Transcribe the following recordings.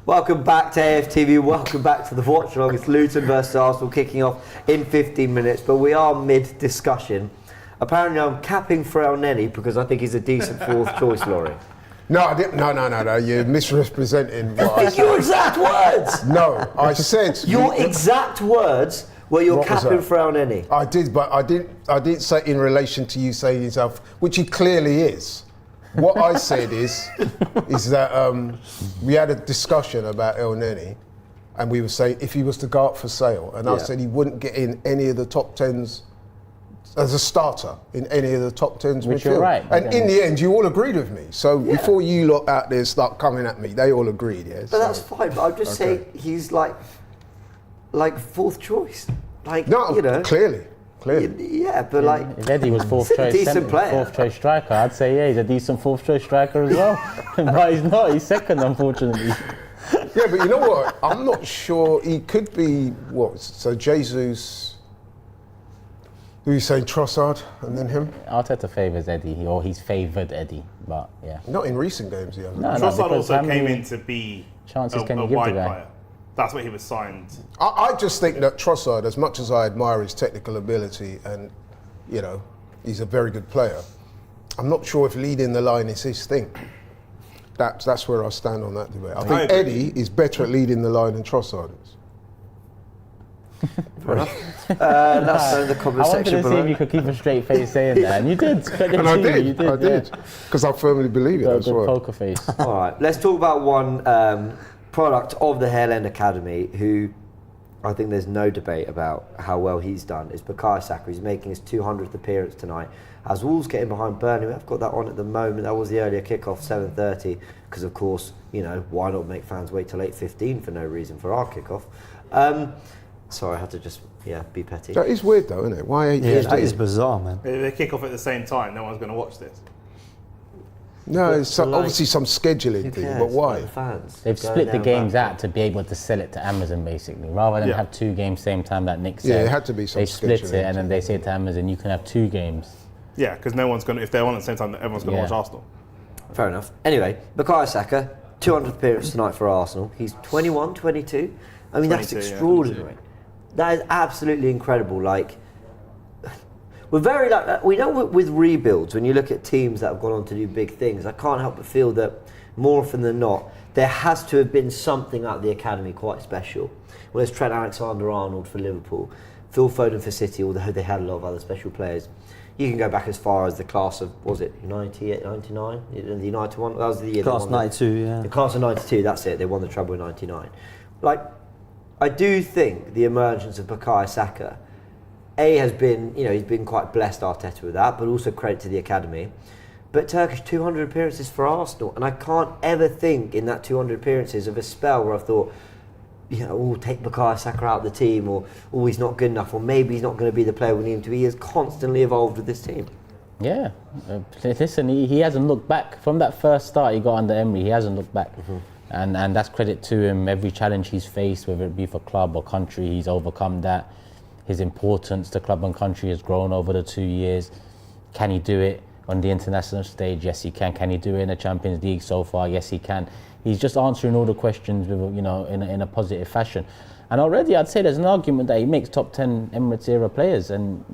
Welcome back to AFTV, welcome back to the watch along. It's Luton versus Arsenal kicking off in 15 minutes, but we are mid-discussion. Apparently I'm capping for Nelli because I think he's a decent fourth choice, Laurie. No, I didn't. No. You're misrepresenting what I said. Your exact words! No, I said... Your exact words were you're capping for Nelli. I did, but I didn't say in relation to you saying yourself, which he clearly is. What I said is that we had a discussion about Nelli, and we were saying if he was to go up for sale, and I said he wouldn't get in any of the top 10s as a starter in any of the top 10s. Which you're right. And in the end, you all agreed with me. So before you lot out there start coming at me, they all agreed, yeah? But that's fine, but I'm just saying he's like fourth choice. Like, no, you know. Clearly. Yeah, but like... If Eddie was fourth choice striker, I'd say, yeah, he's a decent fourth choice striker as well. But he's not, he's second, unfortunately. Yeah, but you know what? I'm not sure. He could be, what? So Jesus, who are you saying, Trossard, and then him? Arteta favours Eddie, or he's favoured Eddie, but yeah. Not in recent games, yeah. No, Trossard also came in to be chances a can you give wide the guy? player. That's what he was signed. I just think that Trossard, as much as I admire his technical ability and, you know, he's a very good player, I'm not sure if leading the line is his thing. That's where I stand on that debate. I think Eddie is better at leading the line than Trossard is. Fair enough. That's the comment I wanted section to see if you could keep a straight face saying that, and you did. And I did, because I firmly believe it as well. Poker face. All right, let's talk about one product of the Hale End Academy, who I think there's no debate about how well he's done, is Bukayo Saka. He's making his 200th appearance tonight. As Wolves getting behind Burnley, I've got that on at the moment. That was the earlier kickoff, 7:30, because of course, you know, why not make fans wait till 8:15 for no reason for our kickoff? Sorry, I had to just, be petty. That is weird though, isn't it? Why 8:15? Yeah, that is bizarre, man. If they kick off at the same time, no one's going to watch this. No, it's obviously some scheduling thing, but why? The fans They've split the games out to be able to sell it to Amazon, basically, rather than have two games same time that Nick said. Yeah, it had to be some They split scheduling it and then they say to Amazon, you can have two games. Yeah, because no one's going to, if they're on at the same time, everyone's going to watch Arsenal. Fair enough. Anyway, Bukayo Saka, 200th appearance tonight for Arsenal. He's 21, 22. I mean, that's extraordinary. Yeah, that is absolutely incredible. Like, we're very we know with rebuilds, when you look at teams that have gone on to do big things, I can't help but feel that more often than not, there has to have been something at the academy quite special. Whereas Trent Alexander-Arnold for Liverpool, Phil Foden for City, although they had a lot of other special players. You can go back as far as the class of, was it 98, 99? The United one? That was the year. Class 92, yeah. The class of 92, that's it. They won the treble in 99. Like, I do think the emergence of Bukayo Saka, has been, he's been quite blessed, Arteta, with that, but also credit to the academy. But Turkish 200 appearances for Arsenal, and I can't ever think in that 200 appearances of a spell where I thought, take Bukayo Saka out of the team, or he's not good enough, or maybe he's not going to be the player we need him to be. He has constantly evolved with this team. Yeah, listen, he hasn't looked back. From that first start he got under Emery, he hasn't looked back. And that's credit to him. Every challenge he's faced, whether it be for club or country, he's overcome that. His importance to club and country has grown over the 2 years. Can he do it on the international stage? Yes, he can. Can he do it in the Champions League so far? Yes, he can. He's just answering all the questions, in a positive fashion. And already, I'd say there's an argument that he makes top 10 Emirates era players, and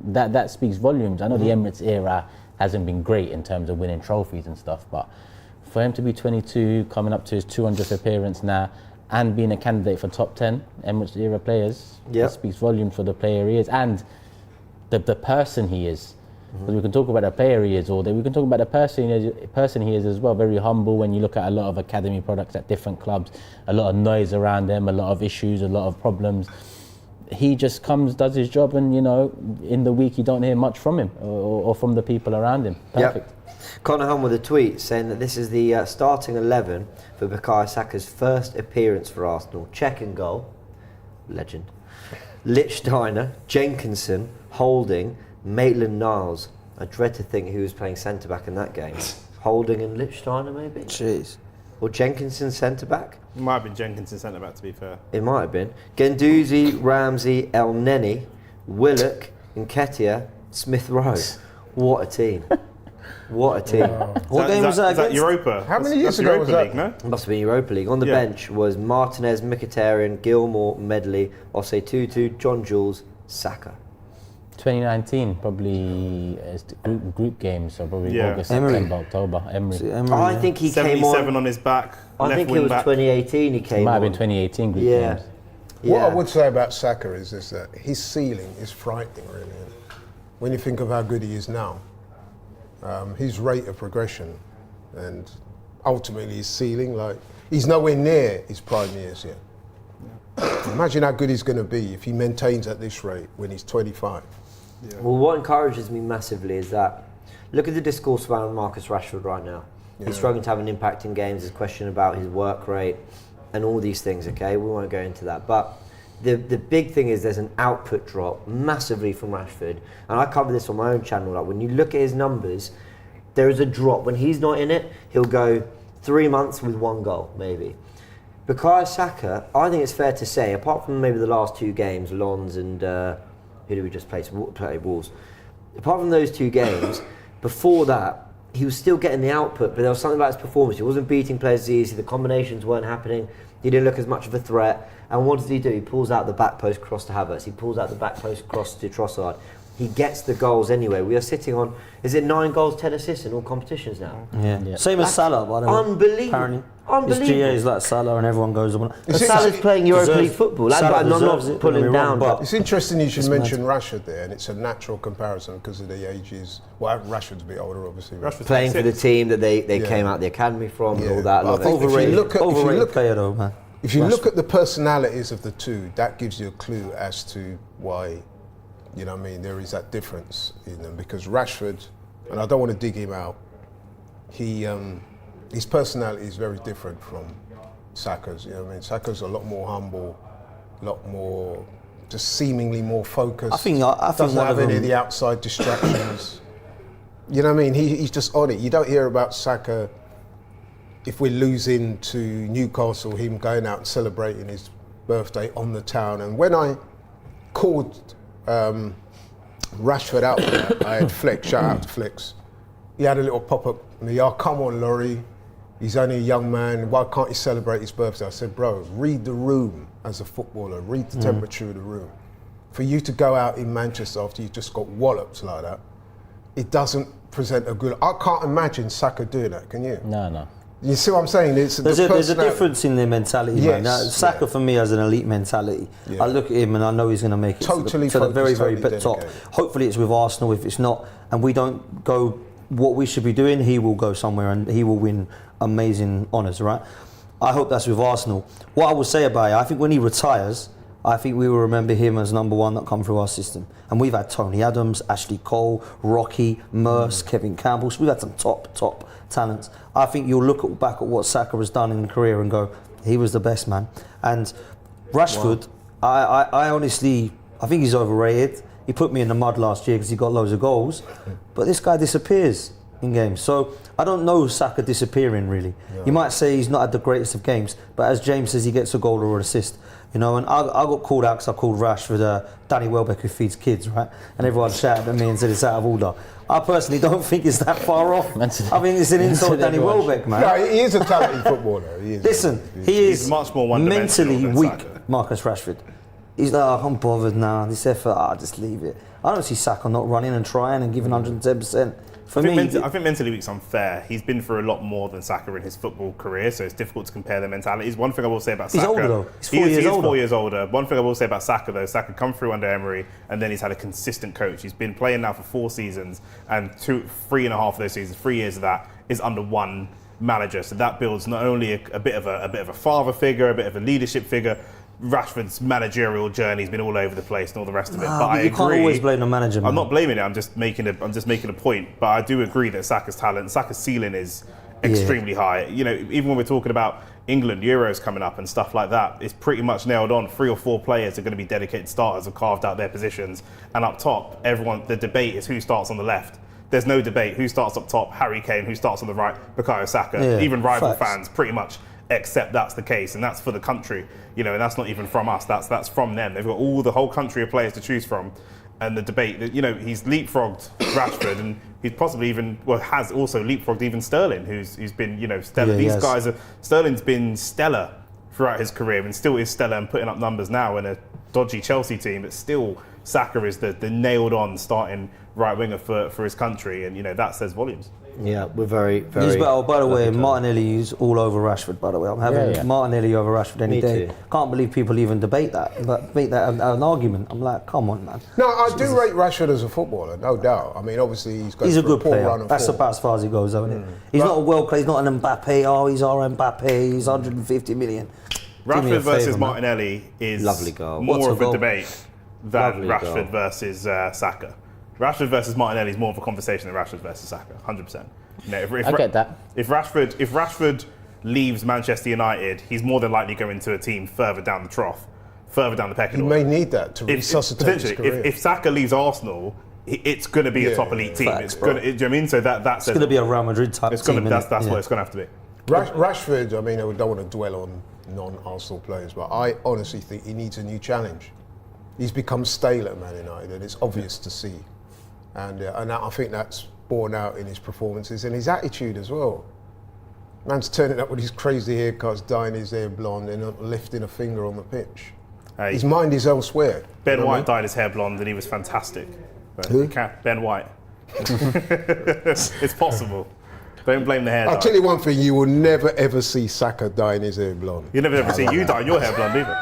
that speaks volumes. I know the Emirates era hasn't been great in terms of winning trophies and stuff, but for him to be 22, coming up to his 200th appearance now, and being a candidate for top 10 Emirates era players, that speaks volumes for the player he is and the person he is. Because we can talk about the player he is all day, we can talk about the person he is as well. Very humble. When you look at a lot of academy products at different clubs, a lot of noise around them, a lot of issues, a lot of problems. He just comes, does his job, and in the week you don't hear much from him or from the people around him. Perfect. Connor Hunt with a tweet saying that this is the starting 11 for Bukayo Saka's first appearance for Arsenal. Check and goal, legend. Lichtsteiner, Jenkinson, Holding, Maitland-Niles. I dread to think who was playing centre-back in that game. Holding and Lichtsteiner, maybe? Jeez. Or Jenkinson centre-back? It might have been Jenkinson centre-back, to be fair. It might have been. Guendouzi, Ramsey, El Neni, Willock, Nketiah, Smith Rowe. What a team. What a team. What game was that Is that against? Europa? How many That's years ago was Europa that? League, no? It must have been Europa League. On the Yeah. bench was Martinez, Mkhitaryan, Gilmore, Medley, Osei Tutu, John Jules, Saka. 2019, probably it's the group games, so probably Yeah. August, Emery. September, October. Emery. I think he came 77 on. on his back. I left think it wing was back. 2018 he came Might have on. been 2018 group Yeah. games. What Yeah. I would say about Saka is that his ceiling is frightening, really. When you think of how good he is now, his rate of progression, and ultimately his ceiling, like he's nowhere near his prime years yet. Imagine how good he's going to be if he maintains at this rate when he's 25. Well, what encourages me massively is that look at the discourse around Marcus Rashford right now. He's struggling to have an impact in games. There's a question about his work rate and all these things, okay? We won't go into that. But the big thing is there's an output drop massively from Rashford. And I cover this on my own channel. Like when you look at his numbers, there is a drop. When he's not in it, he'll go 3 months with 1 goal, maybe. Bukayo Saka, I think it's fair to say, apart from maybe the last 2 games, Lons and who did we just play Wolves? Apart from those 2 games, before that, he was still getting the output, but there was something about his performance. He wasn't beating players easy, the combinations weren't happening, he didn't look as much of a threat. And what does he do? He pulls out the back post cross to Havertz, he pulls out the back post cross to Trossard. He gets the goals anyway. We are sitting on, is it 9 goals, 10 assists in all competitions now? Yeah. Same as Salah, by the way. Unbelievable. Apparently. Unbelievable. His GA is like Salah and everyone goes on. Salah's playing Europa League football. Like, Salah I'm not deserves it, pulling don't get me down, wrong, but It's interesting you should mention Rashford there, and it's a natural comparison because of the ages. Well, Rashford's a bit older, obviously. Rashford's playing for the 26. team that they came out the academy from and all that. But I lot think of if you it. look at- Overrated player though, man. If you look at the personalities of the two, that gives you a clue as to why, you know what I mean, there is that difference in them. Because Rashford, and I don't want to dig him out, his personality is very different from Saka's. You know what I mean? Saka's a lot more humble, a lot more, just seemingly more focused. I think doesn't one have of any of them- the outside distractions. You know what I mean? He's just on it. You don't hear about Saka, if we're losing to Newcastle, him going out and celebrating his birthday on the town. And when I called Rashford out for that, I had Flex, shout out to Flex. He had a little pop-up me, oh, come on, Laurie. He's only a young man, why can't he celebrate his birthday? I said, bro, read the room as a footballer, read the temperature of the room. For you to go out in Manchester after you just got walloped like that, it doesn't present a good... I can't imagine Saka doing that, can you? No. You see what I'm saying? There's a difference in their mentality, man. Yes, Now, Saka for me has an elite mentality. Yeah. I look at him and I know he's going to make it Totally to the very, focused, very totally top. dedicated. Hopefully it's with Arsenal. If it's not, and we don't go what we should be doing, he will go somewhere and he will win amazing honours, right? I hope that's with Arsenal. What I will say about it, I think when he retires, I think we will remember him as number 1 that come through our system. And we've had Tony Adams, Ashley Cole, Rocky, Merce, Kevin Campbell. So we've had some top talents. I think you'll look back at what Saka has done in his career and go, he was the best, man. And Rashford, I honestly, I think he's overrated. He put me in the mud last year because he got loads of goals. But this guy disappears in games. So I don't know Saka disappearing, really. Yeah. You might say he's not had the greatest of games, but as James says, he gets a goal or an assist. You know, and I got called out because I called Rashford Danny Welbeck who feeds kids, right? And everyone shouted at me and said it's out of order. I personally don't think it's that far off. I think it's an insult to Danny Welbeck, man. No, he is a talented footballer. He is. Listen, he is much more one-dimensional mentally than weak, Saka. Marcus Rashford. He's like, oh, I'm bothered now. This effort, I'll just leave it. I don't see Saka not running and trying and giving 110%. For me, I think mentally weak's unfair. He's been through a lot more than Saka in his football career, so it's difficult to compare their mentalities. One thing I will say about Saka... He's older though. He's 4 years older. He is 4 years older. One thing I will say about Saka though, Saka come through under Emery and then he's had a consistent coach. He's been playing now for 4 seasons and 3.5 of those seasons, 3 years of that is under one manager. So that builds not only a bit of a father figure, a bit of a leadership figure. Rashford's managerial journey's been all over the place and all the rest of it. But I agree. You can't always blame the manager, man. I'm not blaming it. I'm just making a point. But I do agree that Saka's talent, Saka's ceiling is extremely high. You know, even when we're talking about England Euros coming up and stuff like that, it's pretty much nailed on. 3 or 4 players are going to be dedicated starters, have carved out their positions, and up top, the debate is who starts on the left. There's no debate who starts up top. Harry Kane, who starts on the right. Bukayo Saka. Yeah, even rival facts. fans pretty much accept that's the case, and that's for the country, you know, and that's not even from us, that's from them. They've got the whole country of players to choose from, and the debate that, he's leapfrogged Rashford, and he's possibly has also leapfrogged even Sterling, who's been, stellar. Yeah, Sterling's been stellar throughout his career and still is stellar and putting up numbers now in a dodgy Chelsea team, but still Saka is the nailed-on starting right winger for his country, and that says volumes. Yeah, we're very, very. He's better. By the way, Martinelli is all over Rashford. By the way, I'm having Martinelli over Rashford any day. Too. Can't believe people even debate that. But make that an argument. I'm like, come on, man. No, I do rate Rashford as a footballer, no doubt. I mean, obviously he's a good poor player. run of That's form. about as far as he goes, isn't it? He's not a world player. He's not an Mbappe. Oh, he's our Mbappe. He's 150 million. Rashford versus Martinelli is Lovely goal. more of a goal. debate than Lovely Rashford goal. versus Saka. Rashford versus Martinelli is more of a conversation than Rashford versus Saka, 100%. I get that. If Rashford leaves Manchester United, he's more than likely going to a team further down the trough, further down the pecking He order. may need that to resuscitate his career. If Saka leaves Arsenal, it's going to be a top elite team. Facts, It's going to, do you know what I mean? So that's It's going to be a Real Madrid type team. That's what it's going to have to be. Rashford, I mean, I don't want to dwell on non-Arsenal players, but I honestly think he needs a new challenge. He's become stale at Man United, and it's obvious to see. And I think that's borne out in his performances and his attitude as well. Man's turning up with his crazy haircuts, dyeing his hair blonde, and not lifting a finger on the pitch. Hey, His mind is elsewhere. Ben You know what I White mean? dyed his hair blonde, and he was fantastic. But Who? Ben White. It's possible. Don't blame the hair dye. I'll tell you one thing, you will never ever see Saka dyeing his hair blonde. You never ever see you dye your hair blonde either.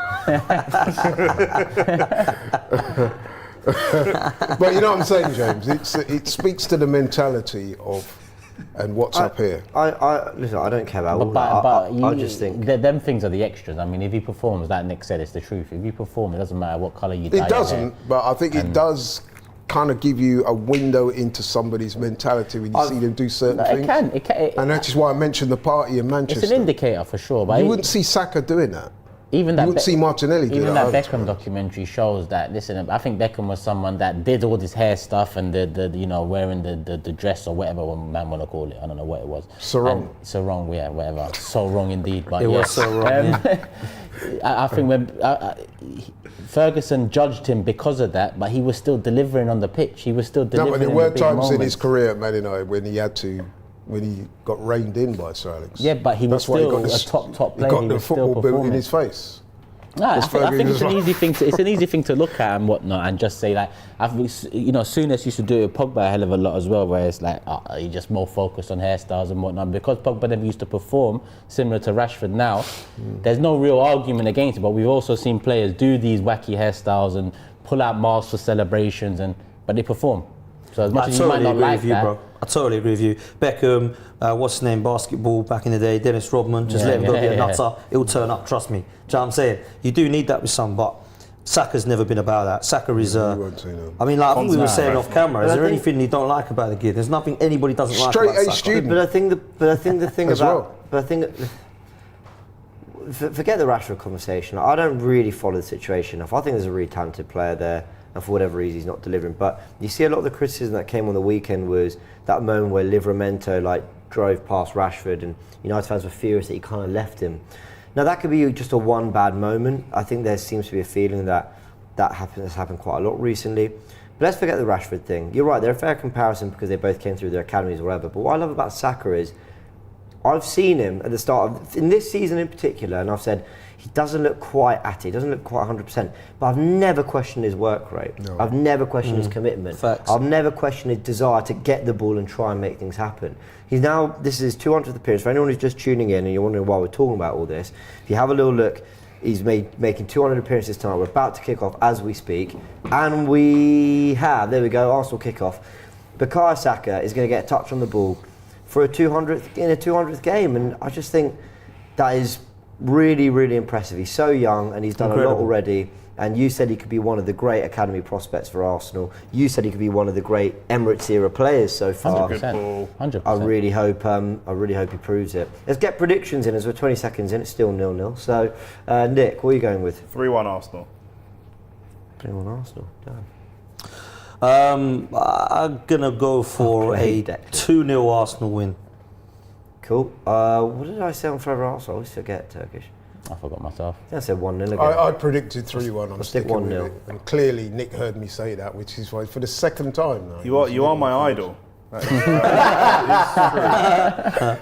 But you know what I'm saying, James? It speaks to the mentality of and what's up here. Listen, I don't care about all that. I just think them things are the extras. I mean, if he performs, like Nick said, it's the truth. If you perform, it doesn't matter what colour you dye your It doesn't, hair. but I think it does kind of give you a window into somebody's mentality when you see them do certain things. It can. And that is why I mentioned the party in Manchester. It's an indicator for sure. But You wouldn't see Saka doing that. Even You that wouldn't see Martinelli do even that. that Beckham documentary shows that. Listen, I think Beckham was someone that did all this hair stuff and the wearing the dress or whatever one man want to call it. I don't know what it was. Sarong. Sarong, yeah, whatever. So wrong indeed. But It yeah. was so wrong. I think when Ferguson judged him because of that, but he was still delivering on the pitch. He was still No, delivering. but there in were the big times in moments. his career at Man United when he got reined in by Sir Alex. Yeah, but he was That's why still got this- a top He player. got He the was still football built in performing. his face. No, I think it's an Fergie easy thing to look at and whatnot, and just say like, Souness used to do it with Pogba a hell of a lot as well, where it's like he just more focused on hairstyles and whatnot. Because Pogba never used to perform similar to Rashford now, there's no real argument against it. But we've also seen players do these wacky hairstyles and pull out masks for celebrations, but they perform. So as much as you might not like that, bro. I totally agree with you. Beckham, what's his name, basketball back in the day, Dennis Rodman, just let him go be a nutter, it'll turn up, trust me. Do you know what I'm saying? You do need that with some, but Saka's never been about that. Saka is, I mean, like I think we were saying off camera, is there anything you don't like about the kid? There's nothing anybody doesn't like Straight about A Saka. student. But I think the thing As about, well. but I think, forget the Rashford conversation. I don't really follow the situation enough. I think there's a really talented player there, and for whatever reason he's not delivering. But you see a lot of the criticism that came on the weekend was that moment where Livramento drove past Rashford, and United fans were furious that he kind of left him. Now that could be just a one bad moment. I think there seems to be a feeling that has happened quite a lot recently. But let's forget the Rashford thing. You're right, they're a fair comparison because they both came through their academies or whatever. But what I love about Saka is I've seen him at the start of in this season in particular, and I've said he doesn't look quite at it. He doesn't look quite 100%. But I've never questioned his work rate. No. I've never questioned his commitment. Facts. I've never questioned his desire to get the ball and try and make things happen. This is his 200th appearance. For anyone who's just tuning in and you're wondering why we're talking about all this, if you have a little look, he's making 200 appearances tonight. We're about to kick off as we speak. And there we go, Arsenal kick off. Bukayo Saka is going to get a touch on the ball for a 200th game, and I just think that is really, really impressive. He's so young and he's done a lot already. And you said he could be one of the great academy prospects for Arsenal. You said he could be one of the great Emirates era players so far. 100%. I really hope he proves it. Let's get predictions in as we're 20 seconds in. It's still 0-0. So, Nick, what are you going with? 3-1 Arsenal. 3-1 Arsenal. Damn. I'm going to go for a 2-0 Arsenal win. Cool. What did I say on Forever Arsenal? I always forget Turkish. I forgot myself. I said 1-0 again. I predicted 3-1. I'm stick sticking with 1-0. it. And clearly Nick heard me say that, which is why for the second time now. You are my idol.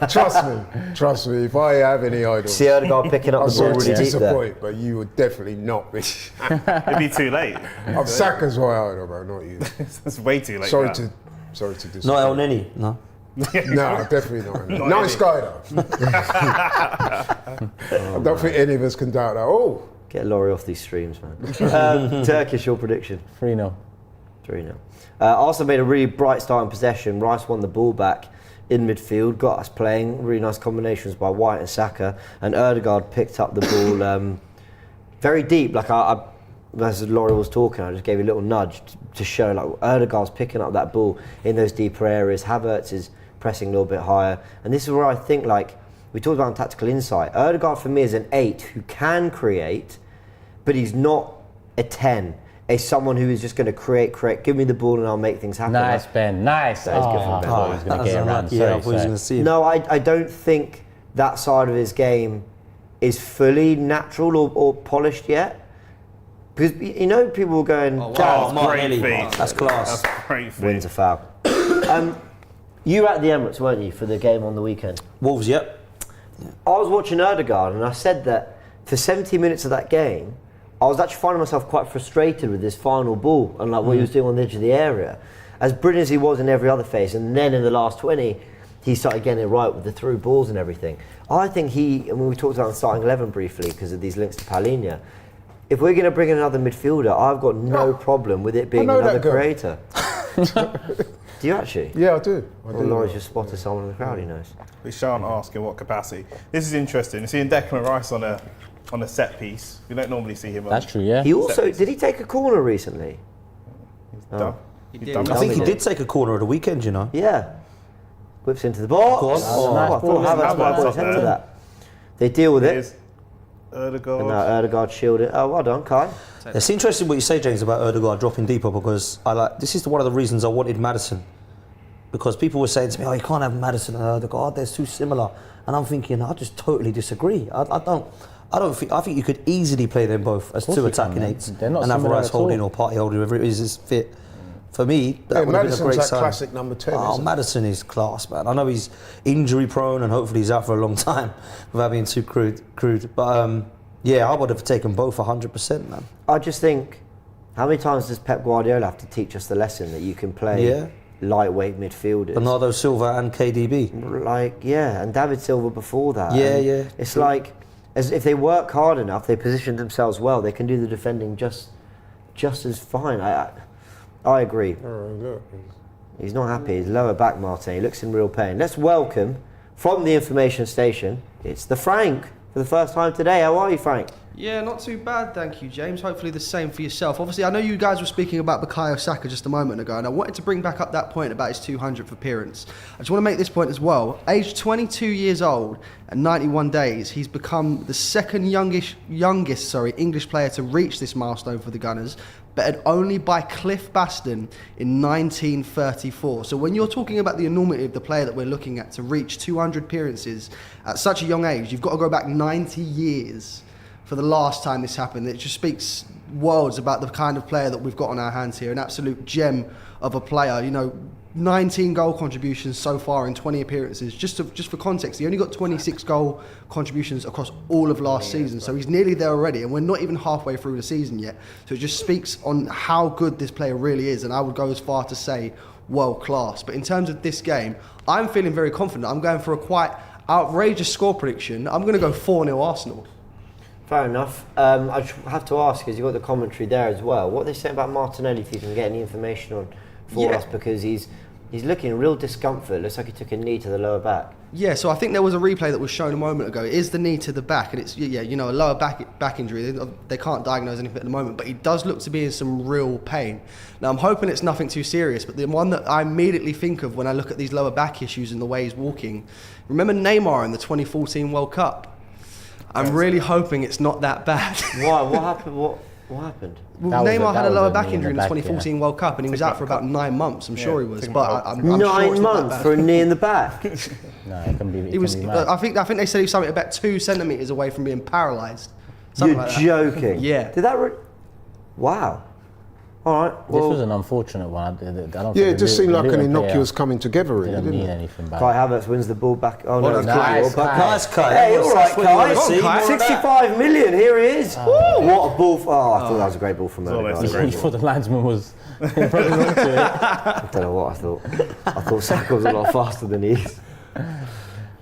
Trust me. If I have any idols, See Odegaard picking up I'm the ball sorry to really deep there. disappoint, but you would definitely not be. It'd be too late. I'm Saka's my idol, bro, not you. It's way too late. Sorry now. to disappoint. Not El Neni, no. No, definitely not. Nice guy though. I don't think any of us can doubt that. Oh, Get Laurie off these streams, man. Turkish, your prediction? 3-0. 3-0. Arsenal made a really bright start in possession. Rice won the ball back in midfield, got us playing. Really nice combinations by White and Saka. And Odegaard picked up the ball very deep. Like as Laurie was talking, I just gave you a little nudge to show like Odegaard's picking up that ball in those deeper areas. Havertz is pressing a little bit higher. And this is where I think, like, we talked about tactical insight. Odegaard for me is an 8 who can create, but he's not a 10. As someone who is just going to create, give me the ball and I'll make things happen. Nice, Ben. Nice. That is good from Ben. I thought he was going to get around. Yeah, I thought he was going to see it. No, I don't think that side of his game is fully natural or polished yet. Because, you know, people were going, Oh, "Dad, Martinelli. feat. That's class. That's great. feat. wins a foul." You were at the Emirates, weren't you, for the game on the weekend? Wolves, yep. I was watching Odegaard and I said that for 70 minutes of that game, I was actually finding myself quite frustrated with this final ball and like what he was doing on the edge of the area. As brilliant as he was in every other phase, and then in the last 20, he started getting it right with the through balls and everything. I think we talked about the starting 11 briefly because of these links to Paulinho. If we're going to bring in another midfielder, I've got no problem with it being know another that girl. creator. Do you actually? yeah, I do. Well, Laurie's just spotted someone in the crowd he knows. We shan't ask in what capacity. This is interesting. You're seeing Declan Rice on a set piece. You don't normally see him on. That's true, yeah. He also, did he take a corner recently? Done. He He's did. done. I think he did. did take a corner at the weekend, you know. Yeah. Whips into the box. Of course. Oh, Nice I ball. thought Havertz Havertz might put up his head to there. that. They deal with it. Here's Odegaard. And now Odegaard shielded. Oh, well done, Kai. It's interesting what you say, James, about Odegaard dropping deeper because this is one of the reasons I wanted Maddison. Because people were saying to me, oh, you can't have Maddison and Odegaard, they're too similar. And I'm thinking, I just totally disagree. I think you could easily play them both as course two you can, attacking man. eights They're not and have similar Rice at all. holding or Partey holding, whoever it is fit. For me, that Yeah, would have been a Maddison's great that sign. classic number 10. Oh, isn't Maddison is class, man. I know he's injury prone and hopefully he's out for a long time without being too crude. But yeah, I would have taken both 100%, man. I just think, how many times does Pep Guardiola have to teach us the lesson that you can play lightweight midfielders? Bernardo Silva and KDB. Like, yeah, and David Silva before that. Yeah, And yeah. It's like, as if they work hard enough, they position themselves well, they can do the defending just as fine. I agree. Look. He's not happy. He's lower back, Martin. He looks in real pain. Let's welcome, from the information station, it's the Frank for the first time today. How are you, Frank? Yeah, not too bad, thank you, James. Hopefully the same for yourself. Obviously, I know you guys were speaking about Bukayo Saka just a moment ago, and I wanted to bring back up that point about his 200th appearance. I just want to make this point as well. Aged 22 years old and 91 days, he's become the second youngest English player to reach this milestone for the Gunners, bettered only by Cliff Baston in 1934. So when you're talking about the enormity of the player that we're looking at to reach 200 appearances at such a young age, you've got to go back 90 years for the last time this happened. It just speaks worlds about the kind of player that we've got on our hands here. An absolute gem of a player. You know, 19 goal contributions so far in 20 appearances. Just for context, he only got 26 goal contributions across all of last season. So he's nearly there already, and we're not even halfway through the season yet. So it just speaks on how good this player really is, and I would go as far to say world class. But in terms of this game, I'm feeling very confident. I'm going for a quite outrageous score prediction. I'm going to go 4-0 Arsenal. Fair enough. I just have to ask, because you've got the commentary there as well, what are they saying about Martinelli, if you can get any information on for us, because he's looking real discomfort. Looks like he took a knee to the lower back. Yeah, so I think there was a replay that was shown a moment ago. It is the knee to the back, and it's a lower back injury. They can't diagnose anything at the moment, but he does look to be in some real pain. Now I'm hoping it's nothing too serious, but the one that I immediately think of when I look at these lower back issues and the way he's walking, remember Neymar in the 2014 World Cup? I'm really hoping it's not that bad. Why? What happened? What? What happened? Well, That was Neymar a- had that a lower was a back knee in injury in the the back, 2014 World Cup, and he was out for about 9 months. I'm sure he was, taking but about- I'm sure 9 it's not that months bad. for a knee in the back. No, it can be. It He was. Can be mad. I think they said he was something about 2 centimeters away from being paralysed. You're Like that. joking. Yeah. Did that? Wow. All right. This Well, was an unfortunate one. I don't Yeah, think it just the seemed like an Luton player innocuous coming together, really, Didn't didn't mean it? anything bad. Kai Havertz wins the ball back. Oh no, Well, it's nice, Kai. Kai. Nice, Kai. Hey, all right, That's what you wanna Kai. see. Kai. More of that. 65 million. Here he is. What a ball! I thought that was a great ball from almost a Odegaard. great You thought the linesman was probably wrong to it. I don't know what I thought. I thought Saka was a lot faster than he is.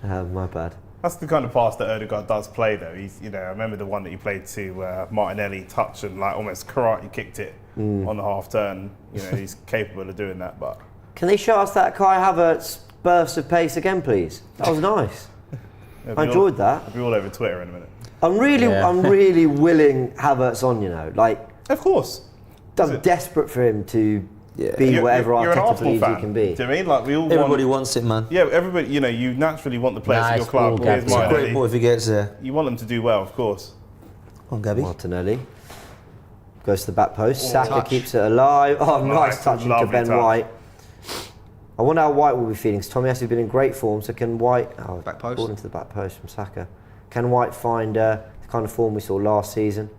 My bad. That's the kind of pass that Odegaard does play, though. He's, I remember the one that he played to Martinelli, touch and like almost karate kicked it on the half turn. He's capable of doing that. But Can they show us that Kai Havertz burst of pace again, please? That was nice. I enjoyed that. I'll be all over Twitter in a minute. I'm really willing Havertz on. Like Of course. I'm desperate for him to be You're- whatever you're an Arteta Arsenal believes he fan. can be. Do you know what I mean? Like we all Everybody want. wants it, man. Yeah, everybody. You naturally want the players at Nice your club. ball, Here's Gabby. Great Martinelli. ball if he gets there. You want them to do well, of course. On Gabby. Martinelli goes to the back post. Saka touch. keeps it alive. Oh, nice touch into lovely Ben touch. White. I wonder how White will be feeling. 'Cause Tommy has been in great form, so can White? Oh, Back post. ball into the back post from Saka. Can White find the kind of form we saw last season?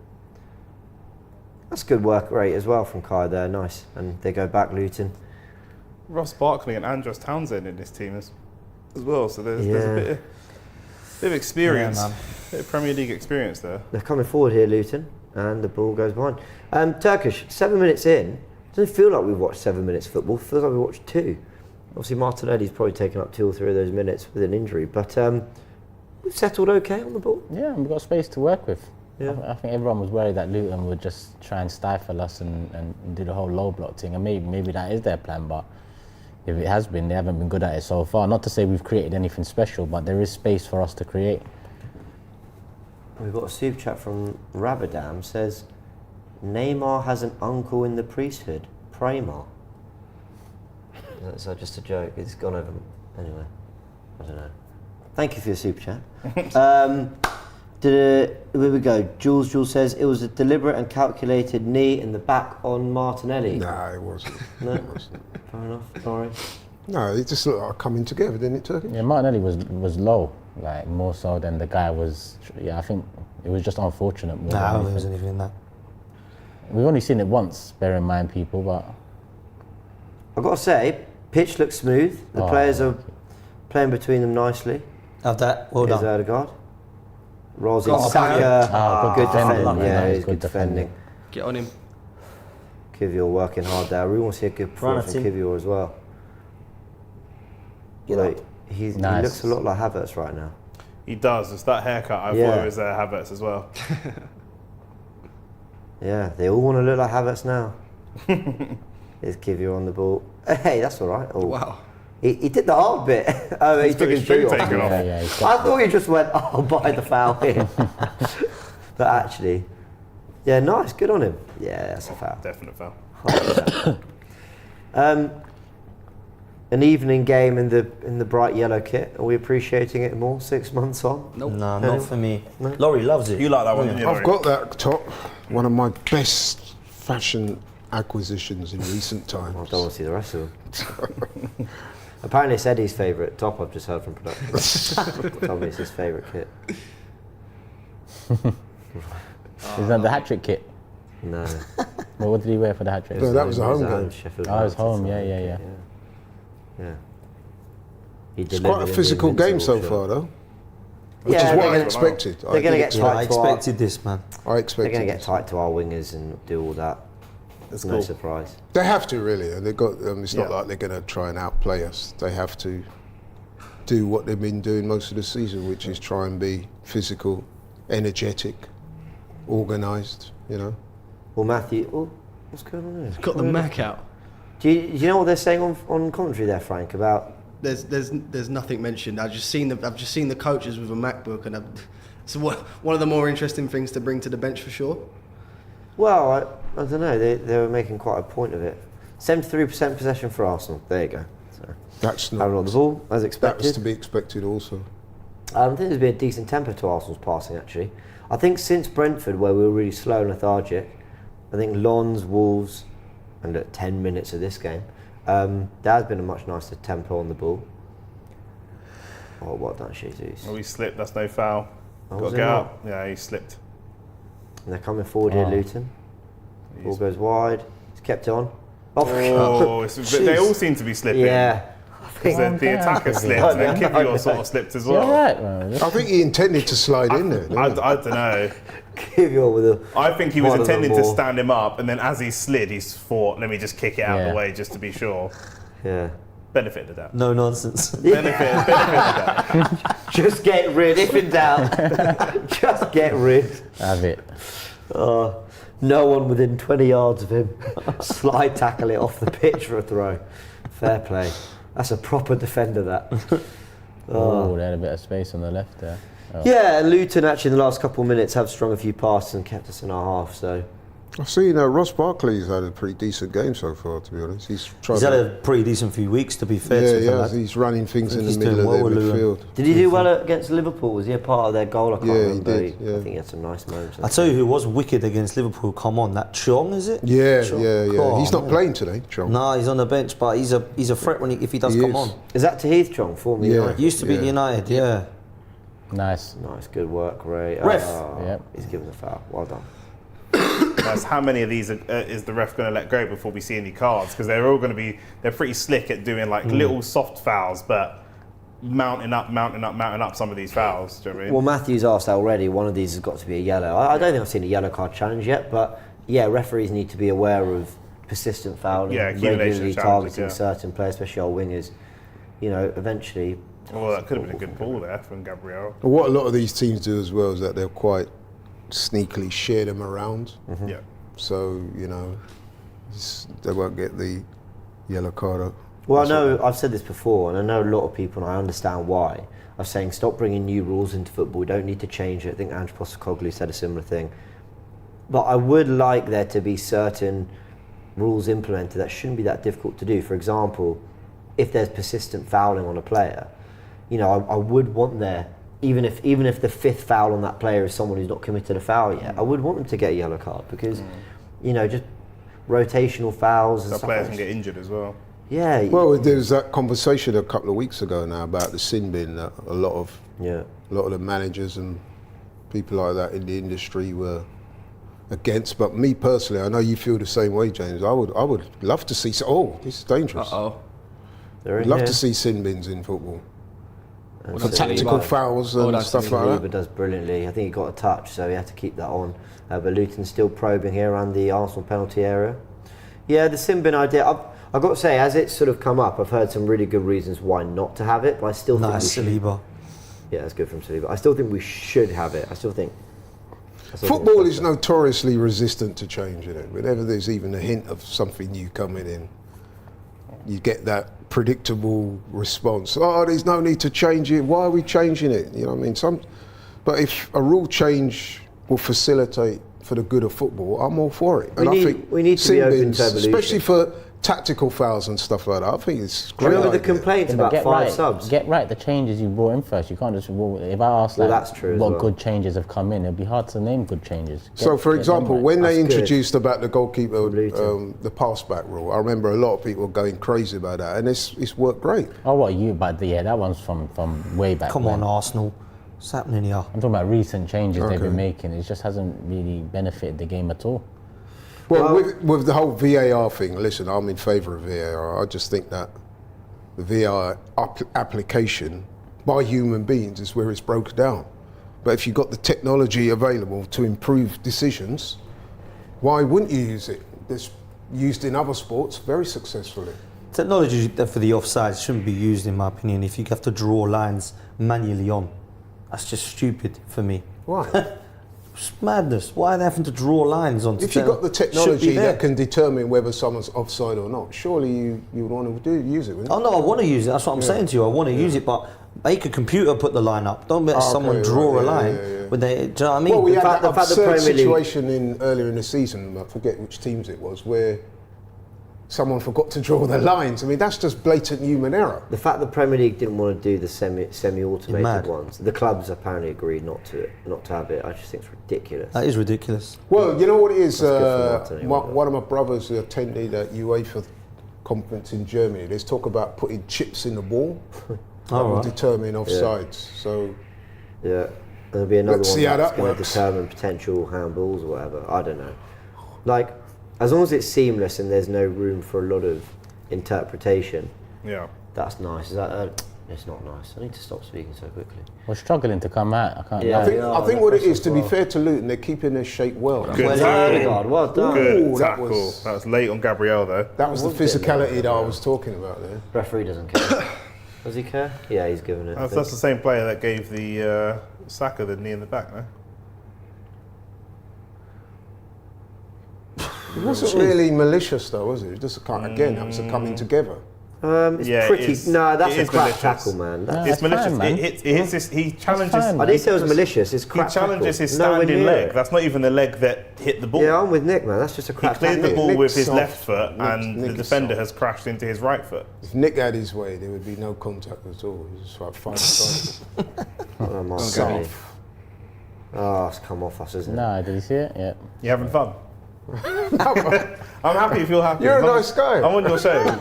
That's good work rate as well from Kai there. Nice, and they go back Luton. Ross Barkley and Andros Townsend in this team as well. So there's a Yeah. bit of experience, Yeah, man. bit of Premier League experience there. They're coming forward here, Luton, and the ball goes behind. Turkish, 7 minutes in. Doesn't feel like we've watched 7 minutes football. It feels like we watched 2. Obviously, Martinelli's probably taken up 2 or 3 of those minutes with an injury, but we've settled okay on the ball. Yeah, and we've got space to work with. Yeah. I think everyone was worried that Luton would just try and stifle us and do the whole low block thing, and maybe that is their plan, but if it has been, they haven't been good at it so far. Not to say we've created anything special, but there is space for us to create. We've got a super chat from Rabadam, says, Neymar has an uncle in the priesthood, Praymar. Is that just a joke? It's gone over. Anyway, I don't know. Thank you for your super chat. Here we go. Jules says it was a deliberate and calculated knee in the back on Martinelli. Nah, it wasn't. No? It wasn't. Fair enough. Sorry. No, it just looked like coming together, didn't it, Turkey? Yeah, Martinelli was low, like more so than the guy was. Yeah, I think it was just unfortunate. More Nah, I than don't think there's anything. anything in that. We've only seen it once, bear in mind, people, but I've got to say, pitch looks smooth. The Oh, players are playing between them nicely. Have that. Well Here's done. Odegaard. Rolls in Oh, Saka. good Good defending. defending. Yeah, Nice, he's good defending. Get on him. Kivior working hard there. We want to see a good performance from Right, Kivior as well. Get Like, up. he Nice. looks a lot like Havertz right now. He does. It's that haircut. I Yeah. thought it was Havertz as well. Yeah, they all want to look like Havertz now. Here's Kivior on the ball. Hey, that's all right. Oh. Wow. He did the hard bit. Oh, he He's took got his his string boot off. taken off. yeah, he's I got thought he just went, I'll buy the foul here. But actually, yeah, nice, good on him. Yeah, that's a foul. Definite foul. An evening game in the bright yellow kit. Are we appreciating it more 6 months on? Nope. No, not for me. Laurie loves it. You like that one, didn't you? I've got that top. One of my best fashion acquisitions in recent I don't times. want to see the rest of them. Apparently it's Eddie's favourite top I've just heard from production. Told me it's his favourite kit. Is that the hat trick kit? No. Well, what did he wear for the hat trick? No, that was a It home at game. Sheffield Oh, it was United home, side. yeah. Yeah. He It's delivered quite in a the physical game so Invincible far, shot. though. Which Yeah, is what they're I gonna- expected. they're gonna get Yeah, I tight to our, expected this, man. I they're expected. going to get this. tight to our wingers and do all that. It's No cool. surprise. They have to really, and they got. It's not Yeah. like they're going to try and outplay us. They have to do what they've been doing most of the season, which is try and be physical, energetic, organised. You know. Well, Matthew, what's going on here? Got the Mac out. Do you know what they're saying on commentary there, Frank, about There's nothing mentioned. I've just seen the coaches with a MacBook, and it's one of the more interesting things to bring to the bench for sure. Well, I don't know. They were making quite a point of it. 73% possession for Arsenal. There you go. So, That's not. having on the ball as That was to expected. be expected also. I think there's been a decent tempo to Arsenal's passing actually. I think since Brentford, where we were really slow and lethargic, I think Lons, Wolves, and at 10 minutes of this game, there has been a much nicer tempo on the ball. Oh, well done, Jesus. Oh, he slipped. That's no foul. Oh, Got was to it get not? out. Yeah, he slipped. And they're coming forward here, Luton. Ball goes wide. It's kept on. Oh, they all seem to be slipping. Yeah. Because the attacker slipped and then Kivior sort of slipped as well. You're right, man. I think he intended to slide in there. I don't know. Kivior with a. I think he was one of them intending to more. stand him up, and then as he slid, he thought, let me just kick it out of Yeah. the way just to be sure. Yeah. Benefit of that. No nonsense. Benefit of that. Just get rid. If in doubt, just get rid. Have it. No one within 20 yards of him. Slide tackle it off the pitch for a throw. Fair play. That's a proper defender, that. Oh, they had a bit of space on the left there. Oh. Yeah, and Luton actually in the last couple of minutes have strung a few passes and kept us in our half. So I've seen Ross Barkley's had a pretty decent game so far, to be honest. He's He's had a pretty decent few weeks, to be fair to him. he's running things in the He's middle doing of well their with Luton. midfield. did he do well against Liverpool? Was he a part of their goal? I can't Yeah, he remember. did, yeah. I think he had some nice moments. I tell you who was wicked against Liverpool, come on, that Chong, is it? Yeah, Chong. yeah. Oh, He's not man. playing today, Chong. No, he's on the bench, but he's a threat if he does He come is. on. Is that Tahith Chong, formerly Yeah. United? Used to be Yeah. at United, yeah. Nice. Nice, good work, Ray. Ref. Yep. He's given a foul. Well done. That's how many of these is the ref going to let go before we see any cards? Because they're all going to be, they're pretty slick at doing like little soft fouls, but mounting up some of these fouls. Do you know what I mean? Well, Matthew's asked already. One of these has got to be a yellow. I don't think I've seen a yellow card challenge yet, but yeah, referees need to be aware of persistent fouling, Yeah, accumulation regularly of challenges, targeting yeah. certain players, especially our wingers. You know, eventually. Well, that could have been a good ball there from Gabriel. What a lot of these teams do as well is that they'll quite sneakily share them around. Yeah. So, they won't get the yellow card up. Well, I know I've said this before, and I know a lot of people, and I understand why. I'm saying stop bringing new rules into football. We don't need to change it. I think Ange Postecoglou said a similar thing. But I would like there to be certain rules implemented that shouldn't be that difficult to do. For example, if there's persistent fouling on a player, I would want there, even if the fifth foul on that player is someone who's not committed a foul yet, I would want them to get a yellow card because, just rotational fouls and So stuff. players like can get injured as well. Yeah. Well, there was that conversation a couple of weeks ago now about the sin bin that a lot of the managers and people like that in the industry were against. But me personally, I know you feel the same way, James. I would love to see. Oh, this is dangerous. They're I'd in love here. to see sin bins in football. And For so tactical fouls and stuff like Saliba that. does brilliantly. I think he got a touch, so he had to keep that on. But Luton's still probing here around the Arsenal penalty area. Yeah, the sin bin idea. I've got to say, as it's sort of come up, I've heard some really good reasons why not to have it. But I still think Nice, we should. Saliba. Yeah, that's good from Saliba. I still think we should have it. I still think Football is notoriously resistant to change, isn't it? Whenever there's even a hint of something new coming in, you get that predictable response. Oh, there's no need to change it. Why are we changing it? You know what I mean? But if a rule change will facilitate for the good of football, I'm all for it. We need to be open to evolution. especially for tactical fouls and stuff like that. I think it's great. Remember the idea. complaints about five subs? Get right the changes you brought in first. You can't just. If I ask that's true as what well. good changes have come in, it'd be hard to name good changes. So, for example, when they That's good. introduced about the goalkeeper, Luton. the pass-back rule, I remember a lot of people going crazy about that, and it's worked great. Oh, what you? But yeah, that one's from way back. Come when. on, Arsenal. What's happening here? I'm talking about recent changes they've Okay. been making. It just hasn't really benefited the game at all. Well, with the whole VAR thing, listen, I'm in favour of VAR. I just think that the VAR application by human beings is where it's broken down. But if you've got the technology available to improve decisions, why wouldn't you use it? It's used in other sports very successfully. Technology for the offside shouldn't be used, in my opinion, if you have to draw lines manually on. That's just stupid for me. Why? It's madness. Why are they having to draw lines on? If you've got the Should be technology there. that can determine whether someone's offside or not, surely you would want to use it, wouldn't you? Oh no, I want to use it. That's what I'm saying to you. I want to use it, but make a computer put the line up. Don't let someone draw a line. When they, do you know what I mean? Well, we had fact- that the fact the absurd Premier League- situation earlier in the season, I forget which teams it was, where someone forgot to draw the lines. I mean, that's just blatant human error. The fact the Premier League didn't want to do the Mad. semi-automated ones, the clubs apparently agreed not to have it. I just think it's ridiculous. That is ridiculous. Well, you know what it is? That's good for Martin anyway. One of my brothers who attended a UEFA conference in Germany. There's talk about putting chips in the ball that will determine offsides. So yeah, there'll be another let's one see how that's that going to works. determine potential handballs or whatever. I don't know. Like, as long as it's seamless and there's no room for a lot of interpretation, that's nice. Is that? It's not nice. I need to stop speaking so quickly. We're struggling to come out. I can't Yeah. lie. I think what it is, to be fair to Luton, they're keeping their shape well. Good tackle. God, well done. Good Ooh, that tackle. was- That was late on Gabriel though. That was the physicality that I was talking about there. Referee doesn't care. Does he care? Yeah, he's giving it. I That's think. the same player that gave the Saka the knee in the back, no? It wasn't really malicious though, was it? It was just again, that was a coming together. It's Yeah, pretty. it is- No, that's it a is crap malicious. tackle, man. That's, It's malicious. fine, man. It hits this, he challenges. fine, I didn't say it was malicious. It's He crap challenges tackle. his Nowhere standing near leg. it. That's not even the leg that hit the ball. Yeah, I'm with Nick, man. That's just a He crap cleared the tackle. ball with his soft. left foot, and Nick the is defender soft. has crashed into his right foot. If Nick had his way, there would be no contact at all. It was just like 5 times. Oh, my It's God. off. Oh, it's come off us, isn't it? No, did you see it? Yeah. You having fun? I'm happy if you're happy. You're a As long nice as- guy. I'm on your show.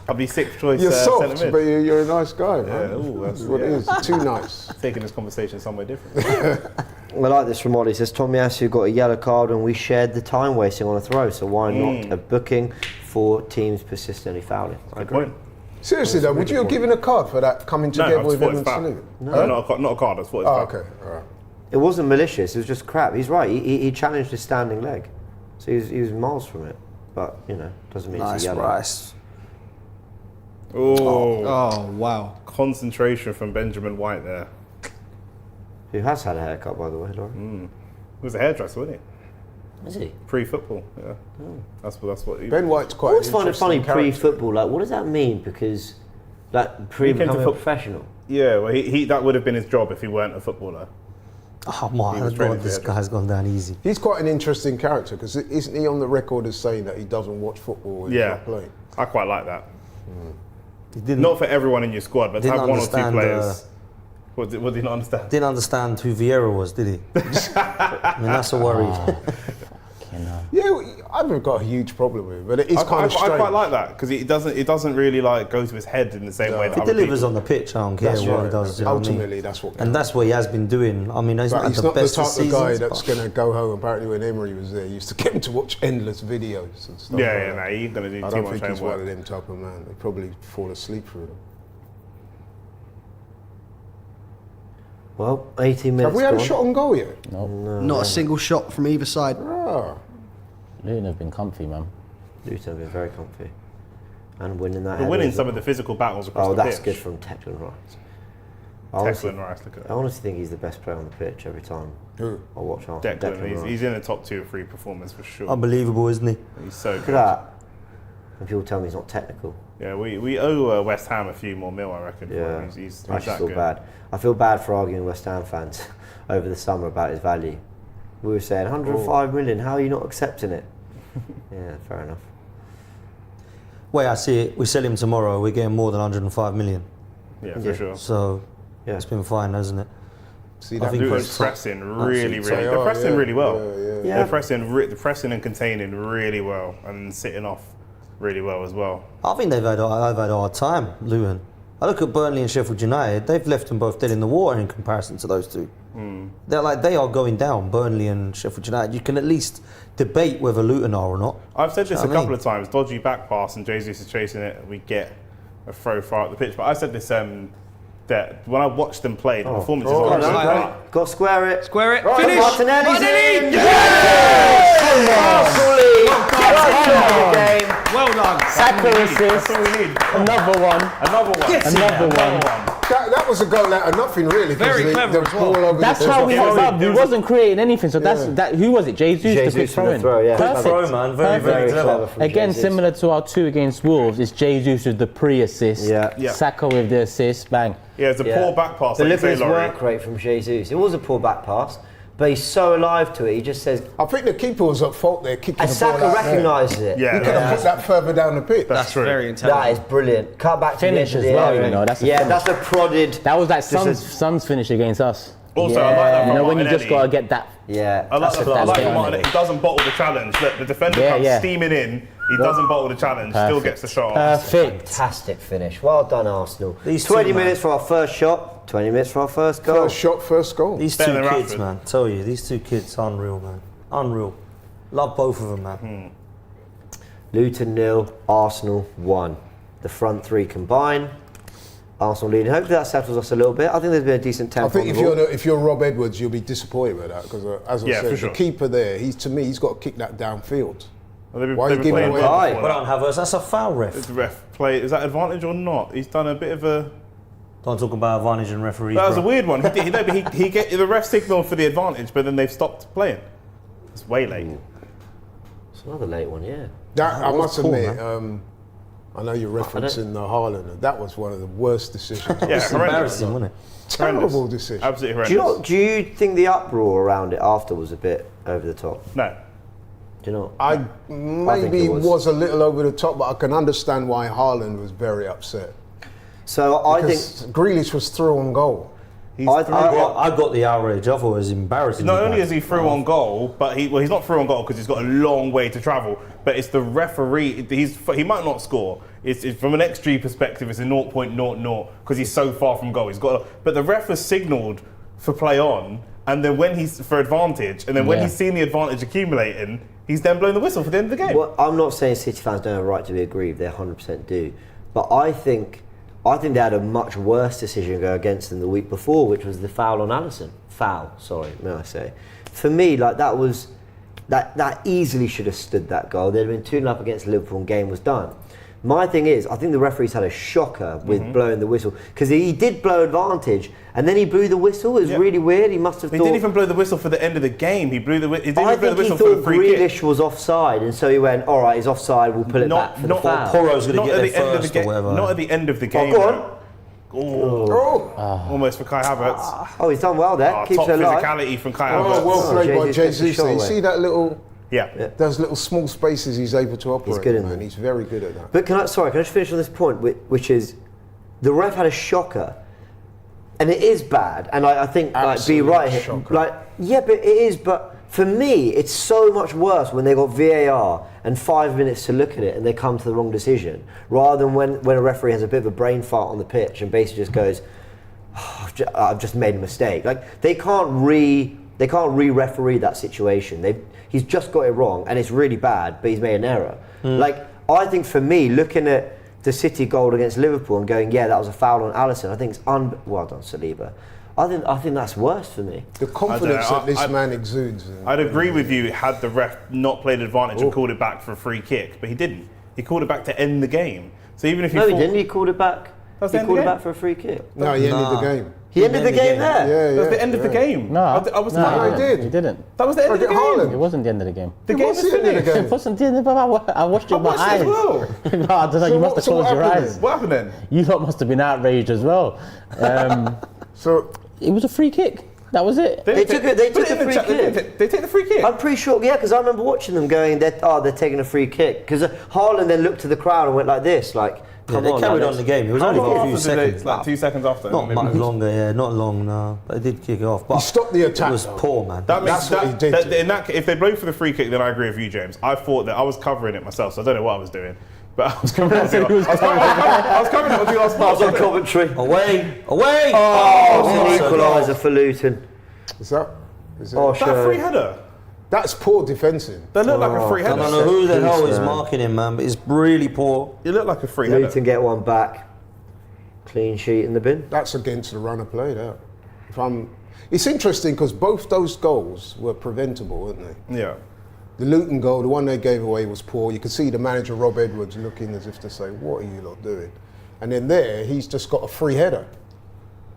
I'll be sixth choice. You're soft, centre but mid. you're a nice guy, man. Yeah, ooh, That's that's- what it yeah. is. Too nice. Taking this conversation somewhere different. I like this from Ollie. It says Tomiyasu got a yellow card when we shared the time wasting on a throw, so why not a booking for teams persistently fouling? I Good agree. point. Seriously though, would you have given a card for that coming No, together I with thought him it's and foul. Salute? No, not a card. That's what it's Oh, foul. okay, all right. It wasn't malicious. It was just crap. He's right. He challenged his standing leg, so he was miles from it. But you know, doesn't mean it's Nice a yellow. rice. Oh, wow. Concentration from Benjamin White there. Who has had a haircut, by the way, Laurie? He was a hairdresser, wasn't he? Is he? Pre-football, yeah. That's what he... Ben White's I quite always an find it funny interesting character. pre-football. Like, what does that mean? Because, like, pre-becoming a professional. Yeah, well, he that would have been his job if he weren't a footballer. Oh my was training God, this for guy's gone down easy. He's quite an interesting character because isn't he on the record as saying that he doesn't watch football when he's Yeah, not playing? I quite like that. He didn't, Not for everyone in your squad, but to Didn't have one or two understand, players. What did he not understand? didn't understand who Vieira was, did he? I mean, that's a worry. You know. Yeah, I haven't got a huge problem with it, but it is I kind of strange. quite like that because it doesn't really like go to his head in the same way that He other delivers people. on the pitch. I don't care That's what right. he does. You know what I mean? Ultimately, that's what. And that's what he has been doing. I mean, he's But not he's the not the best type of of guy seasons, that's but- going to go home. Apparently, when Emery was there, he used to get him to watch endless videos and stuff. Yeah, like yeah, that. no, he ain't gonna do I too don't much think he's one of homework. them type of man. They probably fall asleep through them. Well, 18 minutes Have we had a gone. shot on goal yet? Not a single shot from either side. Ah, Luton have been comfy, man. Luton have been very comfy. And winning that. But header winning as some well. of the physical battles across Oh, the that's pitch. good from Declan Rice. I honestly, Declan Rice, look at I that. honestly think he's the best player on the pitch every time who? I watch Arsenal. Declan, Rice. he's in the top 2 or 3 performers for sure. Unbelievable, isn't he? He's so Look good. at that. And people tell me he's not technical. Yeah, we owe West Ham a few more mil, I reckon. for Yeah, him. He's I that actually feel good. bad. I feel bad for arguing with West Ham fans over the summer about his value. We were saying 105 million. How are you not accepting it? Yeah, fair enough. Way I see it, we sell him tomorrow, we're getting more than 105 million. Yeah, for Yeah. sure. So Yeah. it's been fine, hasn't it? See I that think Luton's it's- pressing really, Absolutely. really. They're pressing Yeah, really well. yeah. Yeah. They're pressing and containing really well, and sitting off really well as well. I think they've had a hard time, Luton. I look at Burnley and Sheffield United, they've left them both dead in the water in comparison to those two. They are going down, Burnley and Sheffield United. You can at least debate whether Luton are or not. I've said this Do a you know what I couple mean? of times. Dodgy back pass and Jesus is chasing it. We get a throw far up the pitch. But I said this that when I watched them play, the performances Oh, are no, really no. great. Got to square it. Square it. Right, Finish. Martinelli's Martinelli. in. Arsenal lead. Game. Well done. Saka assist. That's all we need. Another one. Another one. Another one. That was a goal out of nothing, really. 'cause Very the clever as well. ball over That's the how we Yeah, was up. He there was a- wasn't creating anything. So that's that. Who was it? Jesus, the quick Jesus for the throw in. throw, yeah. Perfect. Throw, man. Very, very Perfect. clever. from Again, Jesus. similar to our 2 against Wolves, it's Jesus with the pre-assist. Yeah. Yeah. Saka with the assist. Bang. Yeah, it's a Yeah. poor back pass. The Like you say, Liverpool's Laurie. work rate from Jesus. It was a poor back pass, but he's so alive to it. He just says. I think the keeper was at fault there, kicking And the ball Saka out recognises there. it. Yeah. He could have put that further down the pitch. That's true. Very intelligent. That is brilliant. Cut back to Finish the edge as of the well, area. you know, that's a yeah, finish. that's a prodded. That was like This is- Son's finish against us. Also, I like that You from know, when you just Martinelli. gotta get that. Yeah, I like that's that. a- I like that's from it. Martinelli. He doesn't bottle the challenge. Look, the defender comes steaming in. He doesn't bottle the challenge. Still Perfect. gets the shot. Perfect. Fantastic finish. Well done, Arsenal. These 20 two, man. minutes for our first shot, 20 minutes for our first goal. First shot, first goal. These Better two than kids, Rashford. man. Tell you, these two kids, unreal, man. Unreal. Love both of them, man. Luton 0, Arsenal 1. The front three combine. Arsenal leading. Hopefully that settles us a little bit. I think there's been a decent tempo. I think on if the ball. if you're Rob Edwards, you'll be disappointed with that because, as I Yeah, said, for sure. the keeper there, to me, he's got to kick that downfield. Well, they've Why are they've you been giving playing away- well Aye. before Well that. done, Havertz. That's a foul, ref. Is the ref play? Is that advantage or not? He's done a bit of a. Don't talk about advantage and referees. That was a bro. weird one. He get the ref signal for the advantage, but then they've stopped playing. It's way late. It's another late one, yeah. That I was must poor, admit, I know you're referencing the Haaland. That was one of the worst decisions. Yeah, It's horrendous. embarrassing, wasn't it? Terrible decision. Absolutely Do horrendous. you think the uproar around it after was a bit over the top? No. Do you know? I think maybe it was. was a little over the top, but I can understand why Haaland was very upset. So I think Because Grealish was through on goal. I I got the outrage. I thought it was embarrassing. Not only is he through on goal, but he's not through on goal because he's got a long way to travel. But it's the referee. He might not score. It's from an XG perspective, it's a 0.00 because he's so far from goal. But the ref has signalled for play on, and then when he's for advantage, and then when Yeah. he's seen the advantage accumulating, he's then blown the whistle for the end of the game. Well, I'm not saying City fans don't have a right to be aggrieved. They 100% do. But I think they had a much worse decision go against them the week before, which was the foul on Alisson. May I say? For me, like that easily should have stood that goal. They'd have been 2-0 up against Liverpool and game was done. My thing is, I think the referees had a shocker with blowing the whistle because he did blow advantage and then he blew the whistle. It was really weird. He must have He thought. didn't even blow the whistle for the end of the game. He blew the whistle. He didn't I even blow the think he whistle for the thought free kick. Grealish was offside, and so he went, "All right, he's offside. We'll pull it back for the foul." Poro's going to Not get at there the end of the first or game. whatever. Not at the end of the game. go on. though. Almost for Kai Havertz. Oh, he's done well there. Keeps Top it alive. physicality from Kai Oh, Havertz. well played by Jesus takes the Jesus. shot You away. see that little, Yeah. those little small spaces he's able to operate. good in man. them. He's very good at that. But can I just finish on this point, which is the ref had a shocker, and it is bad. And I think be Absolute right here, shocker. but it is. But for me, it's so much worse when they got VAR and 5 minutes to look at it and they come to the wrong decision, rather than when a referee has a bit of a brain fart on the pitch and basically just goes, oh, I've just made a mistake. Like they can't re-referee that situation. He's just got it wrong, and it's really bad. But he's made an error. Like I think for me, looking at the City goal against Liverpool and going, yeah, that was a foul on Alisson. I think it's well done, Saliba. I think that's worse for me. The confidence know. that this man exudes. I'd agree with you had the ref not played advantage and called it back for a free kick, but he didn't. He called it back to end the game. So even if No, he didn't. He called it back. That's He the end called of it the back game. for a free kick. No, he ended the game. He ended the game there. Yeah, That was the end of the game. No, I was No, he did. He didn't. That was the end of the Look game. at It Haaland. wasn't the end of the game. The It game was is the end of the finished. game. It wasn't the end of the game. I watched it I with my watched it as eyes. well. No, I don't know. So You must have so what closed your happened eyes. What happened then? You lot must have been outraged as well. So It was a free kick. That was it. They took a free kick. They take the free kick. I'm pretty sure, yeah, because I remember watching them going, they're taking a free kick. Because Haaland then looked to the crowd and went like this, like, come they on. carried like, on the game. It was How only long for a after few did they? seconds. Like 2 seconds after. Not maybe. much longer, yeah, not long, no. But they did kick it off. But he stopped the attack. It was though. poor, man. That makes That's what he did. if they blow for the free kick, then I agree with you, James. I thought that I was covering it myself, so I don't know what I was doing. But I was covering it. I was covering it on the last I was on part. commentary. Away! Oh, Oh, it's an equaliser for Luton. Is that? Is it? Oh, Is that a free sure. header? That's poor defending. That looked like a free I header. don't know who the hell is man. marking him, man, but it's really poor. It looked like a free header. Luton get one back. Clean sheet in the bin. That's against the runner play. That. It's interesting because both those goals were preventable, weren't they? Yeah. The Luton goal, the one they gave away, was poor. You could see the manager Rob Edwards looking as if to say, "What are you lot doing?" And then there, he's just got a free header.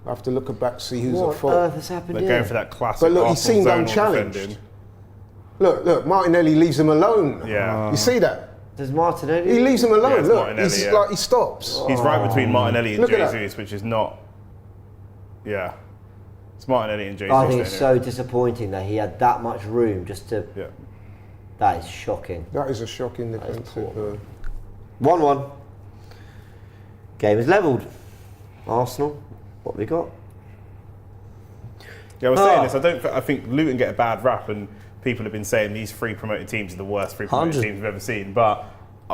I have to look back to see who's What at on fault. earth has happened They're here? going for that classic. But look, he Arsenal seemed zonal unchallenged. defending. Look, Martinelli leaves him alone. Yeah. You see that? Does Martinelli? He leaves him alone. Yeah, it's look, Martinelli, he's yeah. like he stops. He's right between Martinelli and Look at that. Jesus, which is not. Yeah. It's Martinelli and Jesus. I think it's so disappointing that he had that much room just to. Yeah. That is shocking. That is a shocking defensive. 1-1. Game is levelled. Arsenal, what have we got? Yeah, I was saying this. I think Luton get a bad rap, and people have been saying these 3 promoted teams are the worst 3 promoted teams we've ever seen. But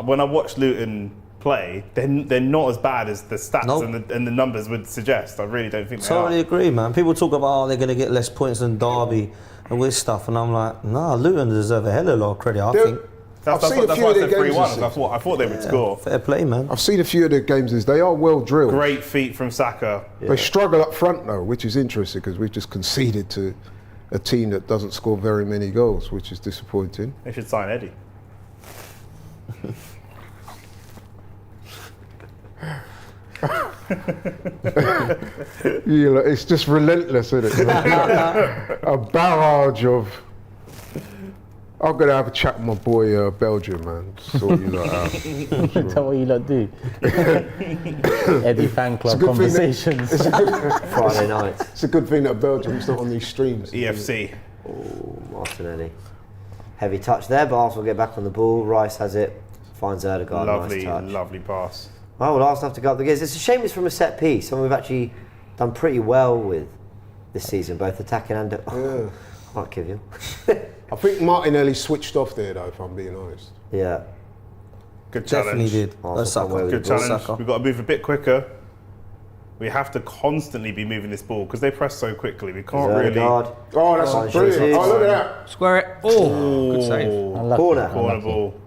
when I watch Luton play, they're not as bad as the stats and the numbers would suggest. I really don't think they are. Totally agree, man. People talk about they're going to get less points than Derby and all this stuff, and I'm like, nah, Luton deserve a hell of a lot of credit. I think. That's why I said 3-1. I thought they would score. Fair play, man. I've seen a few of the games. They are well drilled. Great feat from Saka. Yeah. They struggle up front though, which is interesting because we've just conceded to a team that doesn't score very many goals, which is disappointing. They should sign Eddie. It's just relentless, isn't it? A barrage of. I'm gonna have a chat with my boy Belgium, man. Sort you lot out. Is that what you lot do? Eddie fan club conversations. Friday night. It's a good thing that Belgium's not on these streams. EFC. Oh, Martinelli. Heavy touch there, but Arsenal get back on the ball. Rice has it, finds Erdegaard. Lovely, nice touch. lovely pass. Oh, well, Arsenal have to go up the gears. It's a shame it's from a set piece, something we've actually done pretty well with this season, both attacking and... I might give you. I think Martinelli switched off there, though, if I'm being honest. Yeah. Good challenge. Definitely did. Good challenge. We've got to move a bit quicker. We have to constantly be moving this ball because they press so quickly. We can't really... Oh, that's brilliant. Oh, look at that. Square it. Oh, good save. Corner ball.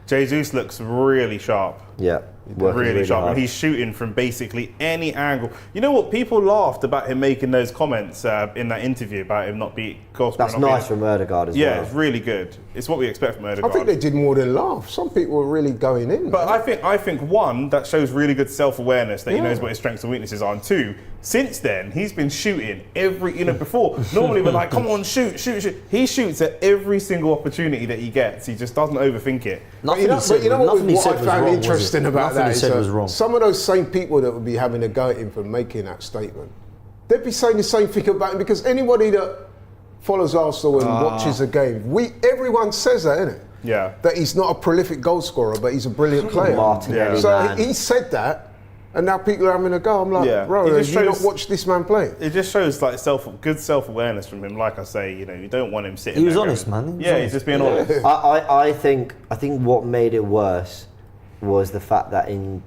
Jesus looks really sharp. Yeah. Really sharp. And he's shooting from basically any angle. You know what? People laughed about him making those comments in that interview about him not being gospel. That's nice from Erdegaard as well. Yeah, it's really good. It's what we expect from Erdegaard. I think they did more than laugh. Some people were really going in. But I think one, that shows really good self-awareness that he knows what his strengths and weaknesses are. And 2, since then, he's been shooting before. Normally we're like, come on, shoot. He shoots at every single opportunity that he gets. He just doesn't overthink it. What I found interesting about that is some of those same people that would be having a go at him for making that statement, they'd be saying the same thing about him because anybody that follows Arsenal and watches a game, everyone says that, innit? Yeah. That he's not a prolific goal scorer, but he's a brilliant player. Martinelli, so he said that, and now people are having a go. I'm like, bro, have you not watched this man play? It just shows like good self-awareness from him. Like I say, you don't want him sitting. He was there honest, man. He's just being honest. I think what made it worse was the fact that in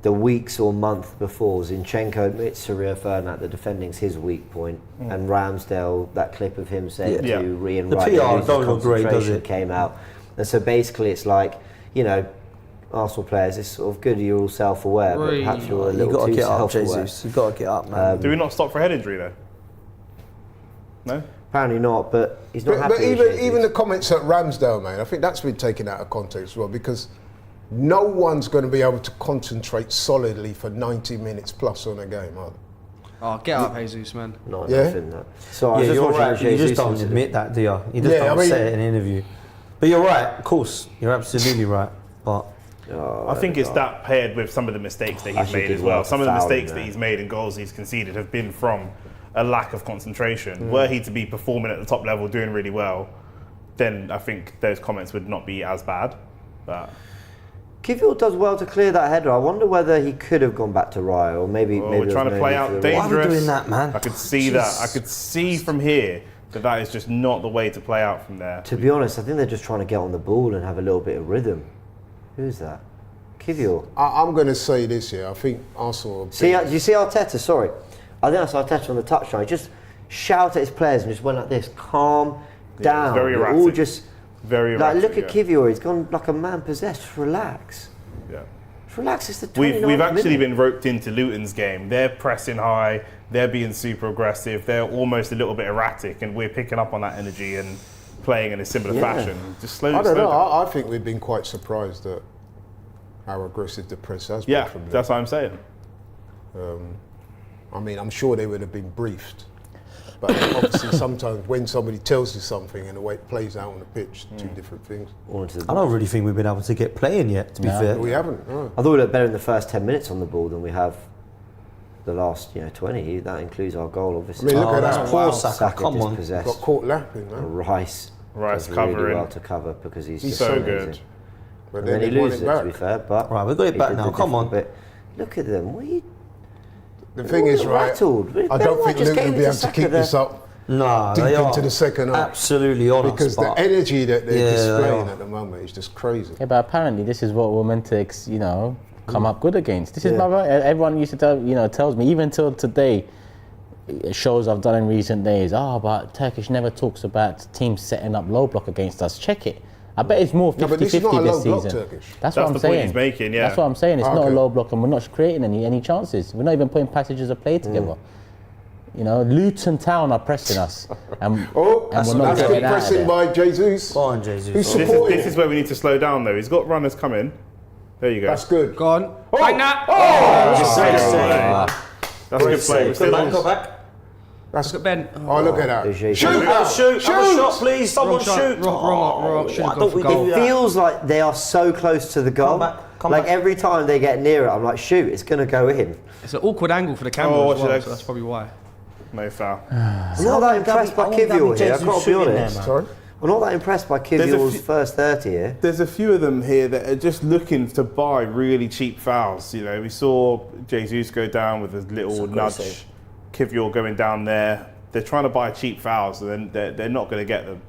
the weeks or month before, Zinchenko admits to Rio Ferdinand that defending's his weak point, and Ramsdale, that clip of him saying to Ian Wright, PR don't look great, does it? Came out, and so basically it's like, Arsenal players, it's sort of good you're all self-aware, but perhaps you're a little too self-aware. Jesus, you got to get up, man. Do we not stop for head injury though? No. Apparently not, but he's not happy. But even the comments at Ramsdale, man, I think that's been taken out of context as well because no one's going to be able to concentrate solidly for 90 minutes plus on a game, are they? Oh, get up, Jesus, man. Not enough in that. So you're right. You just don't admit that, do you? You just don't say it in an interview. But you're right, of course. You're absolutely right. But I think it's that paired with some of the mistakes that he's made as well. Some of the mistakes that he's made and goals he's conceded have been from a lack of concentration. Were he to be performing at the top level, doing really well, then I think those comments would not be as bad. But Kivior does well to clear that header. I wonder whether he could have gone back to Raya, or maybe we're trying to play out dangerous. Why are we doing that, man? I could see that. I could see from here that is just not the way to play out from there. To be honest, I think they're just trying to get on the ball and have a little bit of rhythm. Who's that? Kivior. I'm going to say this here. I think Arsenal. Do you see Arteta? Sorry, I think that's Arteta on the touchline. He just shouted at his players and just went like this, calm down. Very erratic. All just very erratic. Like, look at Kivior. He's gone like a man possessed. Just relax. Yeah. Just relax. It's the 29th We've actually minute. been roped into Luton's game. They're pressing high. They're being super aggressive. They're almost a little bit erratic, and we're picking up on that energy and playing in a similar fashion. Just slowly. I don't know. I think we've been quite surprised at how aggressive the press has been from them. That's what I'm saying. I mean, I'm sure they would have been briefed. But obviously sometimes when somebody tells you something and the way it plays out on the pitch, two different things. I don't really think we've been able to get playing yet, to be fair. We haven't. No. I thought we looked better in the first 10 minutes on the ball than we have the last 20. That includes our goal, I obviously. mean, look at that. Poor Wow. Saka, come on. dispossessed. Got caught lapping, man. Rice does covering. really well to cover because he's just so amazing. good. But And then he they won loses it, to be back. fair. But Right, we've got it he back did now, the come on. different bit. Look at them. What are you, The thing is, right, rattled. I don't think just Luton getting will be able to to Saka keep there. this up Nah, deep they are into the second half. absolutely on Because us, the but energy that they're Yeah, they displaying are. at the moment is just crazy. Yeah, but apparently this is what we're meant to, come up good against. This is my right. Everyone used to tells me, even till today, shows I've done in recent days. But Turkish never talks about teams setting up low block against us. Check it. I bet it's more 50-50 No, but this is not a low this block, season. Turkish. That's the what I'm point saying. he's making, yeah. That's what I'm saying. It's not a Okay. low block, and we're not creating any chances. We're not even putting passages of play together. Luton Town are pressing us, and Oh, and that's we're not good getting out of pressing there. by Jesus. go on, Jesus. Who's This supporting is it? where we need to slow down, though. He's got runners coming. There you go. That's good. Go on. Oh, Bang that. That's good play. Go back, go back. That's Look at Ben. Oh, look at that. Jesus. Shoot! Shoot, have a shot, please. Someone Wrong shot. shoot. Wrong. Should Why have don't gone for we goal. give It you that? feels like they are so close to the goal. Come like back. every time they get near it, I'm like, shoot, it's going to go in. It's an awkward angle for the camera Oh, as well, watch it. so that's probably why. No foul. I'm not that impressed by Kivior here, I've got to be honest. Sorry? I'm not that impressed by There's a Kivior's few- first 30 here. There's a few of them here that are just looking to buy really cheap fouls. We saw Jesus go down with a little great nudge. save. Kivior going down there. They're trying to buy cheap fouls, and then they're not going to get them.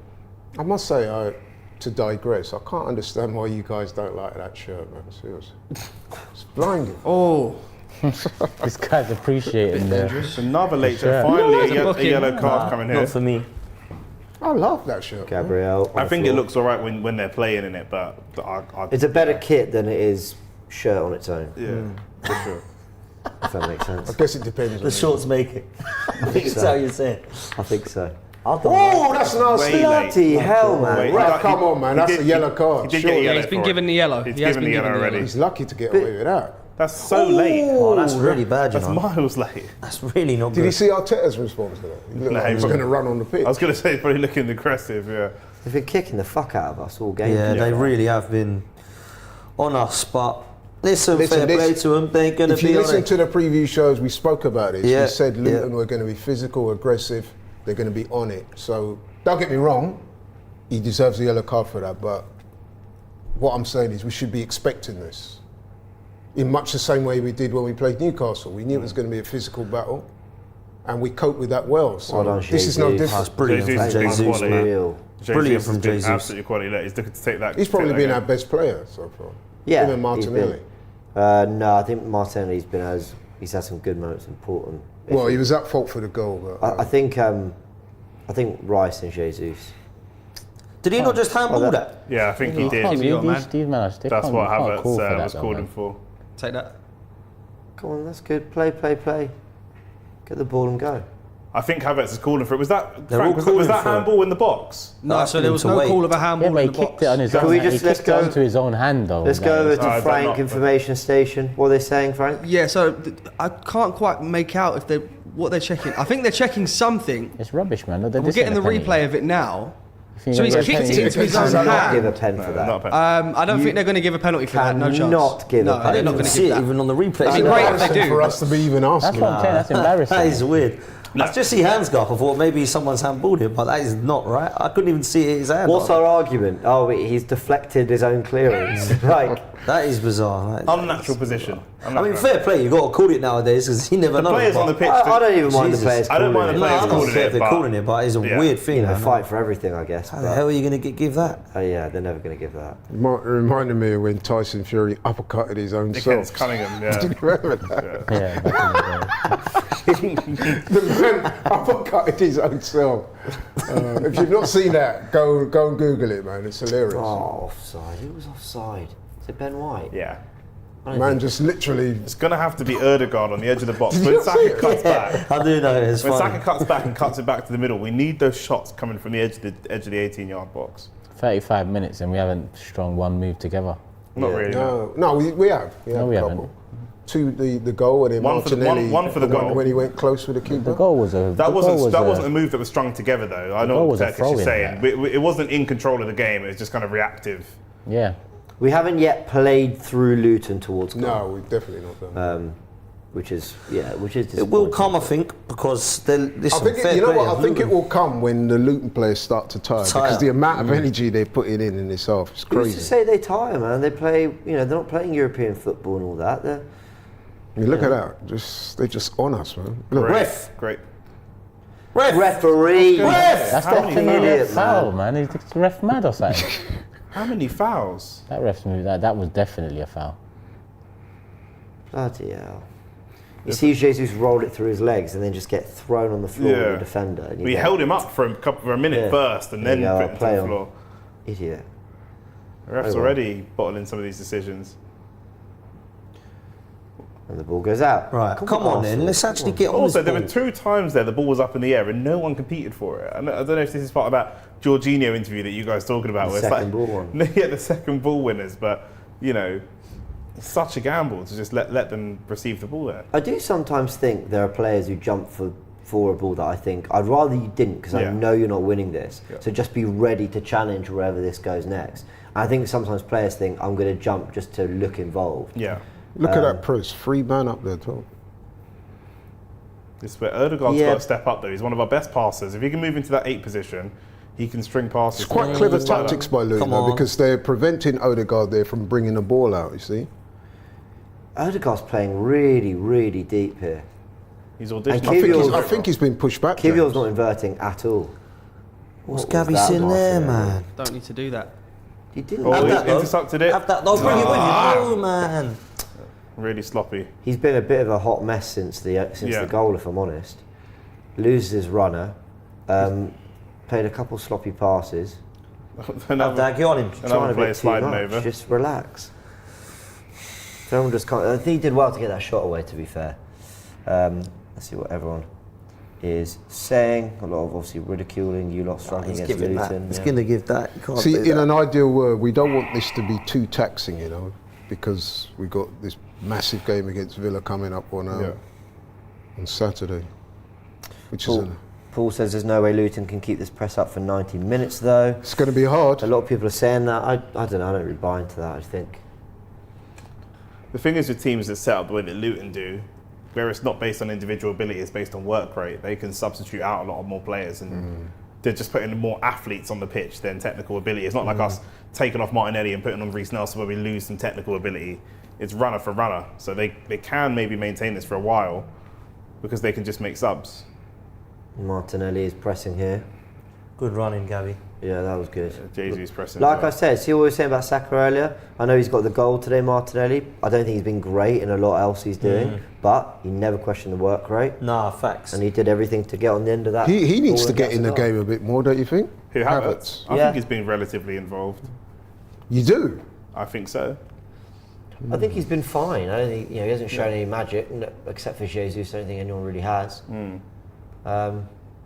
I must say, to digress, I can't understand why you guys don't like that shirt, man. Seriously. It's blinding. Oh, This guy's appreciating the. It's another late Sure. finally It's a a booking. yellow card coming here. Not for me. I love that shirt. man. Gabriel. on I the think it floor. looks all right when they're playing in it, but It's a better kit than it is shirt on its own, yeah, for sure. if that makes sense. I guess it depends. The on shorts make it. I think that's so. how you say it. I think so. Oh, that's nasty. Way late. Bloody hell, man. Wait, Right, come on, man. he That's did- a yellow card. He did Sure. get a yellow he's been for given it. the yellow. He's He has given been the given yellow the already. He's lucky to get away with that. That's so late. Oh, that's really bad, you That's know. miles late. That's really not Did you good. see Arteta's response to that? He looked No, like he was he going to run on the pitch. I was going to say he's probably looking aggressive. Yeah. They've been kicking the fuck out of us all game. Yeah, they really have been on us, but listen, fair play to them. They ain't going to If you be on listen it. to the preview shows, we spoke about it. Yeah, We said Luton yeah. were going to be physical, aggressive. They're going to be on it. So don't get me wrong, he deserves a yellow card for that. But what I'm saying is we should be expecting this. In much the same way we did when we played Newcastle. We knew it was going to be a physical battle, and we coped with that well. So Well done, this is no Jesus. different. That's brilliant Jesus from has been Jesus, quality. man. Real. Brilliant from has been Jesus. Absolutely quality. Look, he's looking to take that. He's probably take been that our game. best player so far. Yeah, Him and Martinelli. No, I think Martinelli's he's had some good moments, important. Well, he was at fault for the goal. But, I think Rice and Jesus. Did he not just handball that- that? Yeah, I think he You did. can't- Give me your man. These men are stiff. That's what Havertz call for that was though, calling man. for. Take that. Come on, that's good. Play. Get the ball and go. I think Havertz is calling for it. Was that They're all Frank, was calling that for it. handball in the box? No, so there was to no wait. call of a Yeah, handball but he in the kicked box. it on his Can own. we He just- let's kicked it go- onto his own hand though. Let's go over to don't Frank know. Information Station. What are they saying, Frank? Yeah, so I can't quite make out if what they're checking. I think they're checking something. It's rubbish, man. We're getting the replay of it now. You So he's think kicked they're it into his Does own that Not give a hand. pen for that. Not a pen. I don't think they're going to give a penalty for that. No chance. Cannot give a no, penalty. they're I not didn't going to see give it that. even on the replay. It'd be great if they do. For us to be even asking. That's what I'm saying. That's embarrassing. That is weird. I just see hands go up. I thought maybe someone's handballed him, but that is not right. I couldn't even see his hand. What's our argument? Oh, he's deflected his own clearance. That is bizarre. That is- Unnatural position. I mean, fair play. You got to call it nowadays because you never The know. players but- on the pitch. I don't even mind the Jesus. players. I don't calling mind the it. No, players I don't calling care it, if they're but- calling it, but it's a Yeah. weird thing. They man. fight for everything, I guess. How the but- hell are you going to give that? Yeah, they're never going to give that. Reminded me of when Tyson Fury uppercutted his own Against self. Cunningham, yeah. Do you remember that? Yeah, back in the day. The man uppercutted his own self. If you've not seen that, go and Google it, man. It's hilarious. Oh, offside. Who was offside? Is it Ben White? Yeah. Man, just literally. It's going to have to be Erdogan on the edge of the box. Did When you see Saka it? cuts back, I do know it's when funny. Saka cuts back and cuts it back to the middle, we need those shots coming from the edge of the 18-yard box. 35 minutes and we haven't strung one move together. Not really. No, we have. No, we a haven't. couple. Two, the goal, and then One for the- Martinelli. one for the goal. When he went close with the keeper. The goal was a. That the goal was wasn't a move that was strung together, though. I know goal what was a Turkish is throw-in, saying. yeah. It wasn't in control of the game. It was just kind of reactive. Yeah. We haven't yet played through Luton towards goal. No, we've definitely not done. which is It will come, I think, because listen, I think it will come when the Luton players start to tire. Because the amount of energy they're putting in this half is crazy. Who's to say they tire, man? They play, they're not playing European football and all that. Look at that. They're just on us, man. Look. Great. Referee. That's definitely an idiot, foul, man. Is the ref mad or something? How many fouls? That ref moved. That was definitely a foul. Bloody hell. You see Jesus roll it through his legs and then just get thrown on the floor with the defender. And We held him up for a minute first and then put him to the floor. Idiot. The ref's already bottling some of these decisions. And the ball goes out. Right, come on then, let's actually get on Also, this there were 2 times there the ball was up in the air and no one competed for it. I don't know if this is part of that Jorginho interview that you guys talking about. The second ball one. Yeah, the second ball winners, but, it's such a gamble to just let them receive the ball there. I do sometimes think there are players who jump for a ball that I think, I'd rather you didn't because I know you're not winning this. Yeah. So just be ready to challenge wherever this goes next. And I think sometimes players think, I'm going to jump just to look involved. Yeah. Look at that press, 3 man up there, too. This is where Odegaard's got to step up, though. He's one of our best passers. If he can move into that 8 position, he can string passes. It's quite clever tactics by Luton, because they're preventing Odegaard there from bringing the ball out, you see. Odegaard's playing really, really deep here. He's auditioning. I think he's been pushed back. Kivior's not inverting at all. What's Gabby in there, man? Don't need to do that. He didn't. Intercepted it. Have that, though. Bring it with you. No, man. Really sloppy. He's been a bit of a hot mess since the goal, if I'm honest. Loses his runner. Played a couple sloppy passes. Another player sliding over. Just relax. Someone just can't. I think he did well to get that shot away, to be fair. Let's see what everyone is saying. A lot of obviously ridiculing you lot struggling against Luton. He's going to give that. See, in an ideal world, we don't want this to be too taxing, because we got this massive game against Villa coming up on Saturday, which Paul says there's no way Luton can keep this press up for 90 minutes, though. It's going to be hard. A lot of people are saying that. I don't know. I don't really buy into that. I think. The thing is with teams that set up the way that Luton do, where it's not based on individual ability, it's based on work rate, they can substitute out a lot of more players and they're just putting more athletes on the pitch than technical ability. It's not like us taking off Martinelli and putting on Reece Nelson where we lose some technical ability. It's runner for runner. So they can maybe maintain this for a while because they can just make subs. Martinelli is pressing here. Good running, Gabby. Yeah, that was good. Jesus pressing. Like I said, see what we were saying about Saka earlier? I know he's got the goal today, Martinelli. I don't think he's been great in a lot else he's doing, but he never questioned the work rate. Nah, facts. And he did everything to get on the end of that. He needs to get in the game a bit more, don't you think? Who, Havertz? I think he's been relatively involved. You do? I think so. I think he's been fine. I don't think he hasn't shown any magic, except for Jesus. I don't think anyone really has.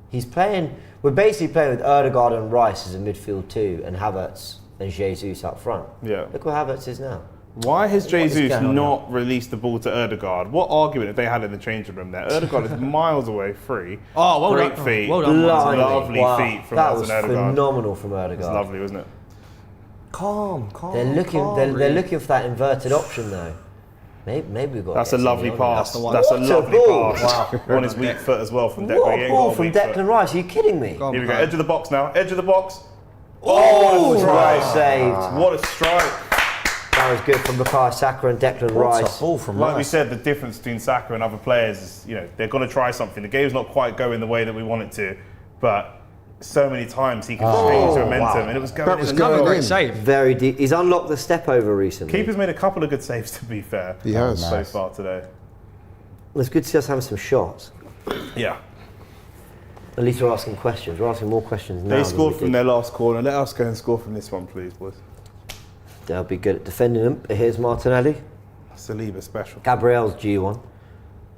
He's playing. We're basically playing with Odegaard and Rice as a midfield 2, and Havertz and Jesus up front. Yeah. Look what Havertz is now. Why has Jesus not released the ball to Odegaard? What argument have they had in the changing room there? Odegaard is miles away, free. Oh, well Great done. feet. Well done. Lovely feet from That was Odegaard. phenomenal from Odegaard. It's lovely, wasn't it? Calm. They're looking for that inverted option though. Maybe we've got. That's a lovely pass. That's a lovely pass. On his weak foot as well from Declan. What a ball from Declan Rice? Are you kidding me? Here we go. Edge of the box now. Edge of the box. Oh, what a strike saved. What a strike. That was good from Bukayo Saka and Declan Rice. Ball from like Rice. we said, the difference between Saka and other players is, they're going to try something. The game's not quite going the way that we want it to, but so many times he can change momentum, and it was going. That was Another going great in. save. Very deep. He's unlocked the step over recently. Keeper's made a couple of good saves, to be fair. He has. So far today. It's good to see us having some shots. Yeah. At least we're asking questions. We're asking more questions now. They than scored we from did. their last corner. Let us go and score from this one, please, boys. They'll be good at defending them. Here's Martinelli. Saliba special. Gabriel's G1.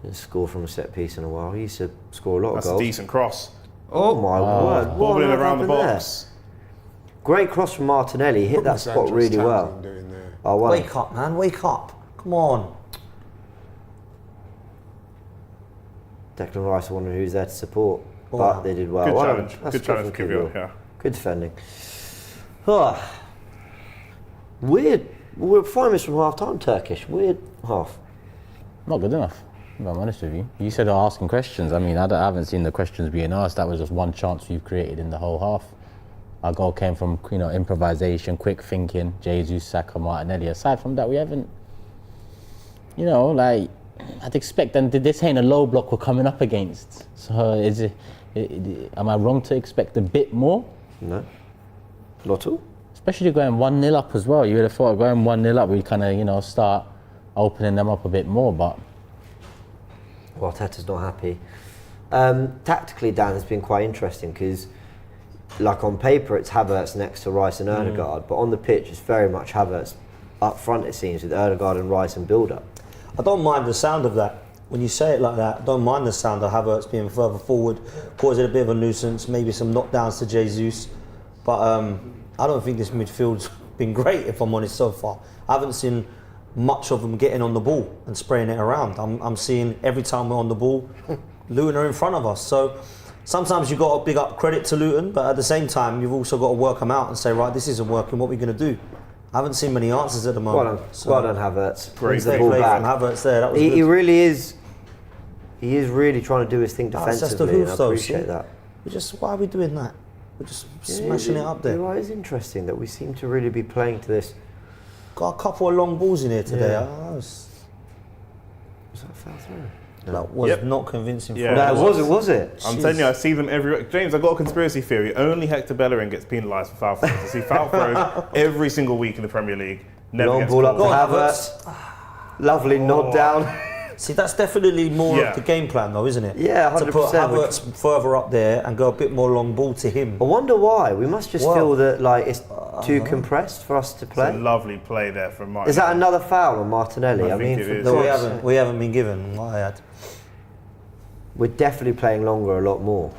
Didn't score from a set piece in a while. He used to score a lot That's of a goals. decent cross. Oh my word. What Bobbling on earth around the happened there? box. Great cross from Martinelli. Hit that spot really well. Oh, wow. Wake up, man. Wake up. Come on. Declan Rice wondering who's there to support. But they did well. Good Well, challenge. that's Good challenge from for Kivior, yeah. Good defending. Weird. We're 5 minutes from half time, Turkish. Weird half. Not good enough. If I'm honest with you. You said asking questions. I mean, I haven't seen the questions being asked. That was just one chance we've created in the whole half. Our goal came from, improvisation, quick thinking, Jesus, Saka, Martinelli. Aside from that, we haven't, I'd expect, and this ain't a low block we're coming up against. So am I wrong to expect a bit more? No. Not all. Especially going 1-0 up as well. You would have thought going 1-0 up, we kind of, start opening them up a bit more, but... Well, Arteta's not happy. Tactically, Dan, it's been quite interesting because, like on paper, it's Havertz next to Rice and Ødegaard, but on the pitch, it's very much Havertz up front, it seems, with Ødegaard and Rice and build-up. I don't mind the sound of that. When you say it like that, I don't mind the sound of Havertz being further forward, causing a bit of a nuisance, maybe some knockdowns to Jesus. But I don't think this midfield's been great, if I'm honest, so far. I haven't seen much of them getting on the ball and spraying it around. I'm seeing every time we're on the ball, Luton are in front of us. So sometimes you've got to big up credit to Luton, but at the same time, you've also got to work them out and say, right, this isn't working, what are we going to do? I haven't seen many answers at the moment. Well done, Havertz. Great the ball play back. from Havertz there. That was good. He really is. He is really trying to do his thing defensively. That's the hoof, and I though, appreciate see? that. Why are we doing that? We're just smashing it up there. It is interesting that we seem to really be playing to this. Got a couple of long balls in here today. Yeah. Was that a foul throw? That was not convincing. Yeah. No, was it? I'm telling you, I see them everywhere. James, I've got a conspiracy theory. Only Hector Bellerin gets penalised for foul throws. I see foul throws every single week in the Premier League. Never Long gets ball up to called. Havertz. Lovely nod down. See, that's definitely more of the game plan, though, isn't it? Yeah, 100%. To put Havertz further up there and go a bit more long ball to him. I wonder why. We must just feel that it's too compressed for us to play. It's a lovely play there from Martinelli. Is that another foul on Martinelli? I think it is. No, we haven't been given. I had. We're definitely playing longer a lot more.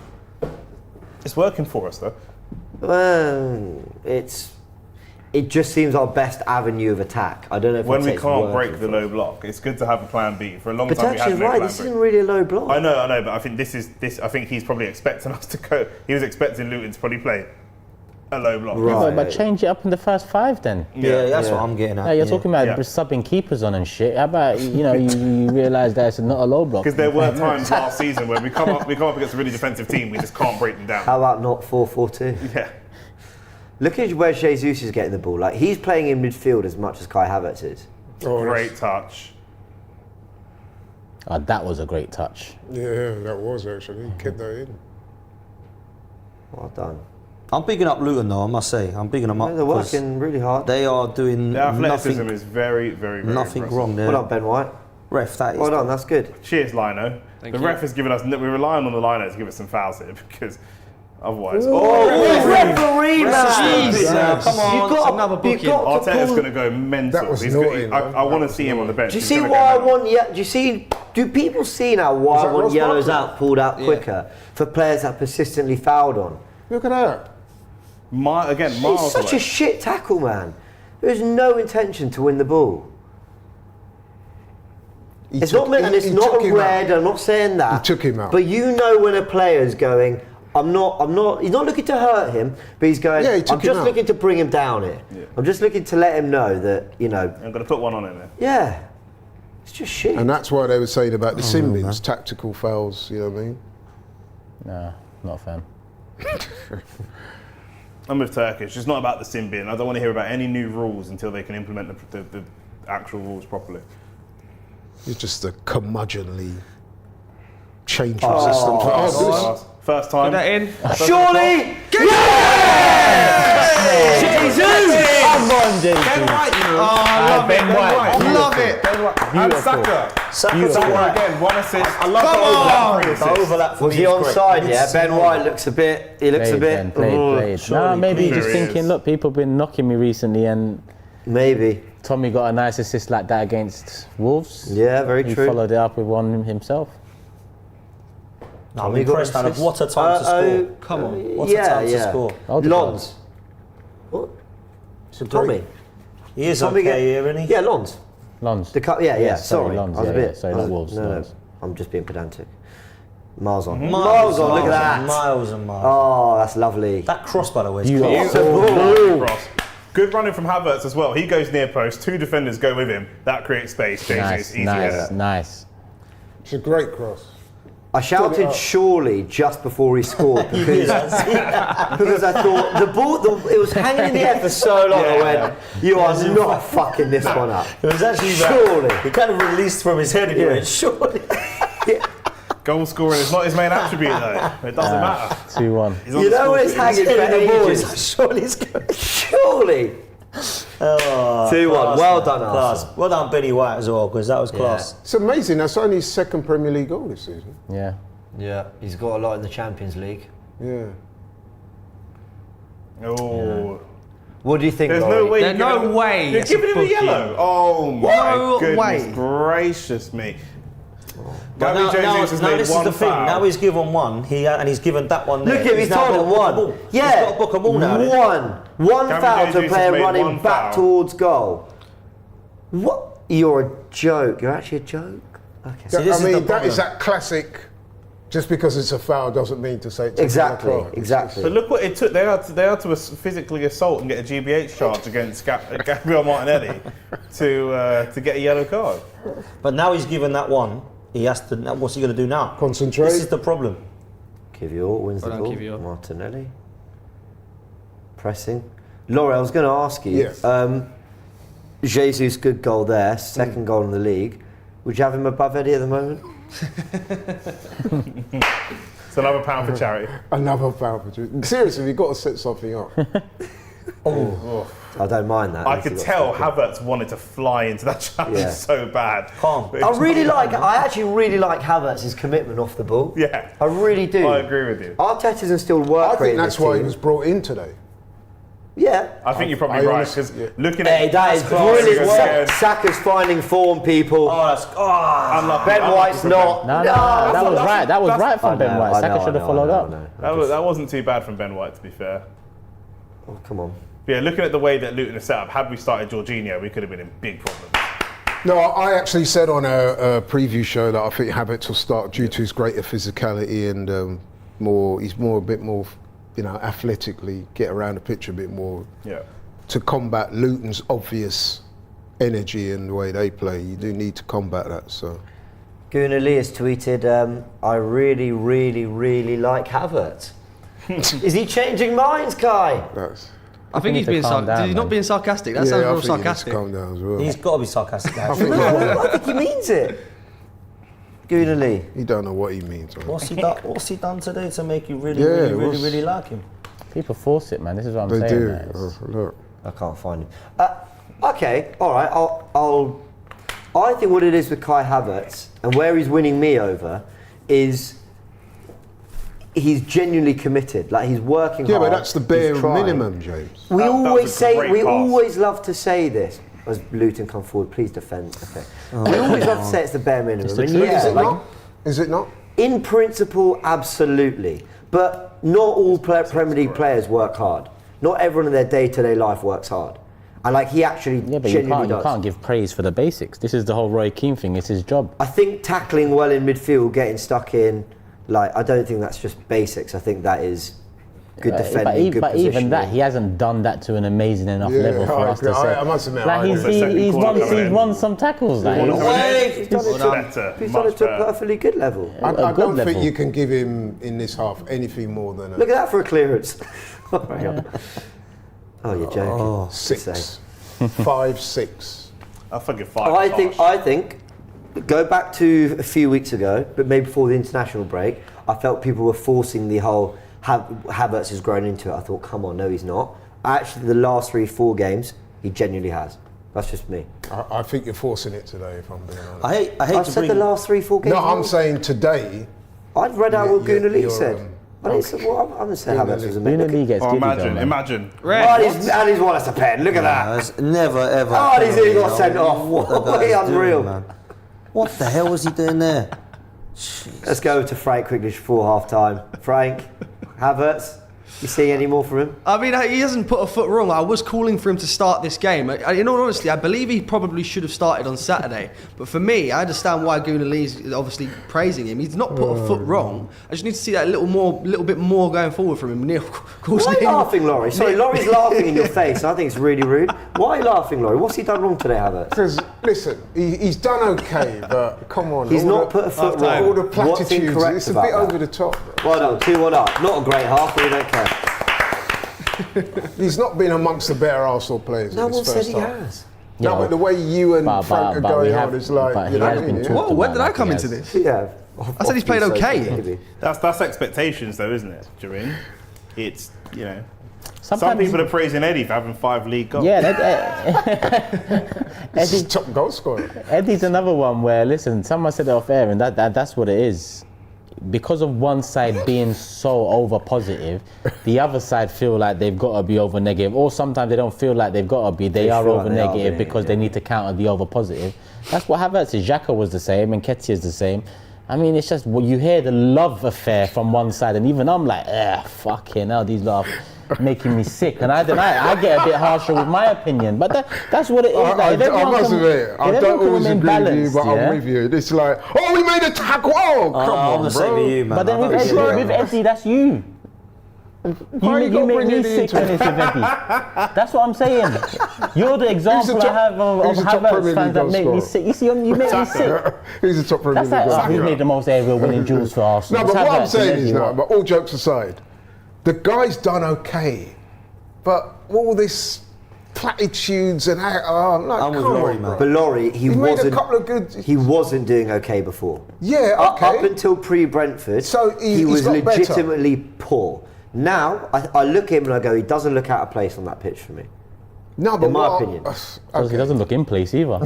It's working for us, though. Well, it just seems our best avenue of attack. I don't know if when we it's can't working break the for low us. block, it's good to have a plan B. For a long time, we Potentially had no right. plan This B. isn't really a low block. I know, but I think this. I think he's probably expecting us to go. He was expecting Luton to probably play a low block. Right. But change it up in the first 5 then. Yeah, that's what I'm getting at. Yeah, you're talking about subbing keepers on and shit. How about you realise that it's not a low block? Because there were times last season where we come up against a really defensive team, we just can't break them down. How about not 4-4-2? Yeah. Look at where Jesus is getting the ball. Like, he's playing in midfield as much as Kai Havertz is. Great touch. Oh, that was a great touch. Yeah, that was actually. He kept that in. Well done. I'm picking up Luton, though, I must say. I'm picking them up. They're because working really hard. They are doing The athleticism nothing, is very, very, very nothing impressive. wrong there. Well done, Ben White. Ref, that is. Well done, that's good. Cheers, Lino. The ref has given us. We're relying on the Lino to give us some fouls here because otherwise. Referee, man! Jesus. Come on. You've got another you've booking. got to Arteta's pull- going to go mental. That was He's naughty, gonna, man. I want That to see was him on the bench. Do you He's see gonna why I go mental. want? Yeah. Do you see? Do people see now why I that want Ross yellows Barkley? out, pulled out quicker for players that persistently fouled on? Look at that. Miles It's such away. a shit tackle, man. There's no intention to win the ball. It's not meant, and it's not a red. I'm not saying that. He took him out. But you know when a player's going, I'm not. He's not looking to hurt him, but he's going. Yeah, he took I'm him just out. looking to bring him down here. Yeah. I'm just looking to let him know that I'm going to put one on him there. Yeah, it's just shit. And that's why they were saying about the sin bins, tactical fouls, you know what I mean? Nah, not a fan. I'm with Turkish. It's not about the sin bin. I don't want to hear about any new rules until they can implement the actual rules properly. It's just a curmudgeonly change of system. First time. Put that in. Surely, Jesus! Come on, Jesus. Ben White, you know. Oh, I love Ben it. White. I love it. And Saka. Saka Again, 1 assist. I love the overlap. The overlap for Was me he is great. onside? Yeah, Ben White looks a bit. He looks a bit. Played. Nah, maybe Sure just he thinking, is. look, people have been knocking me recently, and Maybe. Tommy got a nice assist like that against Wolves. Yeah, very He true. followed it up with one himself. I'm Tommy got impressed, man. assist. What a time to score. Come on. What a time to score. Lons. What? Tommy. He is Tommy okay here, isn't he? Yeah, Lons. Lons. The cup. Yeah. Sorry, Lons. I was a Yeah, bit. yeah. Sorry, I was- not Wolves. No, Lons. I'm just being pedantic. Miles on. Miles on. Look at that. Miles and miles. Oh, that's lovely. That cross, by the way, is Beautiful. Cross. Good running from Havertz as well. He goes near post. 2 defenders go with him. That creates space. Changes Nice, easy nice, header. nice. It's a great cross. I shouted surely just before he scored because I thought the ball, it was hanging in the air for so long. I went, you are not fucking this one up. It was actually surely. He kind of released from his head and he went, surely. Goal scoring is not his main attribute though. It doesn't matter. 2-1. You know when it's hanging for ages. Surely it's good. Surely. 2-1. Well done, Arsenal. Well done, Benny White as well, because that was class. It's amazing. That's only his second Premier League goal this season. Yeah. Yeah, he's got a lot in the Champions League. Yeah. Oh. What do you think, There's Laurie? no way. There's no way. You're it's giving him a booking. yellow. Oh my No goodness way. gracious me. But Gabby Jesus has now made this is one the thing. foul. Now he's given one, and he's given that one there. Look at his now target, got to book a one. ball. Yeah, He's got to book a ball now. One Gabby foul to a Jesus player made running one back foul. towards goal. What? You're a joke. You're actually a joke. Okay. See, this I is mean, the that is problem. that classic. Just because it's a foul doesn't mean to say it's Exactly. a card. Exactly. But look what it took. They had to physically assault and get a GBH charge against Gabriel Martinelli to get a yellow card. But now he's given that one. He has to. Now what's he going to do now? Concentrate. This is the problem. Kivior wins the Well done, ball. Kivior. Martinelli. Pressing. Laurie, I was going to ask you. Yes. Jesus, good goal there. Second goal in the league. Would you have him above Eddie at the moment? It's another pound for charity. Another foul. Seriously, you've got to set something up. I don't mind that. I could tell Havertz wanted to fly into that challenge Yeah. so bad. Calm. But I it's- actually really like Havertz's commitment off the ball. Yeah. I really do. I agree with you. Arteta's instilled work I rate think in that's this why he team. was brought in today. Yeah. I think you're probably I right honestly- because yeah. looking Hey, at that is class brilliant. again. Saka's finding form, people. Unlucky- Ben unlucky White's for not. No, that was right. That was right I from Ben know, White. I Saka know, should I have followed know, up. I know. That wasn't too bad from Ben White, to be fair. Oh, come on. But yeah, looking at the way that Luton is set up, had we started Jorginho, we could have been in big problems. No, I actually said on a preview show that I think Havertz will start due to his greater physicality and he's a bit more, athletically get around the pitch a bit more Yeah. to combat Luton's obvious energy and the way they play. You do need to combat that. So Gunnar Lee has tweeted, I really, really, really like Havertz. Is he changing minds, Kai? that's. I think he's to being calm down, he's not man. being sarcastic. That Yeah, sounds I real think he needs to sarcastic. calm down as well. He's got to be sarcastic. I think I think he means it. Gunnar Lee. he don't know what he means. Man. What's he done today to make you really, Yeah, really, what's- really, really like him? People force it, man. This is what I'm They saying. do. man. It's- Look. I can't find him. Okay, all right. I think what it is with Kai Havertz and where he's winning me over is he's genuinely committed. Like he's working Yeah, hard. but that's the he's bare trying. minimum, James. We That always was a say, great we pass. always love to say this. As Luton come forward, please defend. Okay. We always love to say it's the bare minimum. the And truth. yeah, Is it like, not? Is it not? in principle, absolutely. But not all Premier League players work hard. Not everyone in their day-to-day life works hard. And like he actually Yeah, but you genuinely does. can't give praise for the basics. This is the whole Roy Keane thing. It's his job. I think tackling well in midfield, getting stuck in, like I don't think that's just basics. I think that is good defending, good but even that, positioning. he hasn't done that to an amazing enough Yeah, level for I us to agree. say. I must admit, like I he's, agree. Second he's quarter won, coming he's in. won some tackles. Like, One he's- coming in. He's done it to, Better, he's done much it to a better. perfectly good level. I good don't level. think you can give him in this half anything more than Look at that for a clearance. Oh, you're joking. 6. 5, 6. I forgive 5. I think, go back to a few weeks ago, but maybe before the international break, I felt people were forcing the whole Havertz has grown into it. I thought, come on, no, he's not. Actually, the last 3-4 games, he genuinely has. That's just me. I think you're forcing it today, if I'm being honest. I hate I to said bring. the last 3-4 games. No, I'm saying today. I'd read out what you're- Gunnar Lee you're, said. I didn't say, well, I'm going to say Havertz was Gunnar amazing. Lee gets Oh, giddy though, imagine, man. imagine. And he's won us a pen. Look at that. It's never ever. Oh, and he's happened, got sent off. What the What guy's unreal. doing, man? What the hell was he doing there? Let's go to Frank quickly before half time. Frank, Havertz. You see any more from him? I mean, he hasn't put a foot wrong. I was calling for him to start this game. In all honesty, I believe he probably should have started on Saturday. But for me, I understand why Gunnar Lee's obviously praising him. He's not put a foot wrong. I just need to see that a little bit more going forward from him. Neil, of course, Why are you Neil, laughing, Laurie? Sorry, Laurie's laughing in your face. And I think it's really rude. Why are you laughing, Laurie? What's he done wrong today, Havertz? Because, listen, he's done okay, but come on. He's not put a foot wrong. All the What's platitudes, incorrect it's a about bit that? over the top. Bro. Well done, 2-1 up. Not a great half, but we don't care. He's not been amongst the better Arsenal players No in one his said first he half. has. No, but the way you and Frank are going on is like, you know what I mean? Whoa, when did I come into this? Yeah. I said he's played okay. Maybe. That's expectations, though, isn't it, Jereen? It's, you know. Some Sometimes people are praising Eddie for having 5 league goals. He's the top goal scorer. Eddie's another one where, listen, someone said it off air, and that's what it is. Because of one side being so over positive, the other side feel like they've got to be over negative, or sometimes they don't feel like they've got to be. They are feel over like they are negative being, because they need to counter the over positive. That's what Havertz is. Xhaka was the same, and Nketiah is the same. I mean, it's just you hear the love affair from one side, and even I'm like, fucking hell, these lot are making me sick. And I get a bit harsher with my opinion, but that's what it is. I must admit, I don't always agree with you, but I'm with you. It's like, we made a tackle. Oh, come on, I'm the bro. same with you, man. But then with Eddie, that's you. You make me sick when it's with Eddie. That's what I'm saying. You're the example I have of Havertz fans that make me sick. You see, you make me sick. He's the top Premier League That's goal like, who scorer. made the most aerial winning duels for Arsenal? No, but It's what I'm Havertz saying and is, Eddie, no, what? but all jokes aside, the guy's done okay, but all this platitudes and I'm like, I'm with come Laurie, on, man. bro. But Laurie, He made a couple of good. He wasn't doing okay before. Yeah, okay. Up until pre-Brentford, So he he's was got better. legitimately poor. Now, I look at him and I go, he doesn't look out of place on that pitch for me. No, but in my what- opinion. Because he doesn't look in place either.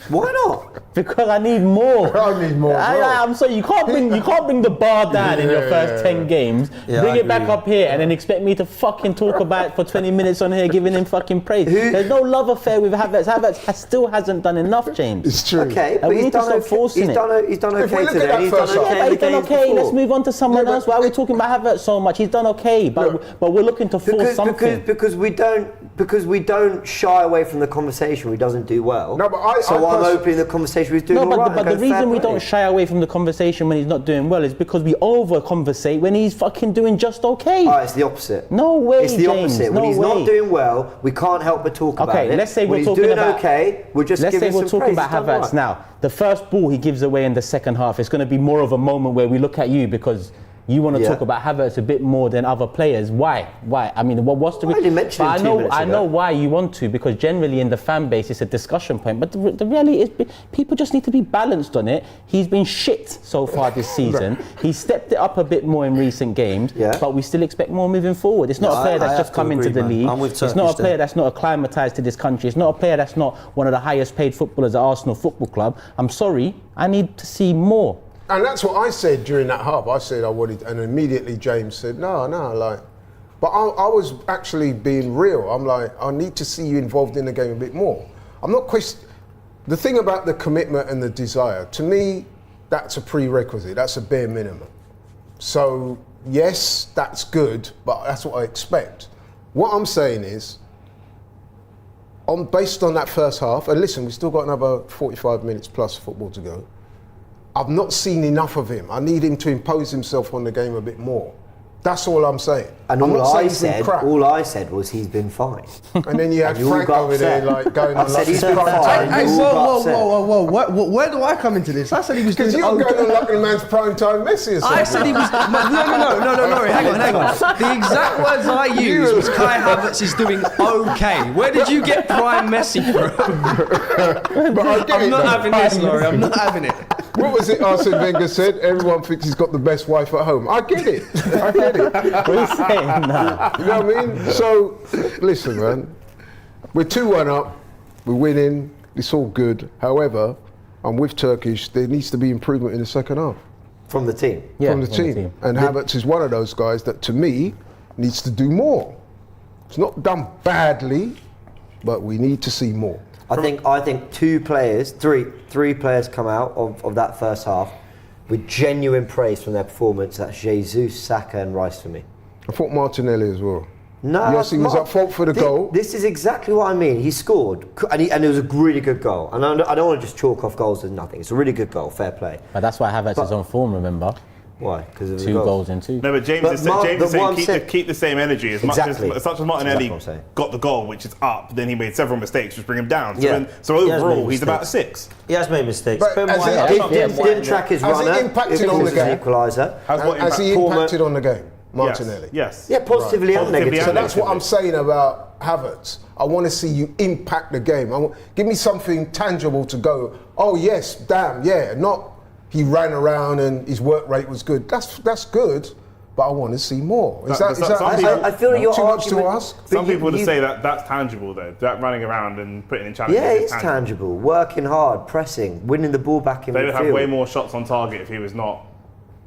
Why not? Because I need more. I need more, bro. I'm sorry, you can't bring the bar down in your first 10 games, Yeah, bring I it back agree. up here, and then expect me to fucking talk about it for 20 minutes on here, giving him fucking praise. There's no love affair with Havertz. Havertz still hasn't done enough, James. It's true. Okay, And but we he's need to done stop okay. forcing it. He's done If we okay look at today. that He's done first half- okay. Yeah, in but the he's done games okay. before. Let's move on to someone else. Why are we talking about Havertz so much? He's done okay, but we're looking to force something. Because we don't shy away from the conversation when he doesn't do well. No, but I'm opening the conversation he's doing No, all right. but the reason we don't shy away from the conversation when he's not doing well is because we over-conversate when he's fucking doing just okay. It's the opposite. No way, It's the James, opposite. When no he's way. not doing well, we can't help but talk about it. Okay, let's say when we're he's talking doing about. okay, we'll just let's give say him we're some talking praise. about He's done Havertz right. now. The first ball he gives away in the second half, it's going to be more of a moment where we look at you because you want to Yeah. talk about Havertz a bit more than other players. Why? I mean, what's the I only mentioned But him 2 minutes I know ago. why you want to, because generally in the fan base it's a discussion point. But the reality is, people just need to be balanced on it. He's been shit so far this season. He's stepped it up a bit more in recent games, Yeah. but we still expect more moving forward. It's not No, a player I that's have just to come into agree, the man. league. I'm with It's not a Turkish player there. that's not acclimatised to this country. It's not a player that's not one of the highest paid footballers at Arsenal Football Club. I'm sorry, I need to see more. And that's what I said during that half. I said I wanted, and immediately James said, no, like. But I was actually being real. I'm like, I need to see you involved in the game a bit more. I'm not the thing about the commitment and the desire, to me, that's a prerequisite. That's a bare minimum. So, yes, that's good, but that's what I expect. What I'm saying is, based on that first half, and listen, we've still got another 45 minutes plus football to go. I've not seen enough of him. I need him to impose himself on the game a bit more. That's all I'm saying. And I'm all not saying I he's been said, crap. was he's been fine. And then you had you all Frank got over there upset. like going I on said like he's his been prime fine. time. Hey, Hey, You all got whoa. Where do I come into this? I said he was doing Because you were okay. going on like a man's prime time Messi or something. I said he was. No, Laurie, hang on. The exact words I used was Kai Havertz is doing okay. Where did you get prime Messi from? But I get I'm it, not though. having this, Laurie. I'm not having it. What was it Arsene Wenger said? Everyone thinks he's got the best wife at home. I get it. I get it. What are you saying now? You know what I mean? So, listen, man. We're 2-1 up. We're winning. It's all good. However, I'm with Turkish. There needs to be improvement in the second half. From the team. Yeah, from the team. And Havertz is one of those guys that, to me, needs to do more. It's not done badly, but we need to see more. I think three players come out of that first half with genuine praise from their performance. That's Jesus, Saka and Rice for me. I thought Martinelli as well. No, yes, he was at fault for the goal. This is exactly what I mean. He scored, and it was a really good goal. And I don't want to just chalk off goals as nothing. It's a really good goal, fair play. But that's why Havertz is on form, remember? Why? Because of the 2 goals in 2. No, but James is saying keep the same energy as much as Martinelli got the goal, which is up. Then he made several mistakes, which bring him down. So overall, he's about a 6. He has made mistakes. But didn't track his runner. Has he impacted on the game? Equaliser. Has he impacted on the game, Martinelli? Yes. Yeah, positively and negatively. So that's what I'm saying about Havertz. I want to see you impact the game. Give me something tangible to go, oh yes, damn, yeah, not he ran around and his work rate was good. That's good, but I want to see more. I feel your too much to argument, ask? Some people would say that's tangible though. That running around and putting in challenges. Yeah, it's tangible. Working hard, pressing, winning the ball back in midfield. They would have way more shots on target if he was not.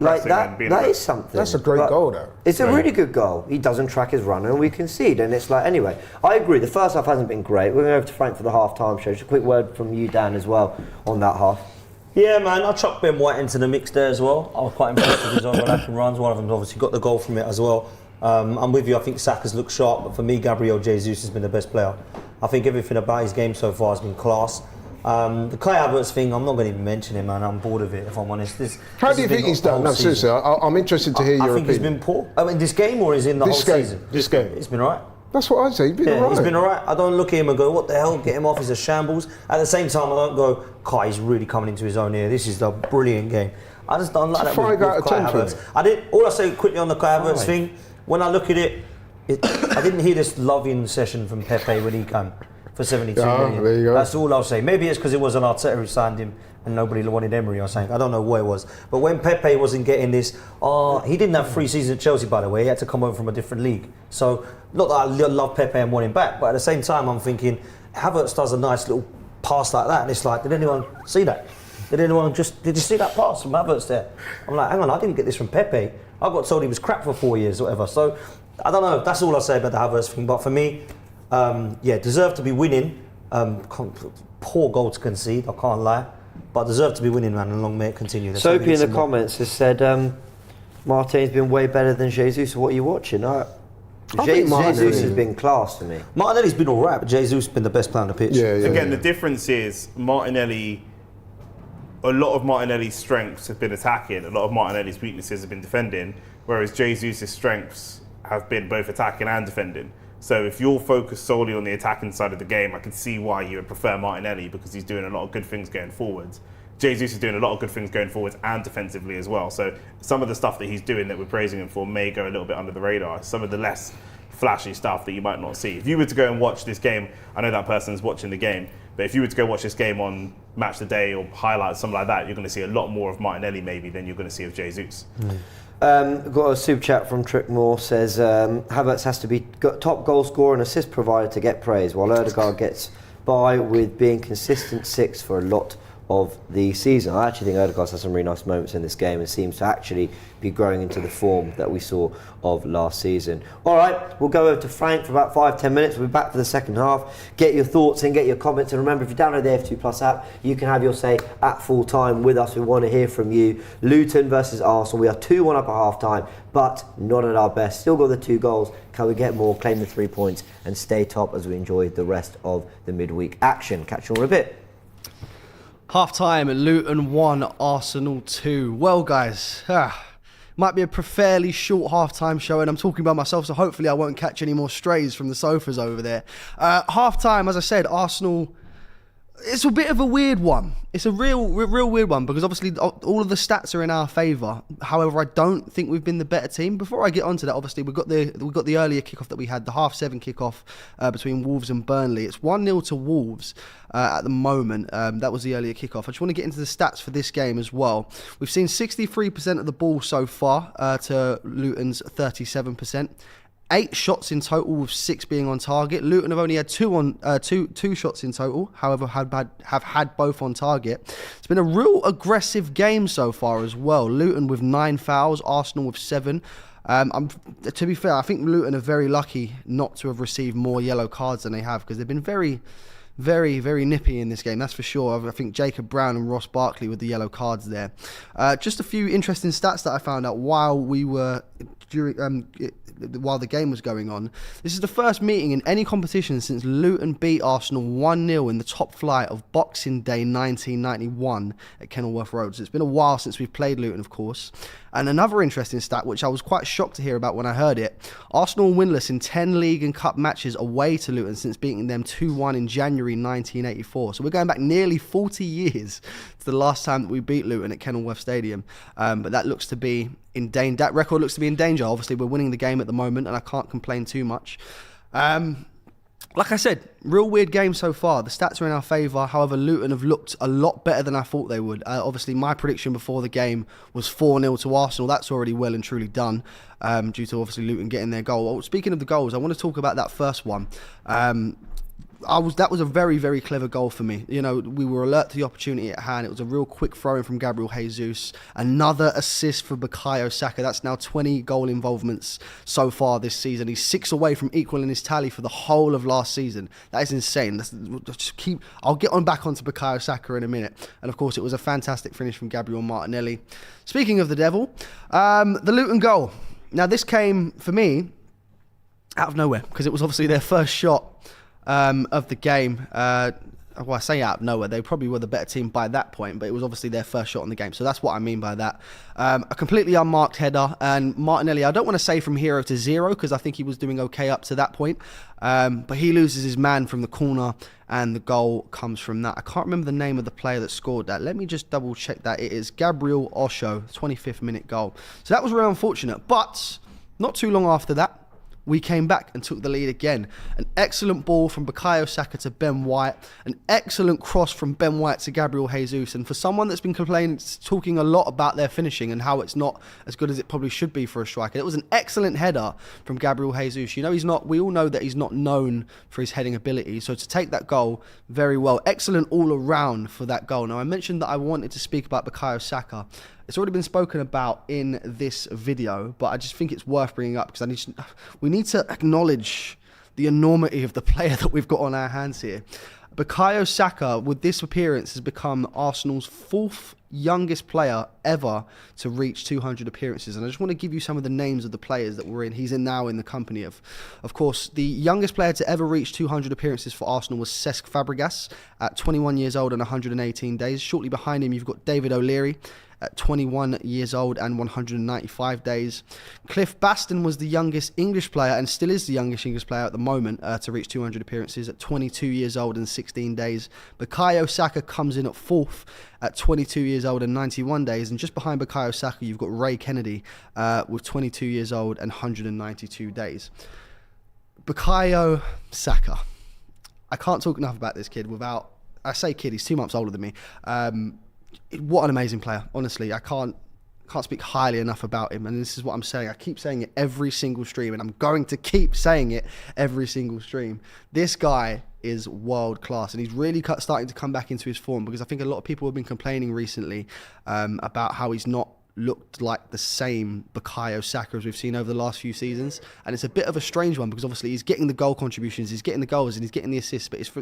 Like that is something. That's a great goal though. It's a really good goal. He doesn't track his runner and we concede, and it's like, anyway, I agree, the first half hasn't been great. We're going over to Frank for the half-time show. Just a quick word from you, Dan, as well, on that half. Yeah, man, I chucked Ben White into the mix there as well. I was quite impressed with his overlapping runs. One of them's obviously got the goal from it as well. I'm with you, I think Saka's looked sharp, but for me, Gabriel Jesus has been the best player. I think everything about his game so far has been class. The Kai Havertz thing, I'm not going to even mention it, man. I'm bored of it, if I'm honest. How do you think he's done? No, seriously, I'm interested to hear your opinion. I think he's been poor. I mean, this game or is in the whole season? This game. It's been alright. That's what I say. He's been alright. He's been alright. I don't look at him and go, what the hell? Get him off. He's a shambles. At the same time, I don't go, Kai, he's really coming into his own here. This is the brilliant game. I just don't like that with Kai Havertz. All I say quickly on the Kai Havertz thing, when I look at it, I didn't hear this loving session from Pepe when he came for 72 million. There you go. That's all I'll say. Maybe it's because it was an Arteta who signed him and nobody wanted Emery or something. I don't know what it was. But when Pepe wasn't getting this, he didn't have 3 seasons at Chelsea, by the way. He had to come over from a different league. So, not that I love Pepe and want him back, but at the same time, I'm thinking, Havertz does a nice little pass like that, and it's like, did anyone see that? Did you see that pass from Havertz there? I'm like, hang on, I didn't get this from Pepe. I got told he was crap for 4 years or whatever. So, I don't know. That's all I say about the Havertz thing. But for me, deserve to be winning. Poor goal to concede, I can't lie. But deserve to be winning, man, and long may it continue. Soapy in the comments has said, Martin's been way better than Jesus. What are you watching? Jesus has been class to me. Martinelli's been alright, but Jesus has been the best player on the pitch. Again, the difference is Martinelli. A lot of Martinelli's strengths have been attacking. A lot of Martinelli's weaknesses have been defending. Whereas Jesus' strengths have been both attacking and defending. So if you're focused solely on the attacking side of the game, I can see why you would prefer Martinelli because he's doing a lot of good things going forwards. Jesus is doing a lot of good things going forwards and defensively as well. So some of the stuff that he's doing that we're praising him for may go a little bit under the radar. Some of the less flashy stuff that you might not see. If you were to go and watch this game, I know that person's watching the game, but if you were to go watch this game on Match the Day or highlights, something like that, you're going to see a lot more of Martinelli maybe than you're going to see of Jesus. Got a super chat from Trickmore, says Havertz has to be top goal scorer and assist provider to get praise, while Ødegaard gets by with being consistent 6 for a lot of the season. I actually think Ødegaard's had some really nice moments in this game and seems to actually be growing into the form that we saw of last season. All right, we'll go over to Frank for about 5-10 minutes. We'll be back for the second half. Get your thoughts in, get your comments, and remember, if you download the AFTV Plus app, you can have your say at full time with us. We want to hear from you. Luton versus Arsenal. We are 2-1 up at half time, but not at our best. Still got the 2 goals. Can we get more, claim the 3 points, and stay top as we enjoy the rest of the midweek action? Catch you all in a bit. Half time, Luton 1, Arsenal 2. Well, guys, might be a fairly short half-time show, and I'm talking about myself, so hopefully I won't catch any more strays from the sofas over there. Half-time, as I said, Arsenal, it's a bit of a weird one. It's a real weird one, because obviously all of the stats are in our favour. However, I don't think we've been the better team. Before I get onto that, obviously we've got the earlier kickoff that we had, the 7:30 kickoff between Wolves and Burnley. It's 1-0 to Wolves at the moment. That was the earlier kickoff. I just want to get into the stats for this game as well. We've seen 63% of the ball so far to Luton's 37%. 8 shots in total, with 6 being on target. Luton have only had two shots in total, however have had both on target. It's been a real aggressive game so far as well. Luton with 9 fouls, Arsenal with 7. To be fair, I think Luton are very lucky not to have received more yellow cards than they have, because they've been very, very nippy in this game, that's for sure. I think Jacob Brown and Ross Barkley with the yellow cards there. Just a few interesting stats that I found out while we were while the game was going on. This is the first meeting in any competition since Luton beat Arsenal 1-0 in the top flight of Boxing Day 1991 at Kenilworth Road. So it's been a while since we've played Luton, of course. And another interesting stat, which I was quite shocked to hear about when I heard it, Arsenal winless in 10 league and cup matches away to Luton since beating them 2-1 in January 1984. So we're going back nearly 40 years to the last time that we beat Luton at Kenilworth Stadium. But that looks to be in danger. That record looks to be in danger. Obviously, we're winning the game at the moment, and I can't complain too much. Like I said, real weird game so far. The stats are in our favour. However, Luton have looked a lot better than I thought they would. Obviously, my prediction before the game was 4-0 to Arsenal. That's already well and truly done due to obviously Luton getting their goal. Well, speaking of the goals, I want to talk about that first one. That was a very, very clever goal for me. You know, we were alert to the opportunity at hand. It was a real quick throw in from Gabriel Jesus. Another assist for Bukayo Saka. That's now 20 goal involvements so far this season. He's 6 away from equaling his tally for the whole of last season. That is insane. I'll get back onto Bukayo Saka in a minute. And of course, it was a fantastic finish from Gabriel Martinelli. Speaking of the devil, the Luton goal. Now, this came, for me, out of nowhere, because it was obviously their first shot of the game. Well, I say out of nowhere. They probably were the better team by that point, but it was obviously their first shot on the game. So that's what I mean by that. A completely unmarked header. And Martinelli, I don't want to say from hero to zero, because I think he was doing okay up to that point. But he loses his man from the corner, and the goal comes from that. I can't remember the name of the player that scored that. Let me just double check that. It is Gabriel Osho, 25th minute goal. So that was really unfortunate. But not too long after that, we came back and took the lead again. An excellent ball from Bukayo Saka to Ben White. An excellent cross from Ben White to Gabriel Jesus. And for someone that's been talking a lot about their finishing and how it's not as good as it probably should be for a striker, it was an excellent header from Gabriel Jesus. You know, we all know that he's not known for his heading ability. So to take that goal very well. Excellent all around for that goal. Now, I mentioned that I wanted to speak about Bukayo Saka. It's already been spoken about in this video, but I just think it's worth bringing up because we need to acknowledge the enormity of the player that we've got on our hands here. Bukayo Saka, with this appearance, has become Arsenal's 4th youngest player ever to reach 200 appearances. And I just want to give you some of the names of the players that were in. He's now in the company of course, the youngest player to ever reach 200 appearances for Arsenal was Cesc Fabregas at 21 years old and 118 days. Shortly behind him, you've got David O'Leary at 21 years old and 195 days. Cliff Baston was the youngest English player and still is the youngest English player at the moment to reach 200 appearances at 22 years old and 16 days. Bukayo Saka comes in at 4th at 22 years old and 91 days. And just behind Bukayo Saka, you've got Ray Kennedy with 22 years old and 192 days. Bukayo Saka. I can't talk enough about this kid without... I say kid, he's 2 months older than me. What an amazing player. Honestly, I can't speak highly enough about him. And this is what I'm saying. I keep saying it every single stream, and I'm going to keep saying it every single stream. This guy is world class, and he's really starting to come back into his form, because I think a lot of people have been complaining recently about how he's not looked like the same Bukayo Saka as we've seen over the last few seasons. And it's a bit of a strange one, because obviously he's getting the goal contributions, he's getting the goals, and he's getting the assists, but it's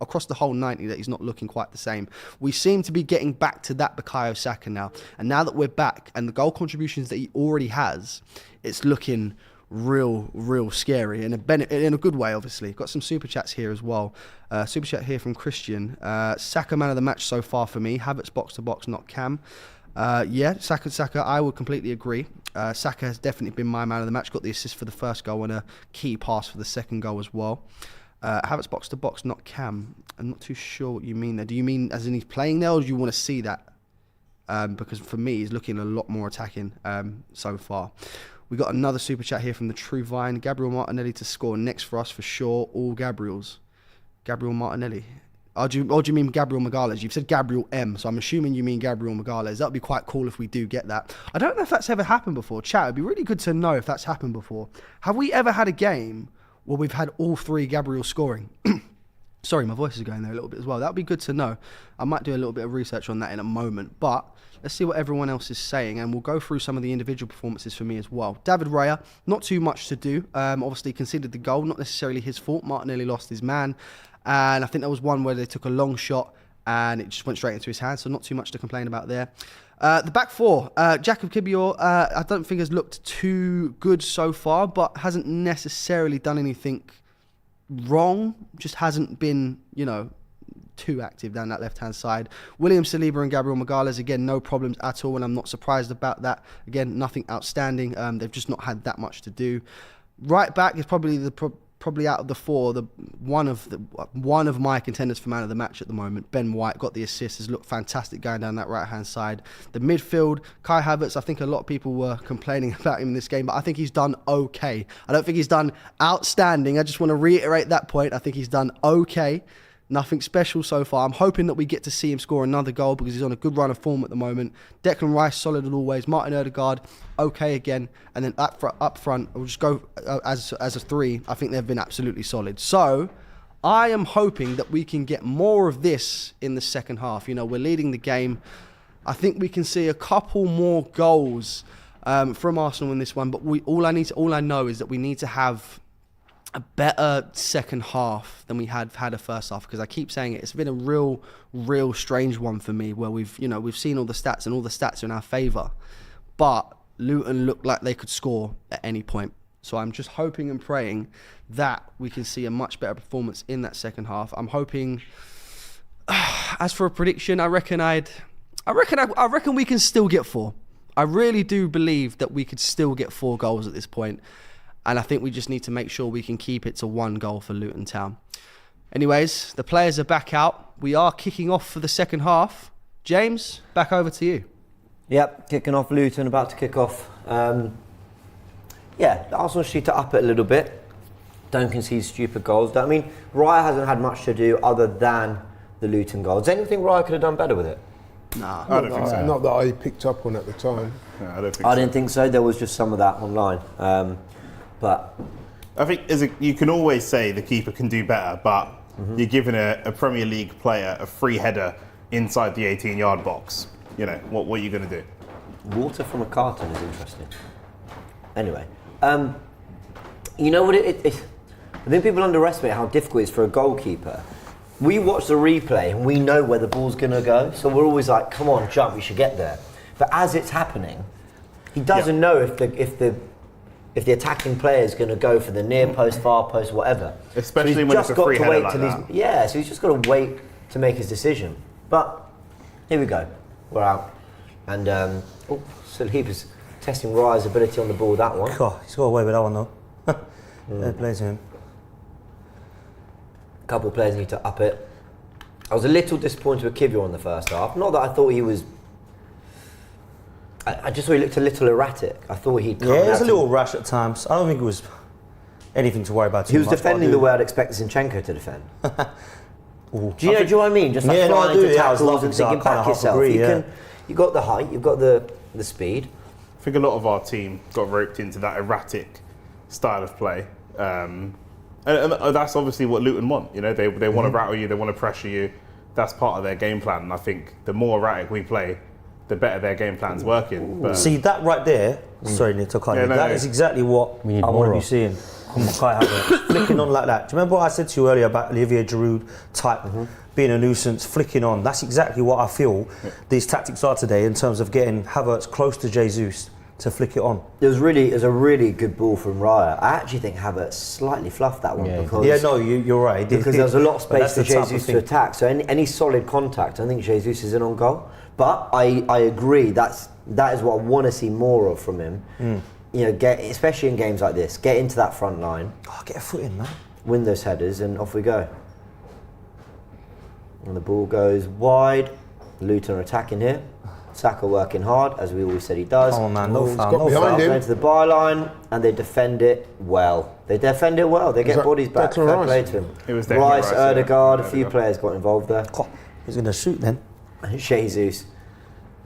across the whole 90 that he's not looking quite the same. We seem to be getting back to that Bukayo Saka now, and now that we're back and the goal contributions that he already has, it's looking real scary in a good way. Obviously got some super chats here as well. Super chat here from Christian. Saka man of the match so far for me. Havertz box to box, not Cam. Yeah, Saka, I would completely agree. Saka has definitely been my man of the match. Got the assist for the first goal and a key pass for the second goal as well. Havertz box to box, not Cam. I'm not too sure what you mean there. Do you mean as in he's playing there, or do you want to see that? Because for me, he's looking a lot more attacking so far. We got another super chat here from the True Vine. Gabriel Martinelli to score next for us for sure. All Gabriels. Gabriel Martinelli. Or do you mean Gabriel Magalhaes? You've said Gabriel M, so I'm assuming you mean Gabriel Magalhaes. That would be quite cool if we do get that. I don't know if that's ever happened before. Chat, it'd be really good to know if that's happened before. Have we ever had a game where we've had all three Gabriel scoring? Sorry, my voice is going there a little bit as well. That would be good to know. I might do a little bit of research on that in a moment. But let's see what everyone else is saying, and we'll go through some of the individual performances for me as well. David Raya, not too much to do. Obviously conceded the goal, not necessarily his fault. Martinelli lost his man. And I think there was one where they took a long shot and it just went straight into his hands, so not too much to complain about there. The back four, Jacob Kibior, I don't think has looked too good so far, but hasn't necessarily done anything wrong. Just hasn't been, too active down that left-hand side. William Saliba and Gabriel Magalhaes, again, no problems at all, and I'm not surprised about that. Again, nothing outstanding. They've just not had that much to do. Right back is probably probably out of the four, one of my contenders for man of the match at the moment. Ben White got the assist, has looked fantastic going down that right-hand side. The midfield, Kai Havertz, I think a lot of people were complaining about him in this game, but I think he's done okay. I don't think he's done outstanding. I just want to reiterate that point. I think he's done okay. Nothing special so far. I'm hoping that we get to see him score another goal because he's on a good run of form at the moment. Declan Rice, solid as always. Martin Odegaard, okay again. And then up front, we'll just go as a three. I think they've been absolutely solid. So I am hoping that we can get more of this in the second half. We're leading the game. I think we can see a couple more goals from Arsenal in this one. But all I know is that we need to have a better second half than we had a first half, because I keep saying it. It's been a real strange one for me where we've seen all the stats and all the stats are in our favour, but Luton looked like they could score at any point. So I'm just hoping and praying that we can see a much better performance in that second half. I'm hoping. As for a prediction, I reckon we can still get 4. I really do believe that we could still get 4 goals at this point. And I think we just need to make sure we can keep it to 1 goal for Luton Town. Anyways, the players are back out. We are kicking off for the second half. James, back over to you. Yep, kicking off Luton, about to kick off. Arsenal just need to up it a little bit. Don't concede stupid goals. I mean, Raya hasn't had much to do other than the Luton goals. Anything Raya could have done better with it? Nah. I don't think so. Not that I picked up on at the time. No, I don't think I didn't think so. There was just some of that online. But I think you can always say the keeper can do better, but you're giving a Premier League player a free header inside the 18-yard box. What are you going to do? water from a carton is interesting. Anyway, you know what I think people underestimate how difficult it is for a goalkeeper. We watch the replay and we know where the ball's going to go, so we're always like, come on, jump, we should get there. But as it's happening, he doesn't know if the attacking player is going to go for the near post, far post, whatever. Especially so when it's a free header like that. Yeah, so he's just got to wait to make his decision. But here we go, we're out. And Saliba's testing Raya's ability on the ball, that one. God, he's got away with that one though. Fair play to him. A couple of players need to up it. I was a little disappointed with Kivior in the first half. Not that I thought he was... I just thought he looked a little erratic. I thought he'd come he was a little rash at times. I don't think it was anything to worry about too He was much, defending the way I'd expect Zinchenko to defend. Ooh. Do you know what I mean? Just like flying into tackles and thinking back yourself. You've got the height, you've got the speed. I think a lot of our team got roped into that erratic style of play. And that's obviously what Luton want. You know, they want to rattle you, they want to pressure you. That's part of their game plan. And I think the more erratic we play, the better their game plan's working. But see that right there? Sorry, Nick, to cut you. That is exactly what I want to be seeing. Flicking on like that. Do you remember what I said to you earlier about Olivier Giroud type being a nuisance, flicking on? That's exactly what I feel these tactics are today in terms of getting Havertz close to Jesus to flick it on. It was a really good ball from Raya. I actually think Havertz slightly fluffed that one because you're right. Because there was a lot of space for Jesus to attack. So any solid contact, I think Jesus is in on goal. But I agree that is what I want to see more of from him. You know, especially in games like this, get into that front line. Oh, get a foot in, man. Win those headers and off we go. And the ball goes wide. Luton are attacking here. Saka working hard, as we always said he does. Oh man, no foul. Going to the byline and they defend it well. They get bodies back. Fair play to him. It was Rice, Odegaard, a few players got involved there. He's going to shoot then. Jesus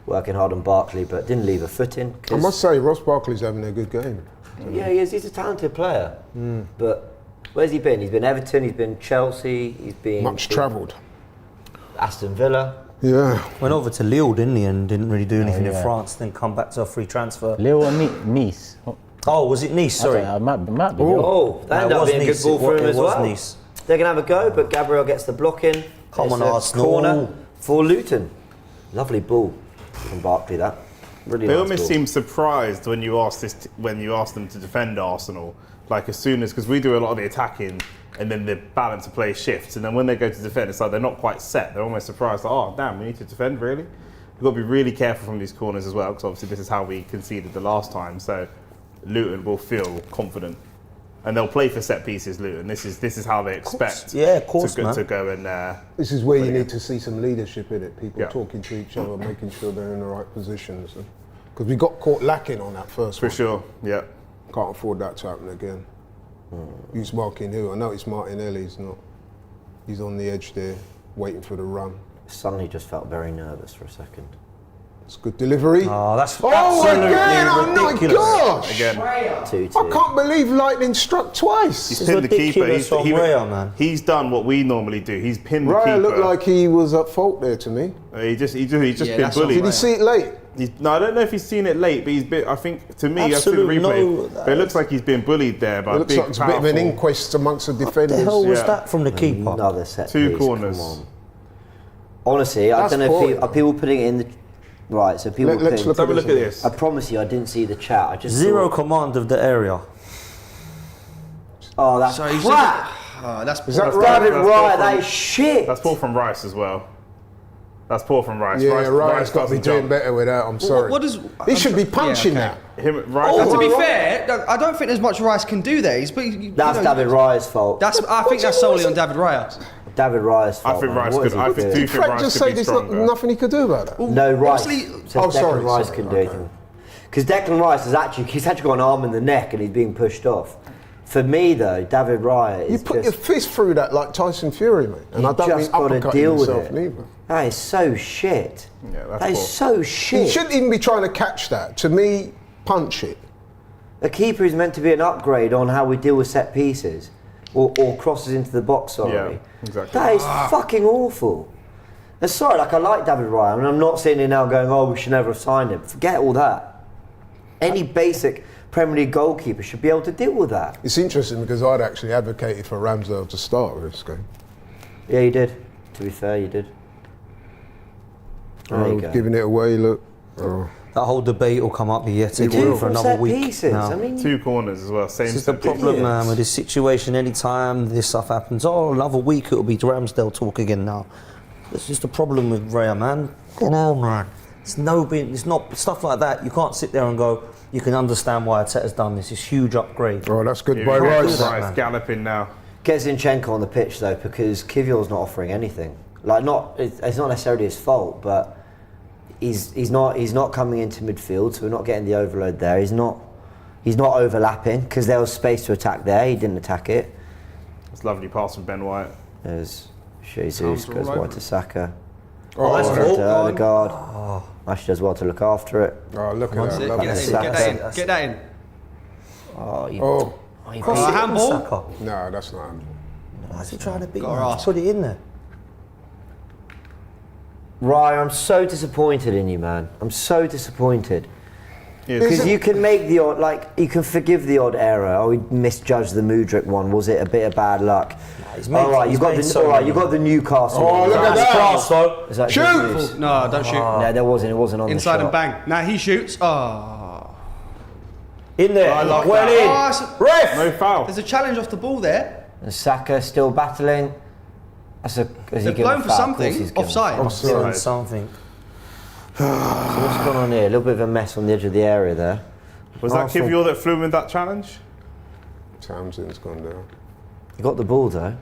working hard on Barkley, but didn't leave a foot in. I must say, Ross Barkley's having a good game. Yeah, he is. He's a talented player. But where's he been? He's been Everton, he's been Chelsea, he's been... Much travelled. Aston Villa. Yeah. Went over to Lille, didn't he, and didn't really do anything in France, then come back to a free transfer. Lille or Nice? Oh, was it Nice? Sorry. Might be Lille. Oh, that ended up being a good ball for him as well. Nice. They're going to have a go, but Gabriel gets the block in. Come on, It's a Arsenal. corner for Luton. Lovely ball. from Barkley. That really. They nice almost ball. seem surprised when you ask them to defend Arsenal. Like as soon as, because we do a lot of the attacking, and then the balance of play shifts, and then when they go to defend, it's like they're not quite set. They're almost surprised. Like, oh damn, we need to defend really. We've got to be really careful from these corners as well, because obviously this is how we conceded the last time. So Luton will feel confident, and they'll play for set pieces. Luton. This is how they expect. Of course, to go in there. This is where you need to see some leadership in it. People Yeah. talking to each other, making sure they're in the right positions. Because we got caught lacking on that first For one. sure, yeah. Can't afford that to happen again. Who's marking who? I noticed Martinelli's not. He's on the edge there, waiting for the run. Suddenly just felt very nervous for a second. It's good delivery. Oh, that's Absolutely again! Oh my ridiculous. gosh! Again, 2-2. I can't believe Lightning struck twice. he's It's pinned the keeper. ridiculous from Raya, man. He's done what we normally do. He's pinned the keeper. Raya looked like he was at fault there to me. He's just Yeah, been that's bullied. Did he see it late? No, I don't know if he's seen it late, but he's been. I think to me, I've seen the Absolute replay. no- But it looks like he's been bullied there by It looks big, like it's a bit of an powerful- inquest amongst the What the defenders. hell was Yeah. that from the keeper? Another set Two piece, corners. Come on. Honestly, I That's don't know poor. if are people putting it in the right. So people. Let's putting- look Have a look at this. I promise you, I didn't see the chat. I just Zero saw- command of the area. Oh, that's So he's crap. that's Is that That's right? David That's Raya, poor that from- is shit. That's poor from Rice as well. That's poor from Rice. Yeah, Rice Raya's got to be doesn't doing jump. better with that. I'm sorry. what does- he should be punching yeah, okay. that. Him, Rice. Now, to be Oh, fair, I don't think there's much Rice can do there. That's David Raya's fault. I think that's solely on David Raya. David Raya's fault. I think man. Rice What could. is he I think doing? do think Frank Rice just could say be there's stronger. nothing he could do about that. No, Rice. Obviously- Says Oh, Declan sorry, Rice sorry, can do okay. anything. Because Declan Rice he's actually got an arm in the neck and he's being pushed off. For me though, David Raya You is put your just, fist through that like Tyson Fury, mate. And you I don't mean just got to uppercutting deal with himself it. neither. That is so shit. Yeah, that's That is poor. so He shit. shouldn't even be trying to catch that. To me, punch it. A keeper is meant to be an upgrade on how we deal with set pieces or crosses into the box. Sorry, Yeah, exactly. That is fucking awful. And sorry, like I like David Raya, and I'm not sitting here now going, "Oh, we should never have signed him." Forget all that. Any basic Premier League goalkeeper should be able to deal with that. It's interesting because I'd actually advocated for Ramsdale to start with this game. Yeah, you did. To be fair, you did. There you go. Giving it away, look. Oh. That whole debate will come up yet again Two for another set week. pieces. now. I mean, Two corners as well. Same. This is the set piece. problem, man, with this situation. Anytime this stuff happens, another week it'll be Ramsdale talk again now. That's just the problem with Raya, man. Come on, man. It's not stuff like that. You can't sit there and go, you can understand why Arteta's done this. It's huge upgrade. Oh, that's good Yeah, by Rice Rice. galloping now. get Zinchenko on the pitch though, because Kivior's not offering anything. Like, it's not necessarily his fault, but he's not coming into midfield, so we're not getting the overload there. He's not overlapping because there was space to attack there. He didn't attack it. It's a lovely pass from Ben White. There's Jesus Sounds goes all wide over to Saka. that's Over cool. to Odegaard. Actually does well to look after it. Oh, look at that. Get Lovely. that in. Get that in. Oh, You Cross it, handball. Saka. no, that's not. Why's he trying to beat Got him? her Just ass. put it in there. Ryan, I'm so disappointed in you, man. I'm so disappointed. Yeah, Because Is it- you can make the odd, you can forgive the odd error. Oh, we misjudged the Mudryk one. Was it a bit of bad luck? he's made- All right, he's you got made the so many. you got the Newcastle. Oh, one. look at That's that. class, though. Is that Shoot! good news? No, don't shoot. No, there wasn't. It wasn't on Inside the and shot. bang. Now he shoots. Oh. In there. I like well that. in. Oh, it's- Ref! no foul. There's a challenge off the ball there. And Saka still battling. Has he They're given blown a for foul? Of something. course he's given a Offside. Offside. Doing something. foul. So what's going on here? A little bit of a mess on the edge of the area there. Was that Arsenal. Kivior that flew him in that challenge? Townsend's gone down. You got the ball though.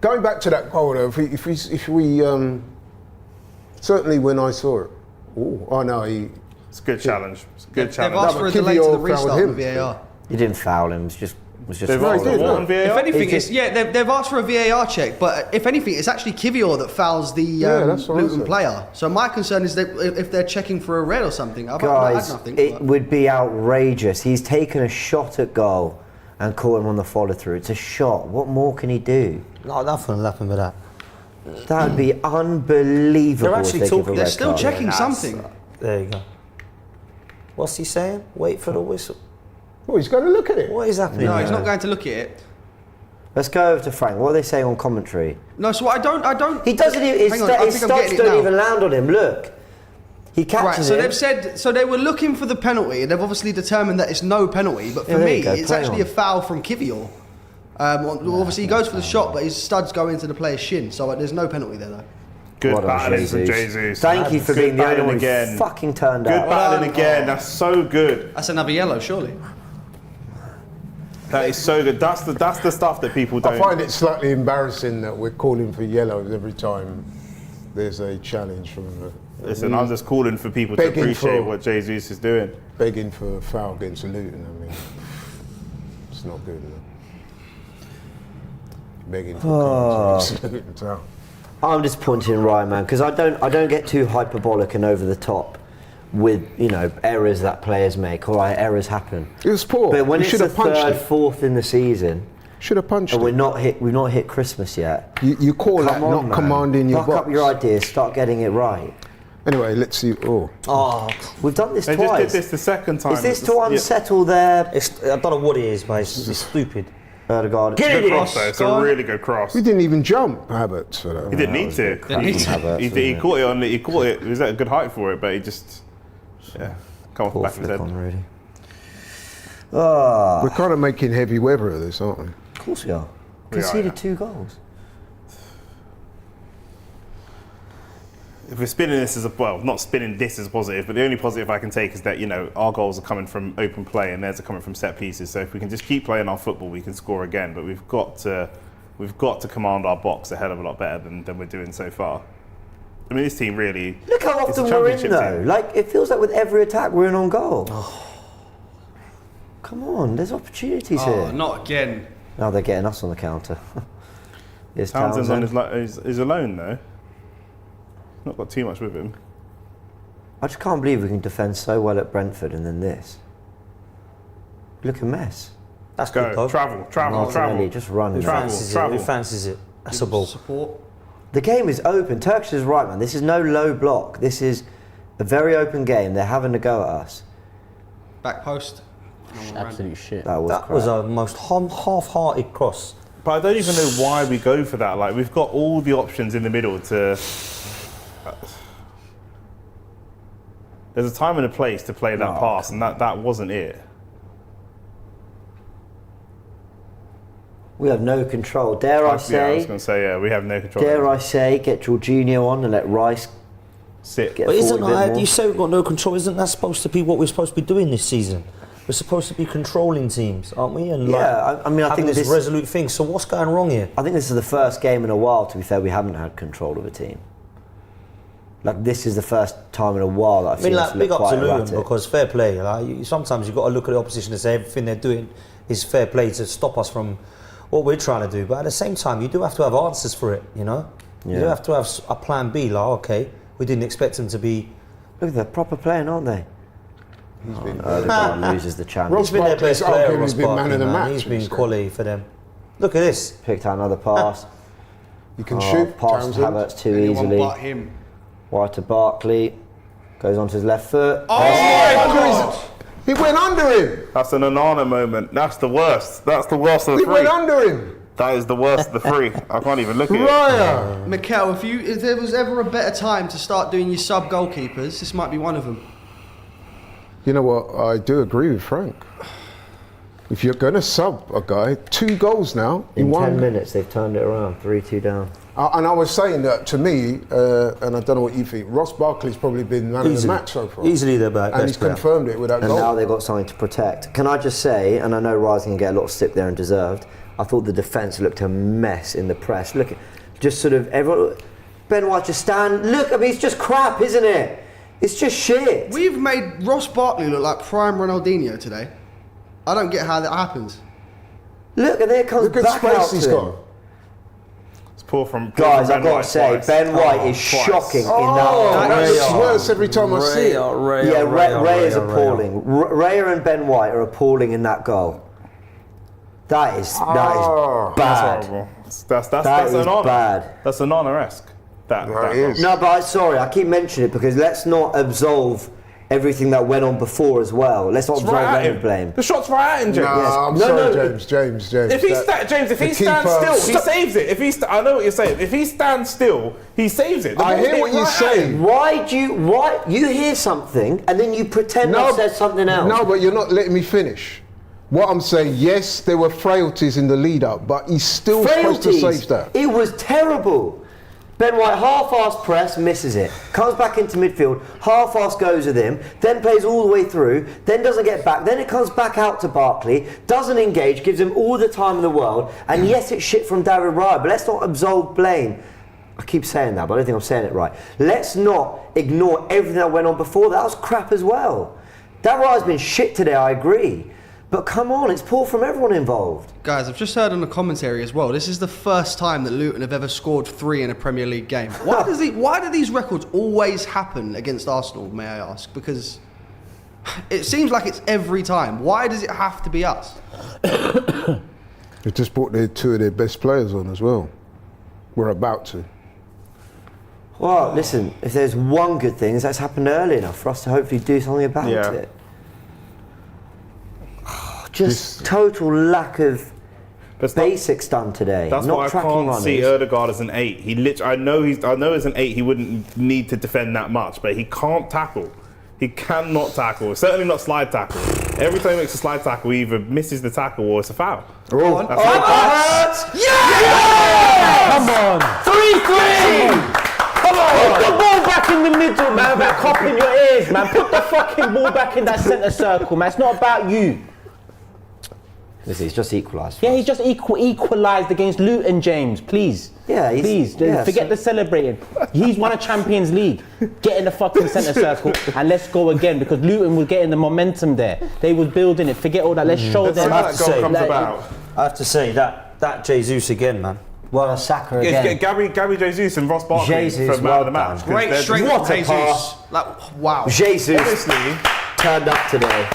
Going back to that goal, though, if we certainly when I saw it, oh no, It's a good challenge. It's a good They've challenge. asked No, for a but delay to the Kivior fouled restart him. of VAR. You didn't foul him. It was just They've foul. asked for did, what no. on VAR? If anything, It's they've asked for a VAR check, but if anything, it's actually Kivior that fouls the that's what I Luton said. player. So my concern is that if they're checking for a red or something, I've Guys, had nothing. it but- would be outrageous. He's taken a shot at goal and caught him on the follow through. It's a shot. What more can he do? No, nothing will happen with that. That would be unbelievable. They're if actually they give a talking- They're red still card. checking something. There you go. What's he saying? Wait for the whistle. oh, he's going to look at it. What is happening? No, here? he's not going to look at it. Let's go over to Frank. What are they saying on commentary? No, so I don't. He doesn't even. His, Hang on, I his think I'm stats getting it don't now. even land on him. Look, He catches so him. they've said, so they were looking for the penalty, and they've obviously determined that it's no penalty. But for Yeah, there me, you go, it's play actually on. a foul from Kivior. Obviously, he goes for the shot, but his studs go into the player's shin, so there's no penalty there, though. Good Well done, battling from Jesus. Jesus. Thank you for Good being the only battling one who again. fucking turned Good out. battling again. That's so good. That's another yellow, surely. That is so good. That's the stuff that people don't. I find it slightly embarrassing that we're calling for yellows every time there's a challenge from Listen, I'm just calling for people to Begging appreciate for- what Jesus is doing. begging for a foul against Luton. I mean, it's not good enough. Begging for cards against Luton Town. I'm disappointed in Ryan, man, because I don't get too hyperbolic and over the top with errors that players make. All right, errors happen. It was poor. But when We it's should the have punched third, it. fourth in the season, Should have punched and it. we've not hit Christmas yet. You call that Come on, not man. commanding your Buck up box. your ideas. Start getting it right. Anyway, let's see. Oh, We've done this They twice. just did this the second time. Is this to Yeah. unsettle their I don't know what it is, but it's stupid. Erdogan? Good cross though. It's a really good cross. we didn't even jump, Havertz, for that. He didn't need to. Didn't need to. He caught it on. He caught it. He was at a good height for it, but he just come off the Poor back of his flick head. on, really. We're kind of making heavy weather of this, aren't we? Of course we are. We are, Conceded yeah. 2 goals. If we're spinning this as not spinning this as a positive, but the only positive I can take is that our goals are coming from open play and theirs are coming from set pieces. So if we can just keep playing our football, we can score again. But we've got to command our box a hell of a lot better than we're doing so far. I mean, this team really. Look how it's a often we're in championship though. team. Like it feels like with every attack we're in on goal. Come on, there's opportunities Oh, here. not again. Now they're getting us on the counter. Here's Townsend's on Townsend. is alone though. Not got too much with him. I just can't believe we can defend so well at Brentford and then this. Look a mess. That's Go good, though. travel. Martinelli just run. Who Travel, fancies travel. it? Who fancies it? That's a ball. Support. The game is open. Turkish is right, man. This is no low block. This is a very open game. They're having to go at us. Back post. No one ran. Absolute shit. That was That was crap. a most half-hearted cross. But I don't even know why we go for that. Like we've got all the options in the middle to. There's a time and a place to play that pass, and that wasn't it. We have no control. Dare I I was say? going to say, we have no control. Dare I say? Get Jorginho on and let Rice Sit. get But isn't forward a bit that, more. you say we've got no control, isn't that supposed to be what we're supposed to be doing this season? We're supposed to be controlling teams, aren't we? And Yeah, I mean, I having think this this- resolute thing. So what's going wrong here? I think this is the first game in a while, to be fair, we haven't had control of a team. Like, this is the first time in a while that I've I mean, seen like, us big look up to quite Luton erratic. because fair play. Like, sometimes you've got to look at the opposition and say everything they're doing is fair play to stop us from what we're trying to do. But at the same time, you do have to have answers for it, You Yeah. do have to have a plan B. Like, okay, we didn't expect them to be. Look, they're proper playing, aren't they? Erdogan loses the chance. Ross He's been their Barkley's best player, arguably Ross been man Barkley, of the man. match He's for been this game. quality for them. Look at this. Picked out another pass. You can shoot. Past Townsend. Havertz too Anyone easily. but him. Wide to Barkley. Goes onto his left foot. He went under him. That's an Onana moment. That's the worst. That's the worst of the He went three. under him. That is the worst of the three. I can't even look at it. Raya. Mikel, if there was ever a better time to start doing your sub goalkeepers, this might be one of them. You know what? I do agree with Frank. If you're going to sub a guy, 2 goals now in In 10 one. minutes, they've turned it around. 3-2 down. And I was saying that to me, and I don't know what you think, Ross Barkley's probably been man of the match so far. Easily their best And he's player. confirmed it with that And goal. now they've got something to protect. Can I just say, and I know Rising can get a lot of stick there and deserved, I thought the defence looked a mess in the press. Look, just sort of everyone. Ben White just stand. Look, I mean, it's just crap, isn't it? It's just shit. We've made Ross Barkley look like prime Ronaldinho today. I don't get how that happens. Look, and there comes Look at back out space to he's him. got. It's poor from Guys, Ben I've got White to say, twice. Ben White is Twice. shocking in Oh, that. that looks worse every time I see it. Yeah, Ray is appalling. Raya and Ben White are appalling in that goal. That is Oh, bad. That's horrible. That's That is an honor. bad. That's an honor-esque. That That is. No, but sorry, I keep mentioning it because let's not absolve everything that went on before as well. Let's not Right at blame him. blame. The shot's right at him, James. I'm No, sorry, no. James. If he stands still, he saves it. I know what you're saying. If he stands still, he saves it. The I ball's hear what hit you're right at saying. him. Why you hear something and then you pretend I said something else? No, but you're not letting me finish. What I'm saying, yes, there were frailties in the lead up, but he's still supposed to save that. It was terrible. Ben White half-ass press, misses it. Comes back into midfield, half-ass goes with him, then plays all the way through, then doesn't get back, then it comes back out to Barkley, doesn't engage, gives him all the time in the world, and yes, it's shit from David Raya, but let's not absolve blame. I keep saying that, but I don't think I'm saying it right. Let's not ignore everything that went on before. That was crap as well. David Raya's been shit today, I agree. But come on, it's poor from everyone involved. Guys, I've just heard on the commentary as well, this is the first time that Luton have ever scored 3 in a Premier League game. Why do these records always happen against Arsenal, may I ask? Because it seems like it's every time. Why does it have to be us? They just brought two of their best players on as well. We're about to. Well, listen, if there's one good thing, is that's happened early enough for us to hopefully do something about it. Just total lack of basics done today. That's not why I tracking can't runners. see Ødegaard as an 8. He literally, I know as an 8 he wouldn't need to defend that much, but he can't tackle. He cannot tackle. Certainly not slide tackle. Every time he makes a slide tackle, he either misses the tackle or it's a foul. Havertz! Yeah! Come on. 3-3! Come on. Put the ball back in the middle, man. About copping your ears, man. Put the fucking ball back in that centre circle, man. It's not about you. Listen, he's just equalised. Yeah, he's just equalised against Luton, James. Please. Yeah, please. Forget the celebrating. He's won a Champions League. Get in the fucking centre circle and let's go again because Luton was getting the momentum there. They was building it. Forget all that. Let's show them. I have to say that Jesus again, man. Well, Saka again. Gabby Jesus and Ross Barkley for man of the match. Great strength from Jesus. Wow. Jesus Honestly, turned up today.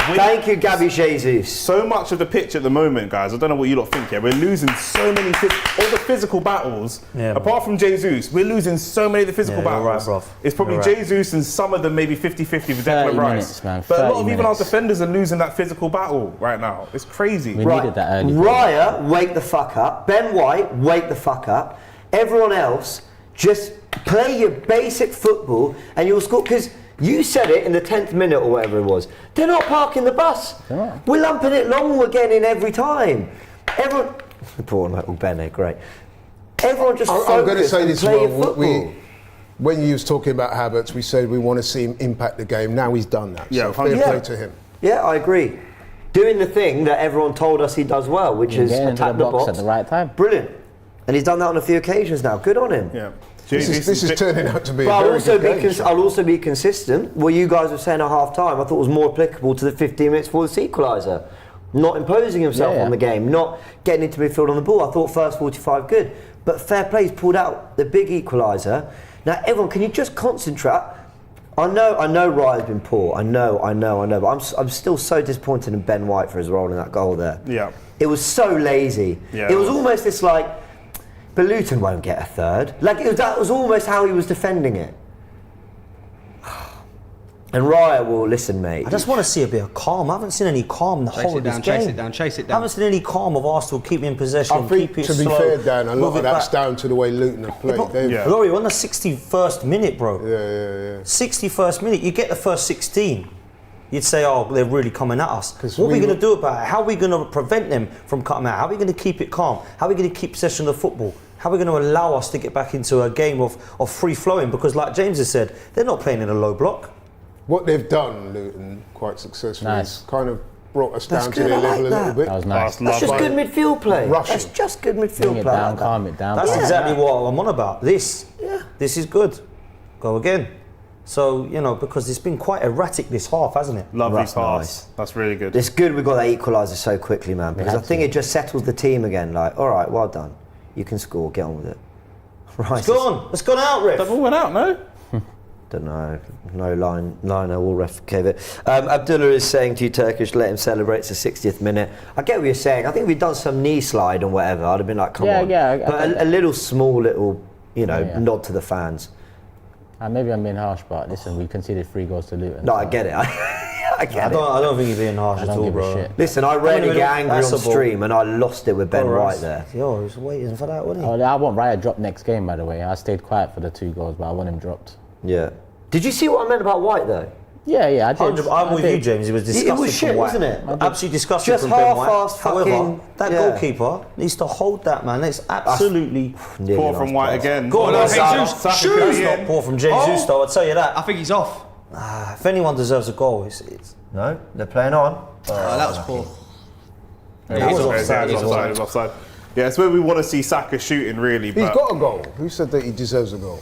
Thank you, Gabby Jesus. So much of the pitch at the moment, guys, I don't know what you lot think here. We're losing so many, all the physical battles. Apart from Jesus, we're losing so many of the physical battles. Right, it's probably Jesus and some of them maybe 50-50 with Declan Rice. Man, but a lot of even our defenders are losing that physical battle right now. It's crazy. We needed that early. Raya, wake the fuck up. Ben White, wake the fuck up. Everyone else, just play your basic football and you'll score. Because you said it in the 10th minute or whatever it was. They're not parking the bus. We're lumping it long, we're getting in every time. Everyone, poor little Bennett, great. Everyone just focus. I'm going to say this as well. When you was talking about Havertz, we said we want to see him impact the game. Now he's done that. Yeah, so fair play to him. Yeah, I agree. Doing the thing that everyone told us he does well, which is attack the box at the right time. Brilliant. And he's done that on a few occasions now. Good on him. Yeah. This is turning out to be but a very good game. I'll also be consistent. What you guys were saying at half time, I thought was more applicable to the 15 minutes for the equaliser. Not imposing himself on the game, not getting into midfield on the ball. I thought first 45 good. But fair play, he's pulled out the big equaliser. Now everyone, can you just concentrate? I know Raya's been poor. I know. But I'm still so disappointed in Ben White for his role in that goal there. Yeah. It was so lazy. Yeah, it was almost this like, but Luton won't get a third. That was almost how he was defending it. And Raya will listen, mate. I just want to see a bit of calm. I haven't seen any calm the whole of this game. Chase it down. I haven't seen any calm of Arsenal keeping in possession. I think, keep it to be slow, fair, Dan, a lot of that's back. down to the way Luton have played. Laurie, we're on the 61st minute, bro. Yeah. 61st minute. You get the first 16. You'd say, oh, they're really coming at us. What are we going to do about it? How are we going to prevent them from cutting out? How are we going to keep it calm? How are we going to keep possession of the football? How are we going to allow us to get back into a game of free-flowing? Because like James has said, they're not playing in a low block. What they've done, Luton, quite successfully, Nice. is kind of brought us That's down good, to their I like level a little that. bit. That was nice. That's just good midfield play. Rushing. That's just good midfield Bring it play. down, I like that. calm it down. That's calm it exactly down. what I'm on about. This is good. Go again. So, because it's been quite erratic this half, hasn't it? Lovely That's pass. nice. That's really good. It's good we got that equaliser so quickly, man, because I had think to. it just settles the team again. Like, all right, well done. You can score, get on with it. Right. It's gone. It's gone out, Riff. That ball went out, no? Don't know. No liner will ref gave it. Abdullah is saying to you, Turkish, let him celebrate. It's the 60th minute. I get what you're saying. I think if we'd done some knee slide and whatever, I'd have been like, come on. Yeah, but a little small, nod to the fans. Maybe I'm being harsh, but listen, we conceded 3 goals to Luton. No, so I get it. I get it. I don't think you're being harsh I at don't all, give a bro. shit. Listen, I rarely get angry on That's a ball. stream, and I lost it with Ben Wright there. Yo, he was waiting for that, wasn't he? Oh, I want Raya dropped next game, by the way. I stayed quiet for the 2 goals, but I want him dropped. Yeah. Did you see what I meant about White though? Yeah, I did. I'm with you, James. It was disgusting. It was shit, from White. wasn't it? Absolutely disgusting Just from Ben White. half-assed However, fucking- that yeah. goalkeeper needs to hold that, man. It's absolutely Nearly Poor lost from White pass. again. Go on, no, Saka. Jesus. That's Shoot. not poor from Jesus, though. I'll tell you that. I think he's off. If anyone deserves a goal, it's No, they're playing on. That was poor. Yeah, was he's offside, offside. he's offside. He's offside. Yeah, it's where we want to see Saka shooting, really. He's But got a goal. Who said that he deserves a goal?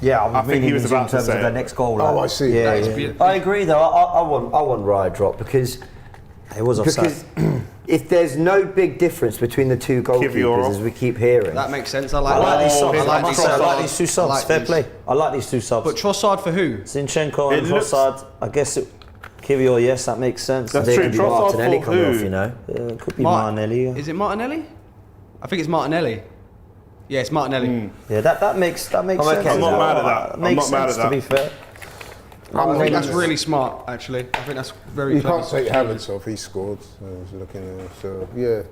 yeah. I think he was about in to terms say of the it. next goal. Oh, like, I see. Yeah, That is yeah. beautiful. I agree though. I want Raya drop because It was offside. if there's no big difference between the two Kivior goalkeepers, off. as we keep hearing, That makes sense. I I like like that. these subs. I I like like Trossard. these two subs. I like Fair these. play. I like these two subs. But Trossard for who? Zinchenko and It looks- Trossard. I guess Kivior. Yes, that makes sense. That's they true. could be Trossard Martinelli for coming who? off, you know. It could be Mart- Martinelli. Is it Martinelli? I think it's Martinelli. Yeah, it's Martinelli. Yeah, that makes sense. okay. as I'm not well. mad at that. I'm Makes not mad sense, at to be that. fair. I think that's really smart, actually. I think that's very You clever. can't take Havertz off. He scored. So I was looking at it. So yeah,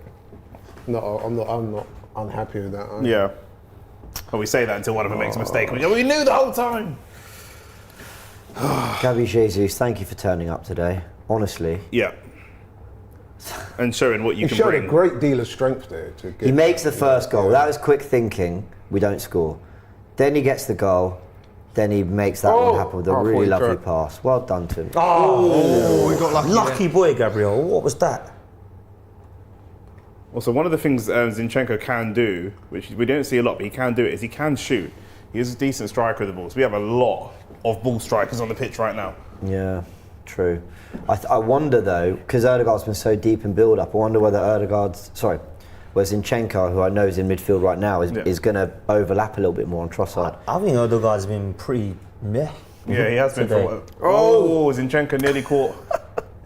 no, I'm not unhappy with that. either. Yeah. But we say that until one of them makes a mistake. We knew the whole time. Gavi Jesus, thank you for turning up today. Honestly, Yeah. And showing what you He can showed bring. a great deal of strength there. To get he makes the first goal. Yeah. That was quick thinking. We don't score. Then he gets the goal. Then he makes that one happen with a Oh, really 40 lovely track. pass. Well done to him. Oh, we got lucky. Lucky boy, Gabriel. What was that? Also, one of the things Zinchenko can do, which we don't see a lot, but he can do it, is he can shoot. He is a decent striker of the ball. So we have a lot of ball strikers on the pitch right now. Yeah, true. I wonder though, because Erdegaard's been so deep in build-up, I wonder whether where Zinchenko, who I know is in midfield right now, is going to overlap a little bit more on Trossard. I think Odegaard's been pretty meh. Yeah, he has been Today. for. Oh, Zinchenko nearly caught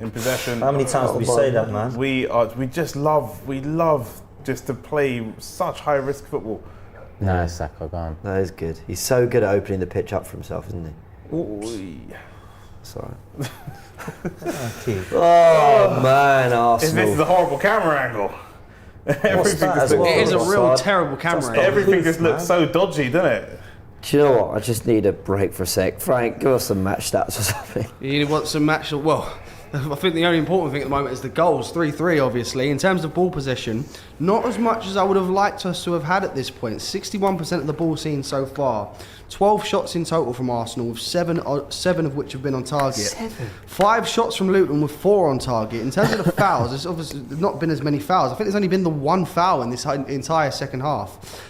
in possession. How many times did we say that, man? We love just to play such high risk football. Nice, Saka gone. That is good. He's so good at opening the pitch up for himself, isn't he? Ooh. Sorry. Okay. Oh man, This Arsenal. is a horrible camera angle. Everything that just as well? It is a real Trossard. terrible camera. angle. everything just Man. looks so dodgy, doesn't it? Do you know what? I just need a break for a sec. Frank, give us some match stats or something. You want some match? Well, I think the only important thing at the moment is the goals. 3-3, obviously. In terms of ball possession, not as much as I would have liked us to have had at this point. 61% of the ball seen so far. 12 shots in total from Arsenal, with seven of which have been on target. 5 shots from Luton, with 4 on target. In terms of the fouls, there's obviously not been as many fouls. I think there's only been the 1 foul in this entire second half.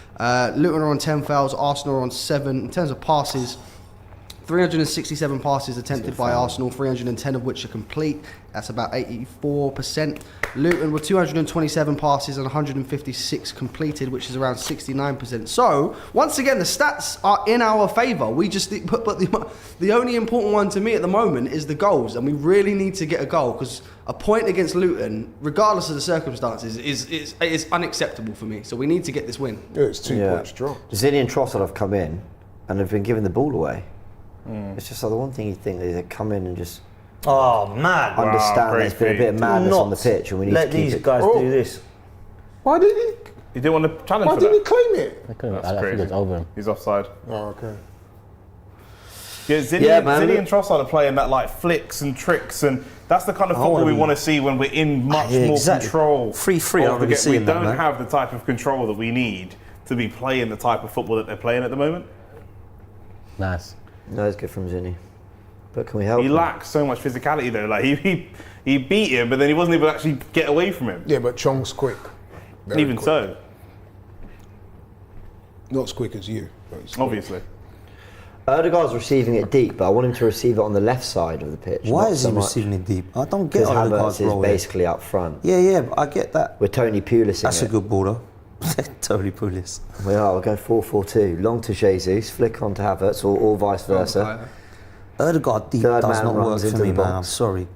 Luton are on 10 fouls, Arsenal are on 7. In terms of passes, 367 passes attempted by Arsenal, 310 of which are complete. That's about 84%. Luton were 227 passes and 156 completed, which is around 69%. So, once again, the stats are in our favour. We just, but the only important one to me at the moment is the goals, and we really need to get a goal, because a point against Luton, regardless of the circumstances, is unacceptable for me. So we need to get this win. Yeah, it's 2 points drop. Zinni and Trossard have come in and have been giving the ball away. It's just like the one thing you think is they come in and just Oh, man. understand great there's been a feat. bit of madness Do on the not pitch and we need let to keep these it. guys Oh. do this. Why did he? He didn't want to challenge Why for did he that. claim it? I think crazy. it's over him. He's offside. Oh, okay. Yeah, Zinni, Yeah, man. Zinni and Trossard are playing that like flicks and tricks, and that's the kind of football wanna we be- want to see when we're in much Yeah, more exactly. control. 3-3, of I'm the really game. seeing We that, don't man. have the type of control that we need to be playing the type of football that they're playing at the moment. Nice. No, it's good from Zinni. But can we help He him? lacks so much physicality though. Like he beat him, but then he wasn't able to actually get away from him. Yeah, but Chong's quick. Very Even quick. so, Not as quick as you. But he's quick. obviously. Erdegaard's receiving it deep, but I want him to receive it on the left side of the pitch. Why not is so he much, receiving it deep? I don't get Because Odegaard's Havertz is role here. basically up front. Yeah, but I get that. We're Tony Pulising That's it. a good ball, though. Totally Pulis. We are. We're going 4-4-2. Long to Jesus, flick on to Havertz, or vice versa. Odegaard deep Third does man not work runs for into me, the man. I'm box. sorry.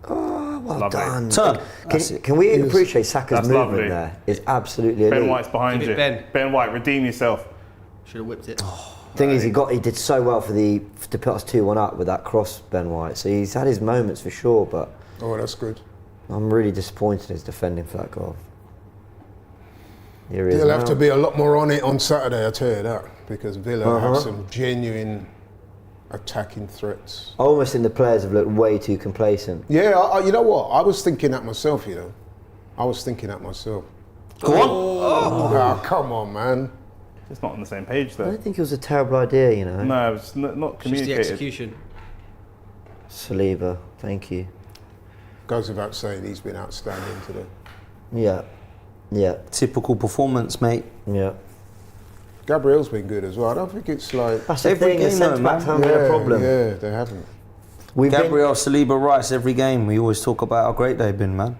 Well Lovely. done. Turn. That's it. Can we appreciate Saka's That's movement lovely. there? Is absolutely elite. Ben White's behind Give you. it Ben. Ben White, redeem yourself. Should have whipped it. Thing is, he did so well to put us 2-1 up with that cross, Ben White. So he's had his moments for sure, but Oh, that's good. I'm really disappointed in his defending for that goal. Here he is He'll have now. to be a lot more on it on Saturday, I tell you that, because Villa have some genuine attacking threats. Almost in the players have looked way too complacent. Yeah, you know what? I was thinking that myself, you know. I was thinking that myself. Go on. Oh, come on, man. It's not on the same page I though. don't think it was a terrible idea, you know. No, it's not Just the communicated. execution. Saliba, thank you. Goes without saying, he's been outstanding today. Yeah. Typical performance, mate. Yeah. Gabriel's been good as well. I don't think it's like... That's the Every thing, the game though, centre-backs man. haven't been a problem. Yeah, they haven't. We've been- Gabriel, Saliba, Rice, every game. We always talk about how great they've been, man.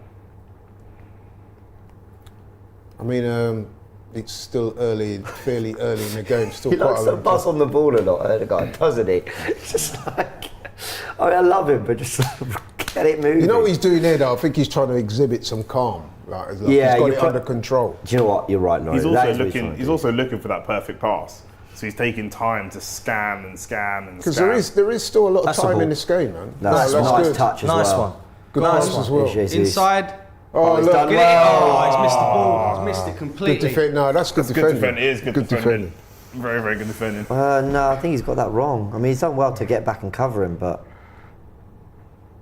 I mean, it's still fairly early in the game. Still He quite likes a to long buzz time. on the ball a lot, the guy, doesn't he? It's just like, I love him, but just get it moving. You know what he's doing there, though? I think he's trying to exhibit some calm. Like Yeah, he's got you're it pro- under control. Do you know what? You're right, Laurie. He's That also is what looking. trying to He's do. also looking for that perfect pass. So he's taking time to scan and scan and Because scan. there is still a lot of That's the time ball. in this game, man. That's No, a nice good. touch as Nice well. one. Good Nice pass one. as well. Jesus. Inside. Oh, he's look. done Get it. well. Oh, he's missed the ball. He's missed it Good completely. defense. No, that's good Good defending. defending. It is good defending. Very, very good defending. No, I think he's got that wrong. I mean, he's done well to get back and cover him, but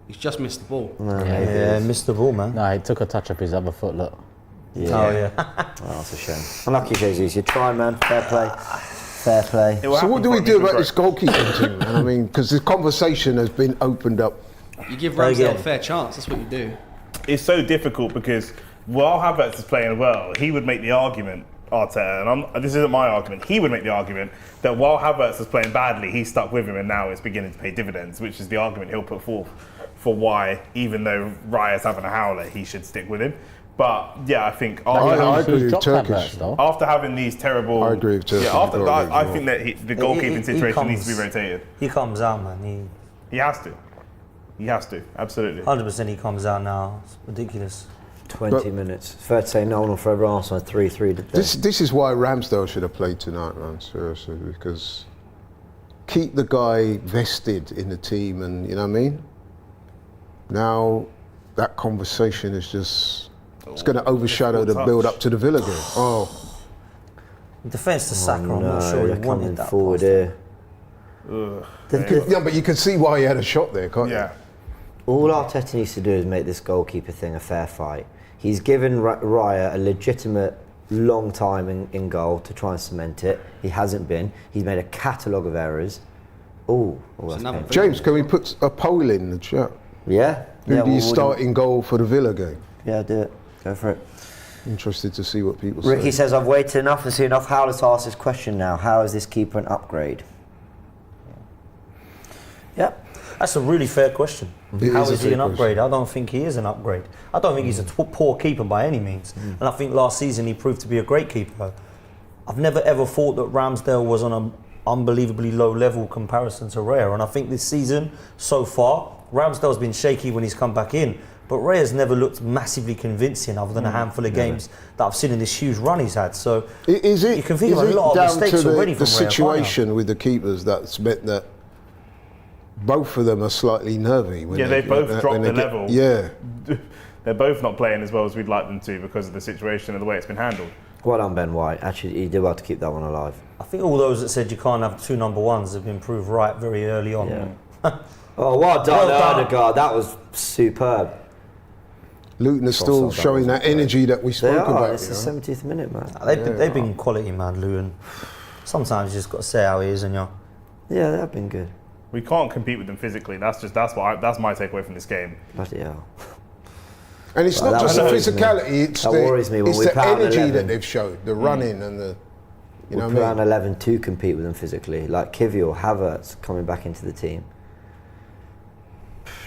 He's just missed the ball. maybe Yeah, it's- missed the ball, man. No, he took a touch up his other foot. Look. Oh, yeah. Oh, that's a shame. Unlucky, Jesus. You try, man. Fair play. Fair play. It will So what happen do for we him, do he's been about this great. goalkeeping thing, man? I mean, because the conversation has been opened up. You give Ramsdale a Again. fair chance. That's what you do. It's so difficult because while Havertz is playing well, he would make the argument, Arteta, and this isn't my argument, he would make the argument that while Havertz is playing badly, he's stuck with him and now it's beginning to pay dividends, which is the argument he'll put forth for why, even though Raya's having a howler, he should stick with him. But yeah, I think I agree He's with dropped Turkish. Havertz, though. after having these terrible... I agree with Turkish. Yeah, after, I've got to agree I with think that the goalkeeping situation needs to be rotated. He comes out, man. He has to. He has to, absolutely. 100% he comes out now. It's ridiculous. 20 minutes. Fair to say, no one will forever Arsenal 3-3 today. This is why Ramsdale should have played tonight, man. Seriously, because keep the guy vested in the team, and you know what I mean. Now that conversation is just it's going to overshadow the touch. build up to the Villa game. Oh, Defence to Saka, I'm not no, sure he they're coming wanted that forward pass. here. yeah, but you can see why he had a shot there, can't Yeah. All Arteta needs to do is make this goalkeeper thing a fair fight. He's given Raya a legitimate long time in goal to try and cement it. He hasn't been. He's made a catalogue of errors. Oh, that's another painful. you? James, can we put a poll in the chat? Yeah? Who Yeah, do you well, start in goal for the Villa game? Yeah, do it. Go for it. Interested to see what people Ricky say. says, I've waited enough and seen enough howlers to ask this question now. How is this keeper an upgrade? Yep. That's a really fair question. It How is a is he fair an upgrade? I don't think he is an upgrade. I don't think he's a poor keeper by any means. And I think last season he proved to be a great keeper. I've never ever thought that Ramsdale was on an unbelievably low level comparison to Raya. And I think this season, so far, Ramsdale's been shaky when he's come back in. But Raya's never looked massively convincing other than a handful of games that I've seen in this huge run he's had. So Is it, you can think is of a it lot of down mistakes to already the from Raya, can't you? situation with the keepers that's meant that both of them are slightly nervy? When Yeah, they both dropped when the they level. Yeah. They're both not playing as well as we'd like them to because of the situation and the way it's been handled. Well done, Ben White. Actually, he did well to keep that one alive. I think all those that said you can't have two number ones have been proved right very early on. Yeah. Oh, well done, Well done. Odegaard. That was superb. Luton are still Trossard, that showing wasn't that energy that we They spoke are. about. It's you the know? 70th minute, man. They've been quality, man, Luton. Sometimes you just got to say how he is, and you're. Yeah, they've been good. We can't compete with them physically. That's my takeaway from this game. Bloody hell. And it's Well, not that just the worries me. physicality, it's That worries me when it's we the put out an energy 11. that they've showed, the running and the, you know We what put I out mean? an 11 to compete with them physically. Like Kivy or Havertz coming back into the team.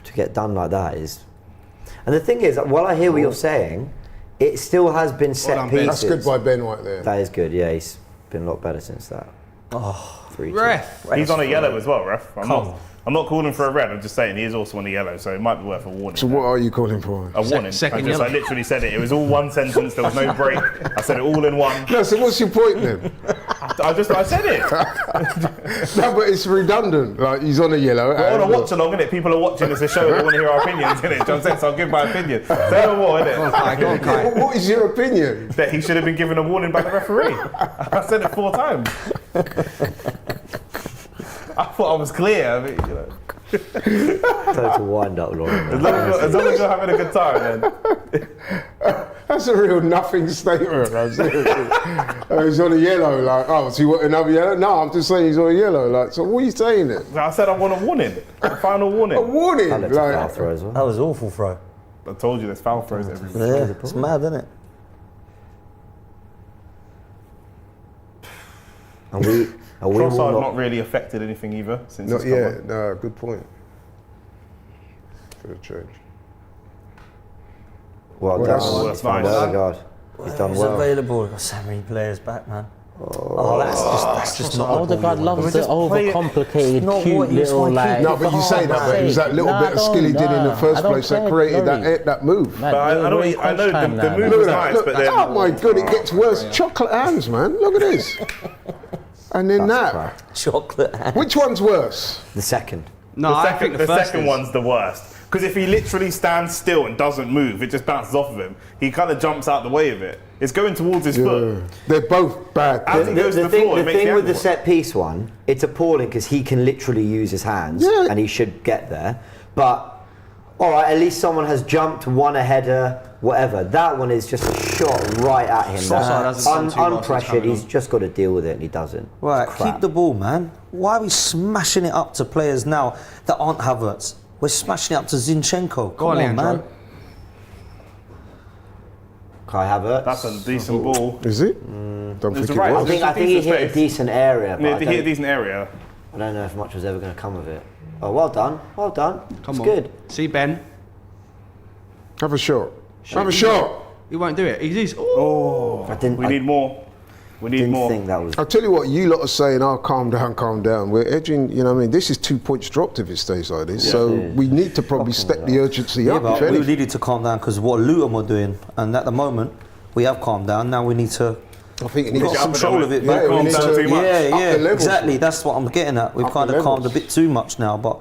To get done like that is... And the thing is, while I hear what you're saying, it still has been set done, Ben. pieces. That's good by Ben White there. That is good, yeah. He's been a lot better since that. 3-2. Ref. He's on a yellow as well, ref. Come on. I'm not calling for a red. I'm just saying he is also on a yellow, so it might be worth a warning. So what are you calling for? A warning. second I yellow. literally said it. It was all one sentence. There was no break. I said it all in one. No, so what's your point then? I said it. No, but it's redundant. Like, he's on a yellow. We're on a watch along, innit? People are watching this show. They want to hear our opinions, innit? John said, so I'll give my opinion. Say no more, innit? What is your opinion? That he should have been given a warning by the referee. I said it 4 times. I thought I was clear. I mean, you know. Total wind up, Laurie. As long as you're having a good time, then. That's a real nothing statement. Like, seriously. He's on a yellow. Like, oh, so you want another yellow? No, I'm just saying he's on a yellow. Like, so what are you saying then? I said I want a warning. A final warning. A warning. That looks a foul throw as well. That was awful throw. I told you there's foul throws everywhere. Yeah, it's mad, isn't it? Are we Trossard all not really affected anything either since Not he's come yet. on. No, good point. Could have changed. Well Well, done. that's- He's done nice. well, God. He's done He's well. available. We've got so many players back, man. Oh, that's just not. Odegaard loves the overcomplicated, not cute what he's little like. like. No, but you say that, but it was that little bit of skill he did in the first place that created that move. Man, But I know we're in I know crunch time the now, move man. Look was at that. nice, Look, but then oh my God, it gets worse. Chocolate hands, man. Look at this. And then that. Chocolate hand. Which one's worse? The second. No, the I second, think the first second is. one's the worst. Because if he literally stands still and doesn't move, it just bounces off of him. He kind of jumps out the way of it. It's going towards his foot. They're both bad. As he goes to the floor, it makes thing the with the ankle. set piece one, it's appalling because he can literally use his hands Yeah. and he should get there. But all right, at least someone has jumped, won a header, whatever. That one is just a shot right at him. Trossard hasn't done too much since Unpressured, coming he's on. just got to deal with it and he doesn't. Right, It's crap. keep the ball, man. Why are we smashing it up to players now that aren't Havertz? We're smashing it up to Zinchenko. Come on, on, Leandro. man. Kai Havertz. That's a decent ball. Is it? Don't It's think right. it I was. think It's a he decent hit a space. decent area, but Yeah, I he hit a don't, decent area. I don't know if much was ever going to come of it. Oh, well done. Well done. Come it's on. good. See Ben. Have a shot. Have a shot. He won't do it. He's oh. I didn't, We I need more. We need didn't more. think that was... I'll tell you what, you lot are saying, oh, calm down, calm down. We're edging, you know what I mean? This is 2 points dropped if it stays like this. So we need to probably step the urgency Yeah, up, but if we anything. needed to calm down because what Luton were doing, and at the moment we have calmed down. Now we need to I think it we've needs got up and control down of it. it. back. Yeah, we calm need down to too much. Yeah, up yeah, the levels. exactly. That's what I'm getting at. We've Up kind the of calmed a levels. bit too much now, but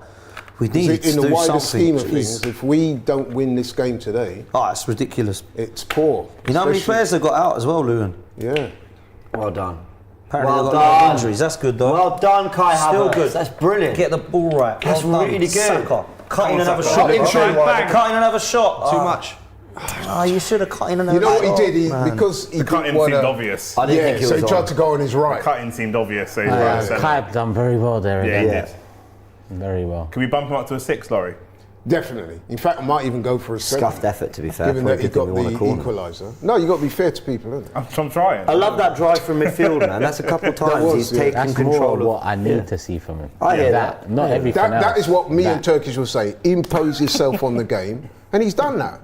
we need in to the do wider something. scheme of Jeez. things, if we don't win this game today, Oh, it's ridiculous. it's poor. You know how many Especially- players they got out as well, Luton? Yeah. Well done. Apparently Well they got a lot done. of injuries. That's good though. Well done, Kai Still Havertz. good. That's brilliant. Get the ball right. That's Well done. really good. Saka. Cut in another Saka. shot. Cut in, bang, bang. Cut in another shot. Too Ah. much. Ah, you should have cut in another You know what he shot, did? man. Because he The cutting didn't want seemed to... obvious. I didn't Yeah, think he so was he tried on. to go on his right. Cutting seemed obvious, so he's right to send it. Kai done very well there Yeah, again. he Yeah. did. Very well. Can we bump him up to a 6, Laurie? Definitely. In fact, I might even go for a 7. Scuffed effort, to be fair. Given for a that he good thing got we won a corner. the equaliser. No, you got to be fair to people, isn't it? I'm trying. I love that drive from midfield, man. That's a couple of times was, he's yeah. taken That's control more of what I need to see from him. I hear that. Not Yeah. everything else. That is what me and That. Turkish will say. Impose yourself on the game. And he's done that.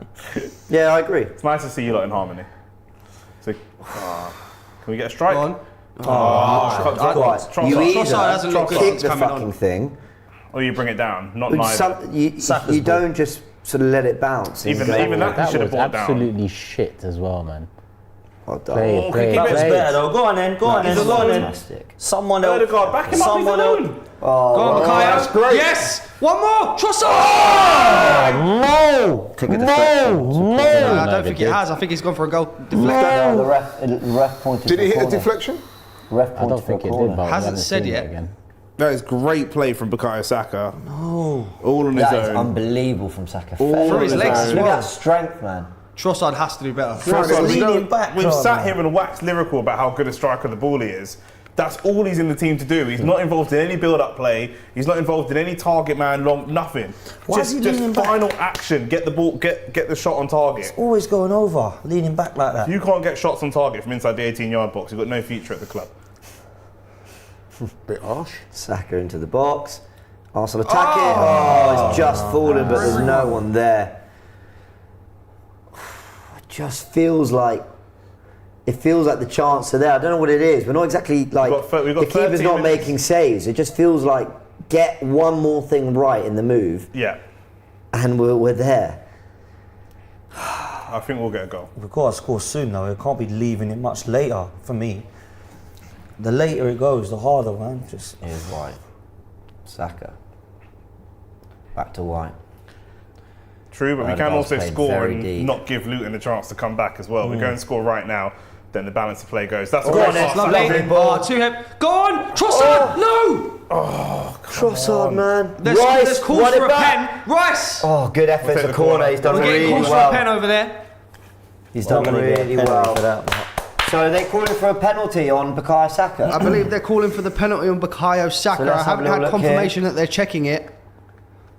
Yeah, I agree. It's nice to see you lot in harmony. So, can we get a strike? Go on. Right. You Trossard either hasn't looked good kick since the coming fucking on. thing, Or you bring it down, not but neither. Saka's you ball. don't just sort of let it bounce. and Even go, that, he That should have was brought down. absolutely shit as well, man. Well done. Play it, play it, keep it That's play better it. though. Go on then. Go on then. He's Go on then. fantastic. Someone else. Odegaard, back him up, he's Someone else. alone. Go on, Makayo. that's great. Yes. One more. Trossard. No! Take a deflection. I don't think it has. I think he's gone for a goal deflection. No, the ref pointed. Did for he hit a corner. deflection? Ref I pointed don't for think a it corner. did, but we Hasn't haven't said seen it yet. again. That is great play from Bukayo Saka. No. All on his That is own. unbelievable from Saka. Through his legs as Look well. at that strength, man. Trossard has to do better. Trossard, Leaning no, back. We've oh, sat man. here and waxed lyrical about how good a striker the ball is. That's all he's in the team to do. He's not involved in any build-up play. He's not involved in any target man, long, nothing. Why is he just leaning back? final action. Get the ball, get the shot on target. Always going over, leaning back like that. If you can't get shots on target from inside the 18-yard box, you've got no future at the club. Bit harsh. Saka into the box. Arsenal attack it. Oh, it's just fallen, but there's no one there. It just feels like the chance are there. I don't know what it is. We're not exactly like We've got the keeper's 13 not minutes. making saves. It just feels like get one more thing right in the move, Yeah, and we're there. I think we'll get a goal. We've got to score soon though. We can't be leaving it much later for me. the later it goes, the harder, man. Just Here's White. Saka. Back to White. True, but we can Odegaard's also played score very and deep. not give Luton a chance to come back as well. We go and score right now, then the balance of play goes. That's a Go on, great it's pass. lovely. Oh, two hip. Go on! Trossard! No! Trossard, man. There's Rice, calls won for it a back. pen. Rice! Oh, good effort We'll for take the corner. corner. He's done We're getting really calls for a pen well. over there. He's done gonna get a really penalty well. for that. So they're calling for a penalty on Bukayo Saka. I believe they're calling for the penalty on Bukayo Saka. let's I have a haven't little had look confirmation that they're checking it.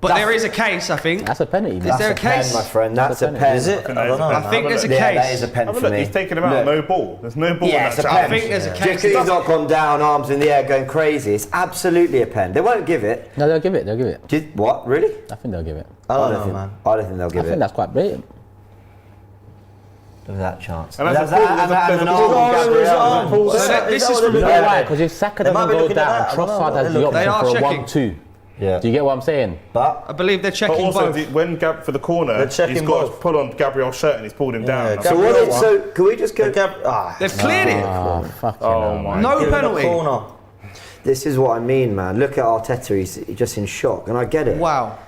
But there is a case, I think. That's a penalty, man. Is there a That's pen, case? my friend. That's a That's a pen. Is it? think I don't that is a know. pen. I think there's a Yeah, that case. is a pen Have a for look, me. he's taken him out, Look. no ball. There's no ball Yeah, in it's that a challenge. pen. I think there's a Just case. because he's not gone down, arms in the air, going crazy. It's absolutely a pen. They won't give it. No, they'll give it. They'll give it. What? Really? I think they'll give it. I don't know, think, man. I don't think they'll I give think it. that's quite blatant. Look at that chance. And that's a There's pull, there's a- and there's an a arm pull. on Oh, Gabriel. his arm. So this is from You know Yeah. why? Because if Saka They might doesn't be go looking at down, that. I don't know Trossard what has they're the looking at. option for They a are 1-2. Yeah. Do you get what I'm saying? But I believe they're But checking also, both. when for the corner, They're checking he's got both. to pull on Gabriel's shirt and he's pulled him down. Yeah, so what? Gabriel So can we just go? They've cleared it. Oh, fucking Oh hell, my man. No Give him a penalty. corner. This is what I mean, man. Look at Arteta. He's just in shock, and I get it. Wow.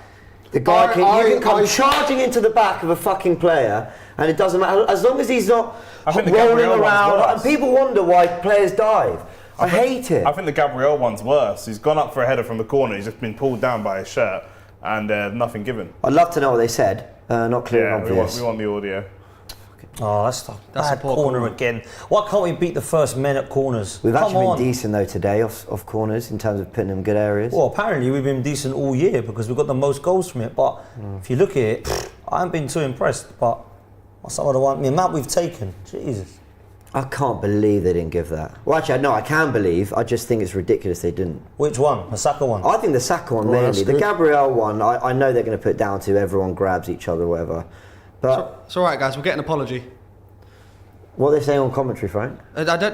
The guy you can come I- charging into the back of a fucking player, and it doesn't matter as long as he's not I think the rolling Gabriel one's around. worse. And people wonder why players dive. I hate it. I think the Gabriel one's worse. He's gone up for a header from the corner. He's just been pulled down by his shirt and nothing given. I'd love to know what they said. Not clear Yeah, and we obvious. want the audio. Oh, that's a That's bad a poor corner corner. again. Why can't we beat the first men at corners? We've Come actually on. been decent though today off corners in terms of putting them in good areas. Well, apparently we've been decent all year because we've got the most goals from it. But if you look at it, I haven't been too impressed. But some of the amount we've taken, Jesus. I can't believe they didn't give that. Well, actually, no, I can believe. I just think it's ridiculous they didn't. Which one? The Saka one? I think the Saka one Well, that's mainly. The good. Gabriel one, I know they're going to put down to everyone grabs each other or whatever. But It's all right, guys. We'll get an apology. what are they saying on commentary, Frank? I don't.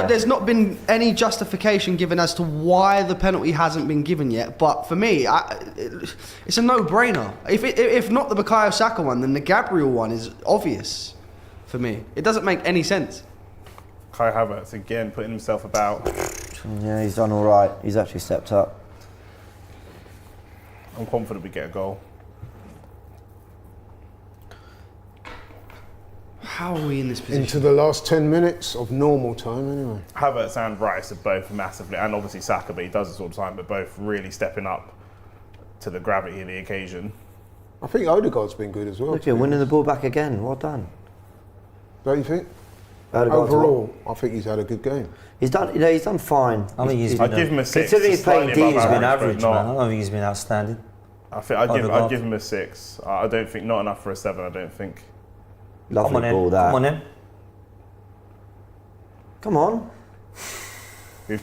There's not been any justification given as to why the penalty hasn't been given yet. But for me, it's a no-brainer. If not the Bukayo Saka one, then the Gabriel one is obvious for me. It doesn't make any sense. Kai Havertz again putting himself about. Yeah, he's done all right. He's actually stepped up. I'm confident we get a goal. How are we in this position? Into the last 10 minutes of normal time, anyway. Havertz and Rice are both massively, and obviously Saka, but he does this all the time, but both really stepping up to the gravity of the occasion. I think Odegaard's been good as well. Look to at be winning the honest. ball back again. Well done. Don't you think? Odegaard's Overall, I think he's had a good game. he's done. He's done fine. I think he's I'd been, give him a 6. Considering he's playing slightly D, above he's been average, average, but man. I not. don't think he's been outstanding. I think I'd Odegaard. give him a 6. I don't think not enough for a 7. I don't think. Lovely Come on ball in. that. Come on in. Come on. We've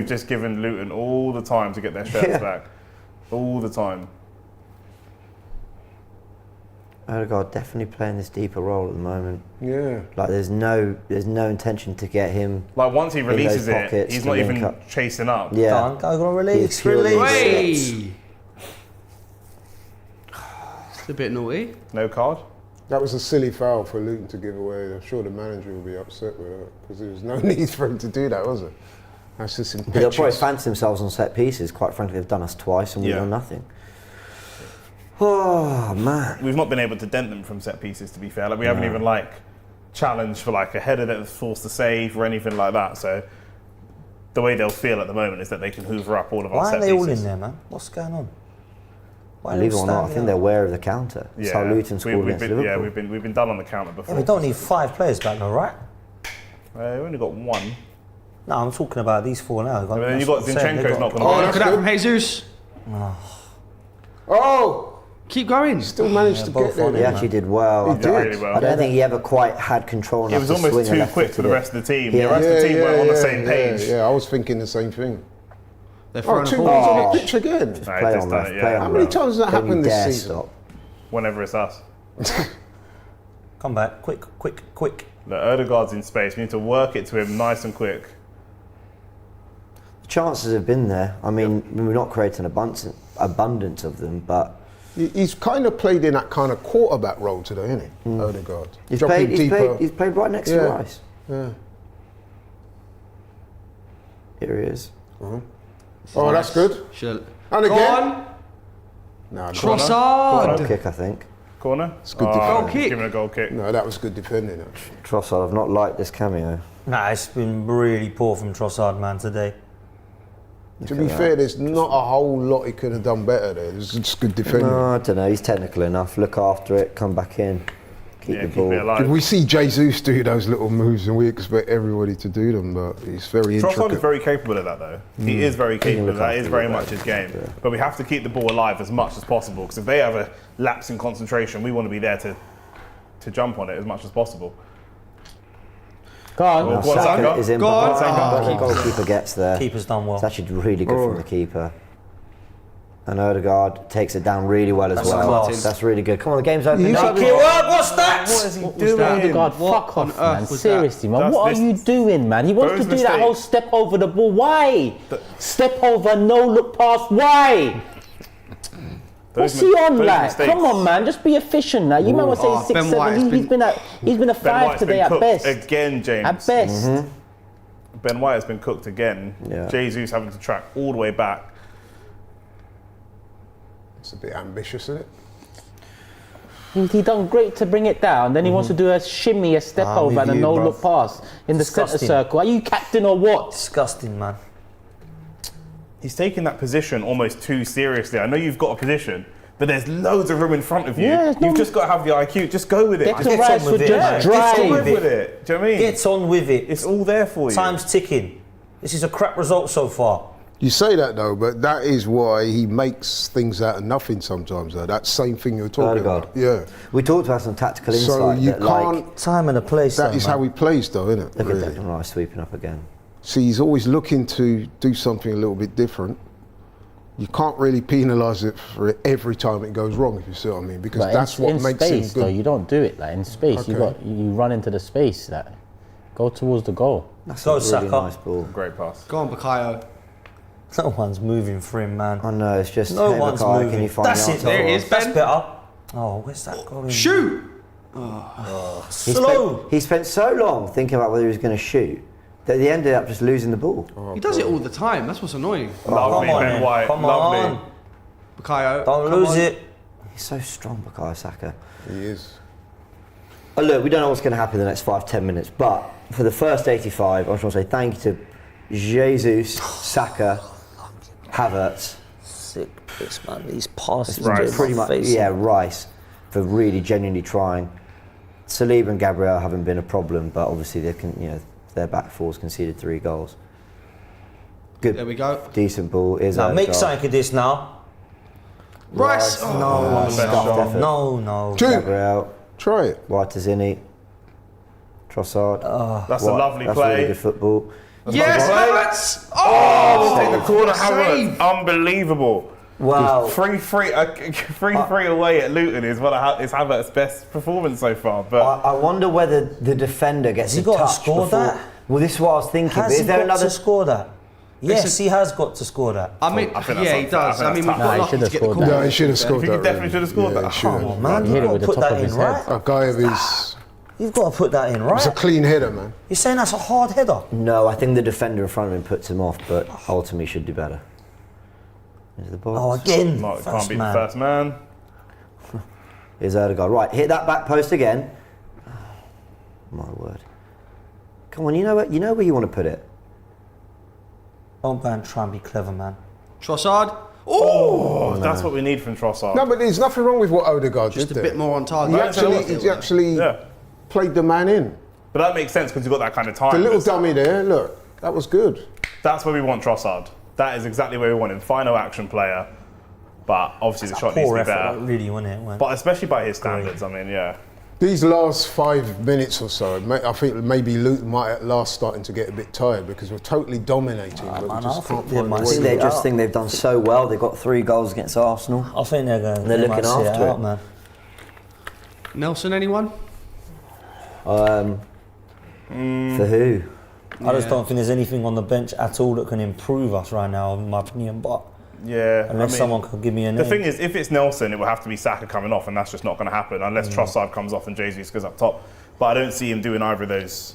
just given Luton all the time to get their shirts Yeah. back, all the time. Odegaard definitely playing this deeper role at the moment. Yeah. Like there's no intention to get him. Like once he releases those it, pockets he's to not link even up. chasing up. Yeah. Go on, release. He's purely- Release. Hey! It's a bit naughty. No card. That was a silly foul for Luton to give away. I'm sure the manager will be upset with that because there was no need for him to do that, was it? That's just They'll probably impetuous. fancy themselves on set pieces. Quite frankly, they've done us twice and we've Yeah. done nothing. Oh man. We've not been able to dent them from set pieces. To be fair, like we haven't even like challenged for like a header that was forced to save or anything like that. So the way they'll feel at the moment is that they can hoover up all of our Why set aren't they all pieces. in there, man? What's going on? Why are Believe it they all or not, I standing think up? they're aware of the counter. That's how Luton scored against been, Liverpool. yeah, we've been done on the counter before. Yeah, we don't need 5 players back now, right? We've only got 1. No, I'm talking about these 4 now. But then you've got Zinchenko's not going to Oh, work. look at that from Jesus. Oh! Keep going. Still managed Yeah, to both get there. on He it, didn't actually did well. He I did. don't- Really well. I don't think he ever quite had control enough It was to almost swing a too left quick foot for the to rest of the team. Yeah. The rest of the team weren't on the same page. Yeah, I was thinking the same thing. They're Oh, throwing a 2 ball. ones on Oh. the pitch again. No, play just on done left, it, play yeah. on How many left. times has that Don't you happened this dare season? stop. Whenever it's us. Come back, quick. The Odegaard's in space. We need to work it to him nice and quick. Chances have been there. I mean, we're not creating abundance of them, but He's kind of played in that kind of quarterback role today, isn't he? Odegaard. he's Dropping played deeper. right next to Yeah. Rice. Yeah. Here he is. Oh, that's good. Should And Go again. on. No, Trossard. Goal kick, I think. Corner? It's good Oh, defending. Goal kick. Giving a goal kick. No, that was good defending. Actually. Trossard, I've not liked this cameo. Nah, it's been really poor from Trossard, man, today. To be fair, there's not a whole lot he could have done better there. It's just good defending. No, I don't know. He's technical enough. Look after it. Come back in. Keep the Keep ball. it alive. We see Jesus do those little moves and we expect everybody to do them, but he's very Trossard is intricate. very capable of that, though. He is very capable of that. Is very much his game. Yeah. But we have to keep the ball alive as much as possible, because if they have a lapse in concentration, we want to be there to jump on it as much as possible. Go on. Well, Saka Saka? is in Go on. behind, but the Keeper's goalkeeper gets there. Keeper's done well. It's actually really good from the keeper. And Odegaard takes it down really well as That's well. class. That's really good. Come on, the game's open. He's now. having- What's that? What is he was doing? that? Odegaard, What fuck on off, earth man. was that? Seriously, man. That's What this- are you doing, man? He wants Those to do that mistakes. whole step over the ball. Why? Step over, no look past. Why? What's he on those like? mistakes. Come on, man. Just be efficient now. You might want to say Oh, 6, Ben White 7. has He's been a Ben 5 White's today been at cooked best. again, James. At best. Ben White has been cooked again. Yeah. Jesus having to track all the way back. It's a bit ambitious, isn't it? He done great to bring it down. Then he wants to do a shimmy, a step I'm over, with and a you, no bruv. look pass in the centre Disgusting. circle. Are you captain or what? Disgusting, man. He's taking that position almost too seriously. I know you've got a position, but there's loads of room in front of you. Yeah, there's no- You've just got to have the IQ. Just go with it. Declan Get Rice on would with it, just man. drive. Get on Live with with it. Do you know what I mean? Get on with it. It's all there for you. Time's ticking. This is a crap result so far. You say that though, but that is why he makes things out of nothing sometimes. Though that same thing you're talking Odegaard. about. Yeah. We talked about some tactical insight. So you that, like, can't. Time and a place. That though, is man. how he plays, though, isn't it? look Really. at Declan Rice sweeping up again. See, he's always looking to do something a little bit different. You can't really penalise it for it every time it goes wrong, if you see what I mean, because But that's what in makes space, him though, good. you don't do it like in space. Okay. You run into the space. That go towards the goal. That's Go, a really Saka. nice ball. Great pass. Go on, Bukayo. No one's moving for him, man. I know, it's just, No hey, one's Mackay, moving. can you find That's the it. answer There for it us? is. That's Ben. better. Oh, where's that going? Shoot! He Slow. He spent so long thinking about whether he was going to shoot that he ended up just losing the ball. He does it all the time. That's what's annoying. Lovely, Come on, Ben then. White. Come Lovely. on. Bukayo. Don't come lose on. it. He's so strong, Bukayo Saka. He is. Oh, look, we don't know what's going to happen in the next 5-10 minutes, but for the first 85, I just want to say thank you to Jesus, Saka, Havertz, Sick piss, man. These passes Right. straight in pretty my much, face. yeah, Rice, for really genuinely trying. Saliba and Gabriel haven't been a problem, but obviously they can, their back four's conceded 3 goals. Good, There we go. decent ball. Is Now make Odegaard. something of this now. Rice. Oh, No, scuffed effort. No. Shoot. Gabriel, Try it. White to Zinni, Trossard. That's a lovely That's play. really good football. yes, Lovely play. Havertz. Oh, Take the corner, save. Havertz. Unbelievable. Wow. 3-3 away at Luton is Havertz's best performance so far. But I wonder whether the defender gets Has he a got to touch score before. that? Well, this is what I was thinking. But Has is he there got another? to score that? Yes, Listen- he has got to score that. I mean, I think that's yeah, he unfair. does. I I think mean, that's we've got Nah, he lucky should to have get the scored call. that. Yeah, he should have scored think he that. definitely really. should have scored Yeah, that. he should Come have. on, man. He hit You've it got with to the put top that of in his head. right. A guy of his. You've got to put that in It was a right. clean header, man. You're saying that's a hard header. No, I think the defender in front of him puts him off, but ultimately should do better. Into the box. Oh, again. no, it can't First be man. the first man. Here's Odegaard. Right, hit that back post again. My word. Come on, you know where you want to put it. Don't go and try and be clever, man. Trossard. Oh, that's what we need from Trossard. No, but there's nothing wrong with what Odegaard Just did a there. bit more on target. He actually Yeah. played the man in. But that makes sense because you've got that kind of time. The little dummy there, look, that was good. That's where we want Trossard. That is exactly where we want him. Final action player. But obviously the shot needs to Poor be effort, better. like, really, wasn't it? When- But especially by his standards, I mean, yeah. These last 5 minutes or so, I think maybe Luton might at last starting to get a bit tired because we're totally dominating, but we man, just I can't think they find might a I think way. they it just out. think they've done so well. They've got 3 goals against Arsenal. I think they're going. They're they might looking see after it. out, man. Nelson, anyone? For who? I just don't think there's anything on the bench at all that can improve us right now, in my opinion. But Yeah. unless someone could give me a name. The thing is, if it's Nelson, it will have to be Saka coming off, and that's just not going to happen unless Trossard comes off and Jesus goes up top. But I don't see him doing either of those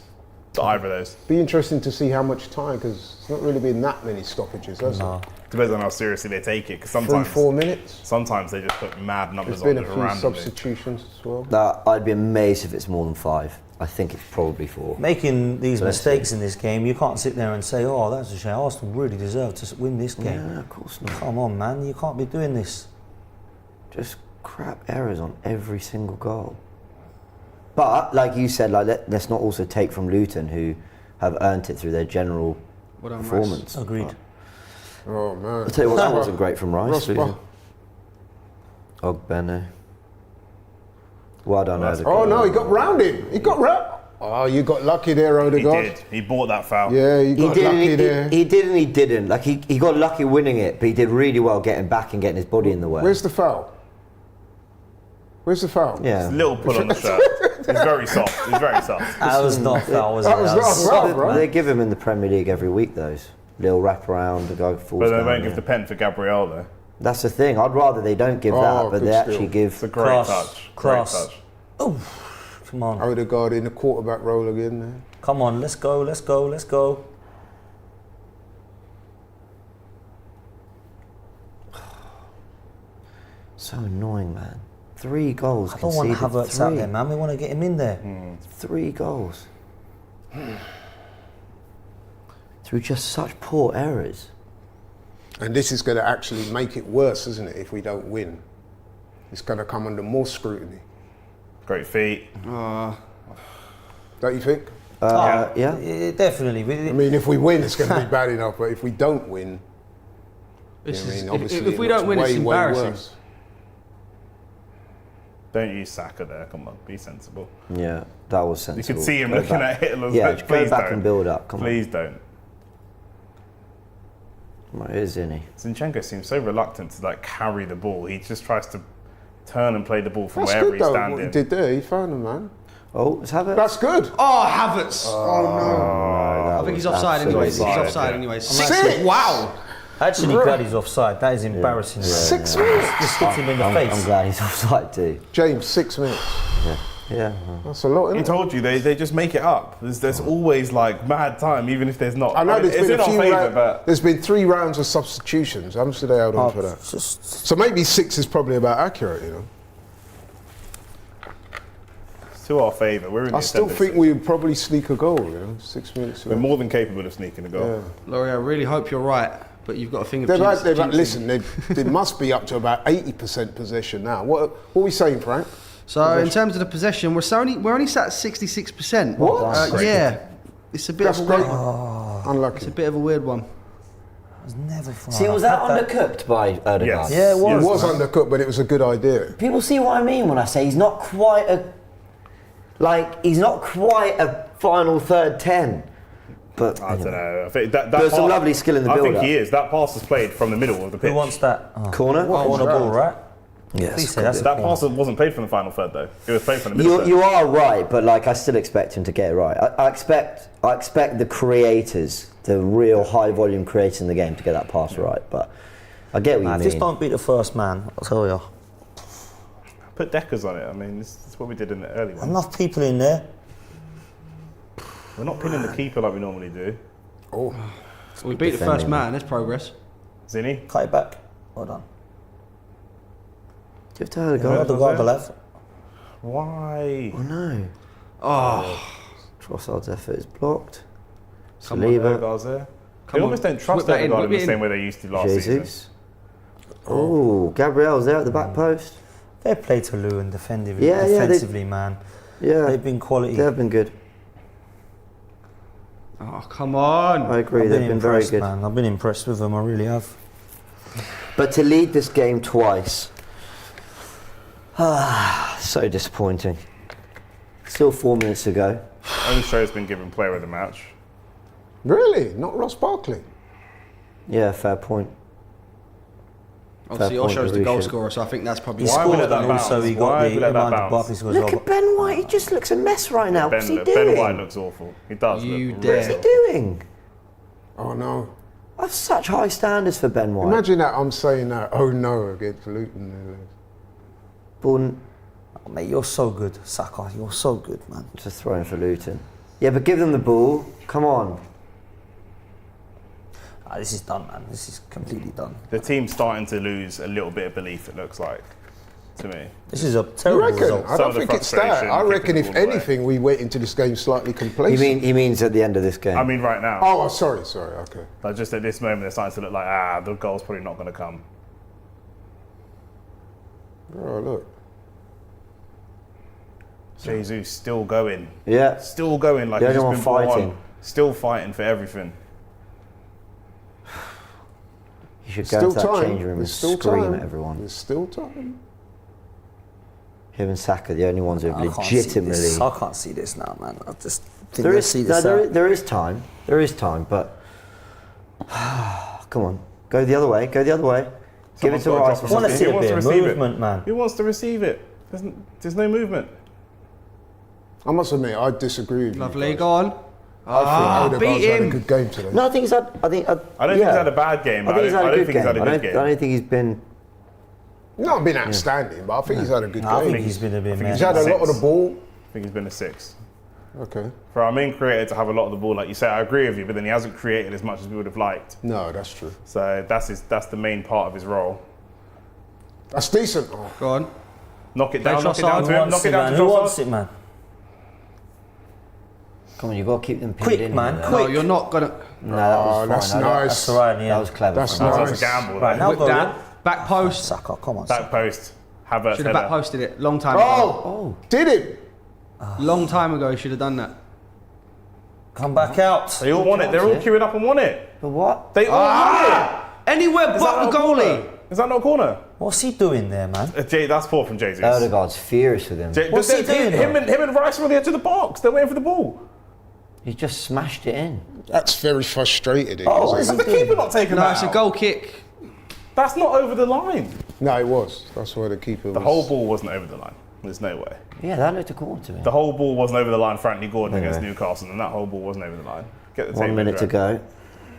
Either of those. Be interesting to see how much time, because it's not really been that many stoppages, has it? Depends on how seriously they take it. Because 3-4 minutes. Sometimes they just put mad numbers There's on been it a few randomly. substitutions as well. I'd be amazed if it's more than 5. I think it's probably 4. Making these mistakes in this game, you can't sit there and say, "Oh, that's a shame. Arsenal really deserve to win this game." Yeah, of course not. Come on, man, you can't be doing this. Just crap errors on every single goal. But like you said, let's not also take from Luton, who have earned it through their general performance. Agreed. Oh man! I'll tell you what, that wasn't great from Rice. Ross Ogbene. Well done, Odegaard. Oh no, he got round him. He got round. Oh, you got lucky there, He Odegaard. did. He bought that foul. Yeah, you He got did, lucky and there. he did and he didn't. Like he got lucky winning it, but he did really well getting back and getting his body in the way. Where's the foul? Where's the foul? Yeah. Little pull on the shirt. It's very soft. It's very soft. That was not foul, was it? That was not a foul, right? They give him in the Premier League every week, those little wraparound, the guy falls But they down. won't give the pen for Gabriel though. That's the thing. I'd rather they don't give that, but good they actually still. give. It's a great Cross. touch. Cross. Great touch. Oh, come on. Odegaard in the quarterback role again there. Come on, let's go, let's go, let's go. So annoying, man. 3 goals. I don't want conceded, Havertz out 3. there, man. We want to get him in there. 3 goals. Through just such poor errors. And this is going to actually make it worse, isn't it, if we don't win? It's going to come under more scrutiny. Great feet. Don't you think? Yeah. Definitely. I mean, if we win, it's going to be bad enough, but if we don't win, This I mean, is- obviously if we it don't looks win, it's way, way embarrassing. worse. Don't use Saka there. Come on, be sensible. Yeah, that was You sensible. could see him Go looking back. at it. Yeah, Like, just go please back don't. and build up. Come Please don't. on. Right, here's Zinni. Zinchenko seems so reluctant to like carry the ball. He just tries to turn and play the ball from That's wherever good, he's though, standing. what he did there. He found him, man. Oh, let's have it. That's good. Oh, Havertz. Oh, no. I think he's offside anyways. He's offside, offside yeah. anyways. Sick. Wow. Actually, glad he's offside. That is embarrassing. 6 minutes. Just hit him in the I'm face. glad he's offside too. James, 6 minutes. Yeah. That's a lot, He isn't it? told you they just make it up. There's always like mad time, even if there's not. I know mean, there's it's been in a our few favour, rounds. but There's been 3 rounds of substitutions. How much do they hold on for that? So maybe 6 is probably about accurate, you know. it's to our favour. We're in the I still ascendancy. think we would probably sneak a goal, you know. 6 minutes. We're more than capable of sneaking a goal. Yeah. Laurie, I really hope you're right, but you've got a finger. Listen, they must be up to about 80% possession now. What are we saying, Frank? So in terms of the possession, we're only sat at 66%. What? Yeah, it's a bit That's of a great. weird one. It's Unlucky. a bit of a weird one. It's never fun. See, was that undercooked by Odegaard? Yes. Yeah, it was. It was undercooked, but it was a good idea. People see what I mean when I say he's not quite a final third 10. But I don't know. I think that There's some pass- lovely skill in the I think build-up. he is. That pass was played from the middle of the pitch. Who wants that? Oh. Corner? Corner ball, right? Yes. Please say that's a That corner. pass wasn't played from the final third though. It was played from the middle. You third. are right, but like I still expect him to get it right. I expect the creators, the real high volume creators in the game, to get that pass right. But I get what Nah, you if mean. this don't beat the first man, I'll tell you. Put deckers on it. I mean, this is what we did in the early one. Enough people in there. We're not pinning the keeper like we normally do. Oh, We beat the defending, first man. There's progress. Zinni. Cut it back. Well done. Give it to Odegaard. Odegaard, the left. Why? Oh no. Oh, Trossard's effort is blocked. Come on, Saliba. Odegaard's there. Come They on. almost don't trust Whip that in, Odegaard in whip the it same in. way they used to last season. Jesus. Oh, Gabriel's there at the back post. Fair play to Luton defensively, Yeah, defensively, man. Yeah, They've been quality. they have been good. oh, come on. I agree, I've they've been very impressed, good. man. I've been impressed with them. I really have. But to lead this game twice, so disappointing. Still 4 minutes to go. Only Show's been given player of the match. really? Not Ross Barkley? Yeah, fair point. Obviously, Fair point, Osho's the goal Mauricio. scorer, so I think that's probably He Why would scored, let that and also bounce? he Why got would the let that amount of bounce? Barkley scores Look over. at Ben White, he just looks a mess right now. What's he doing? Ben White looks awful. He does. You look dare. What's he doing? Oh no. I have such high standards for Ben White. Imagine that I'm saying that, oh no, against Luton. Born Oh, mate, you're so good, Saka. You're so good, man. to throw in for Luton. Yeah, but give them the ball. Come on. This is done, man. This is completely done. The team's starting to lose a little bit of belief, it looks like, to me. This is a You terrible reckon? result. I Some don't of the think it's that. frustration I reckon, if kicking the ball away. anything, we went into this game slightly complacent. He means at the end of this game. I mean, right now. Oh, sorry, okay. Like just at this moment, they're starting to look like, the goal's probably not going to come. Oh, look. Jesus still going. Yeah. Still going like The he's only just one been brought fighting. on. Still fighting for everything. You should go Still to that time. changing room and There's still scream time. at everyone. There's still time. Him and Saka, the only ones who have I can't see legitimately. this. I can't see this now, man. I just think There they is, see no, this out. there is time. There is time, but come on, go the other way. Go the other way. Give it to Someone's Rice. got or to I want to something. see Who a wants bit to of receive it? movement, man. Who wants to receive it? There's no movement. I must admit, I disagree with Lovely, you. go on. I think beat Odegaard's had a him. good game today. No, I think he's had. I think. I don't think he's had a bad game. I think he's had a don't good think he's had a game. good game. I don't think he's been. Not been outstanding, but I think he's had a good I game. think he's been a bit think He's mad. had a lot of the Six. ball. I think he's been a 6. Okay. For our main creator to have a lot of the ball, like you say, I agree with you, but then he hasn't created as much as we would have liked. No, that's true. So that's the main part of his role. That's decent. Oh, Go on. Knock it down, Play knock it down Trossard. to him, knock it down to Who wants Trossard. it, man? Come on, you've got to keep them pinned Quick, in. man, there. quick. No, you're not gonna. No, that was Oh, fine. that's That- nice. That's all right, yeah. That was clever. That's from him. nice. That's a gamble. Right, Right, now Whip go that. in. Back post. Saka, come on. back Saka. post. Havertz Should have back header. posted it. Long time ago. Oh, did it? Long time ago, he should have done that. Come back out. They all want it. They're all queuing up and want it. But what? They all want Anywhere it. Is but that the not a corner? goalie. Is that not a corner? What's he doing there, man? That's poor from Jesus. Odegaard's furious with him. What's he doing, Him and Rice are on the edge of the box. They're waiting for the ball. He just smashed it in. That's very frustrating. Oh, isn't Is it? the keeper not taking No, that it's a out? goal kick. That's not over the line. No, it was. That's why the keeper was. The whole ball wasn't over the line. There's no way. Yeah, that looked a corner to me. The whole ball wasn't over the line. Frankly, Gordon against Anyway. Newcastle, and that whole ball wasn't over the line. Get the 1 tape minute to measure. go.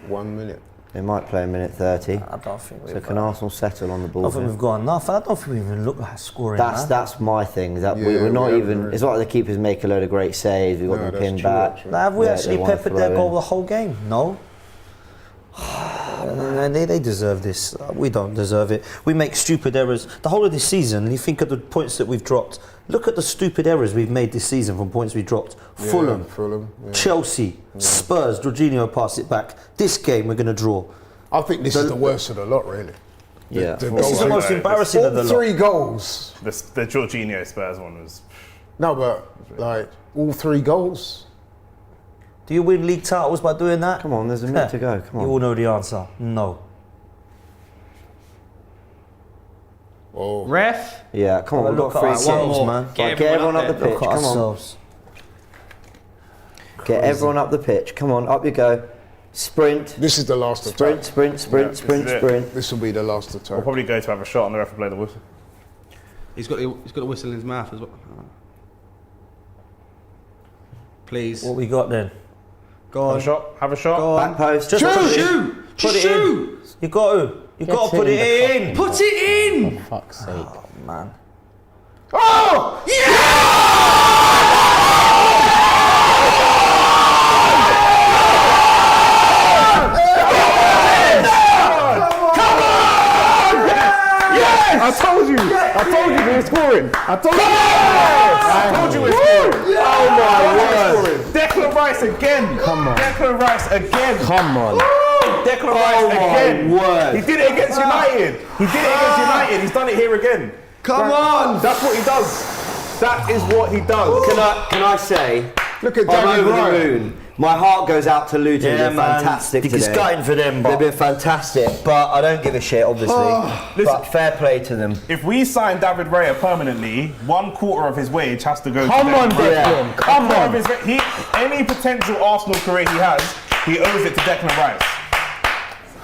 1 minute. They might play a minute 30. I don't think So we've can got, Arsenal settle on the I ball? don't think here? we've got enough. I don't think we even look like scoring, man. That's my thing. That Yeah, we're not we even. haven't It's like the keepers make a load of great saves. We've got No, them that's pinned true, back. actually. Now, have we Yeah, actually they wanna peppered their throw goal in. the whole game? No. And they deserve this. We don't deserve it. We make stupid errors. The whole of this season, you think of the points that we've dropped. Look at the stupid errors we've made this season from points we dropped. Yeah, Fulham, Fulham. Yeah. Chelsea, Spurs, Jorginho passed it back. This game we're going to draw. I think this is the worst of the lot, really. Yeah. The This is the goals- most embarrassing of all the lot. 3 goals. The Jorginho Spurs one was. No, but like all 3 goals. Do you win league titles by doing that? Come on, there's a minute to go. Come You on. all know the answer. No. Oh, Ref. Yeah, come on. Well, We've look got at 3 ourselves, games. man. Get everyone up the pitch. Look at Come on. ourselves. Get everyone up the pitch. Come on, up you go. Sprint. this is the last Sprint, attack. sprint, sprint, this sprint, is it. sprint. This will be the last We'll attack. probably go to have a shot, and the ref will play the whistle. He's got a whistle in his mouth as well. Please. What we got then? Go Have on. a shot. Have a shot. Go Back on. post. Just put it in. Shoot! Put it Shoot! in. You got to. You got to put it it in in. Put it in! Fuck's sake. Oh, man. Oh! I told you. I told you we were scoring. I told you. I told you we were scoring. Oh my word. Declan Rice again. Come on. Declan Rice again. Come on. Declan Rice again. word. He did it against United. He did it against United. He's done it here again. Come on! That's what he does. That is what he does. Can I say, Look at I'm David over Ryan. the moon. My heart goes out to Luton. Yeah, They're man. fantastic It's today. gutting for them, They've but been fantastic, but I don't give a shit, obviously. Listen. But fair play to them. If we sign David Raya permanently, 1/4 of his wage has to go Come to on, Declan Rice. Declan. Come A quarter on. of his any potential Arsenal career he has, he owes it to Declan Rice.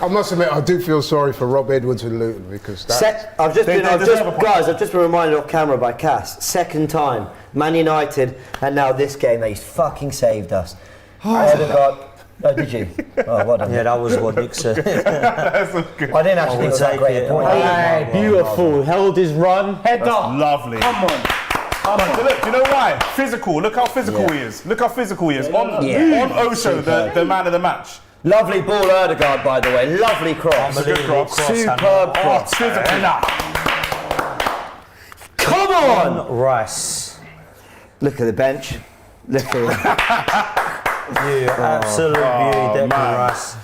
I must admit, I do feel sorry for Rob Edwards and Luton because that. I've just They deserve a point. I've just been reminded off camera by Cass. Second time, Man United, and now this game, he's fucking saved us. Odegaard. Oh, did you? Oh, well done. yeah, that was what Nick said. That's so good. I didn't actually think it was that take great it. a point. Hey, beautiful. Held his run. Header. Lovely. Come on. Look, do you know why? Physical. Look how physical he is. Look how physical he is. On Osho, the man of the match. Lovely ball, Ødegaard, by the way. Lovely cross. It's a good cross. Superb cross. Physical. Come on! Rice. Look at the bench. Look at it. Absolute beauty, Declan Rice.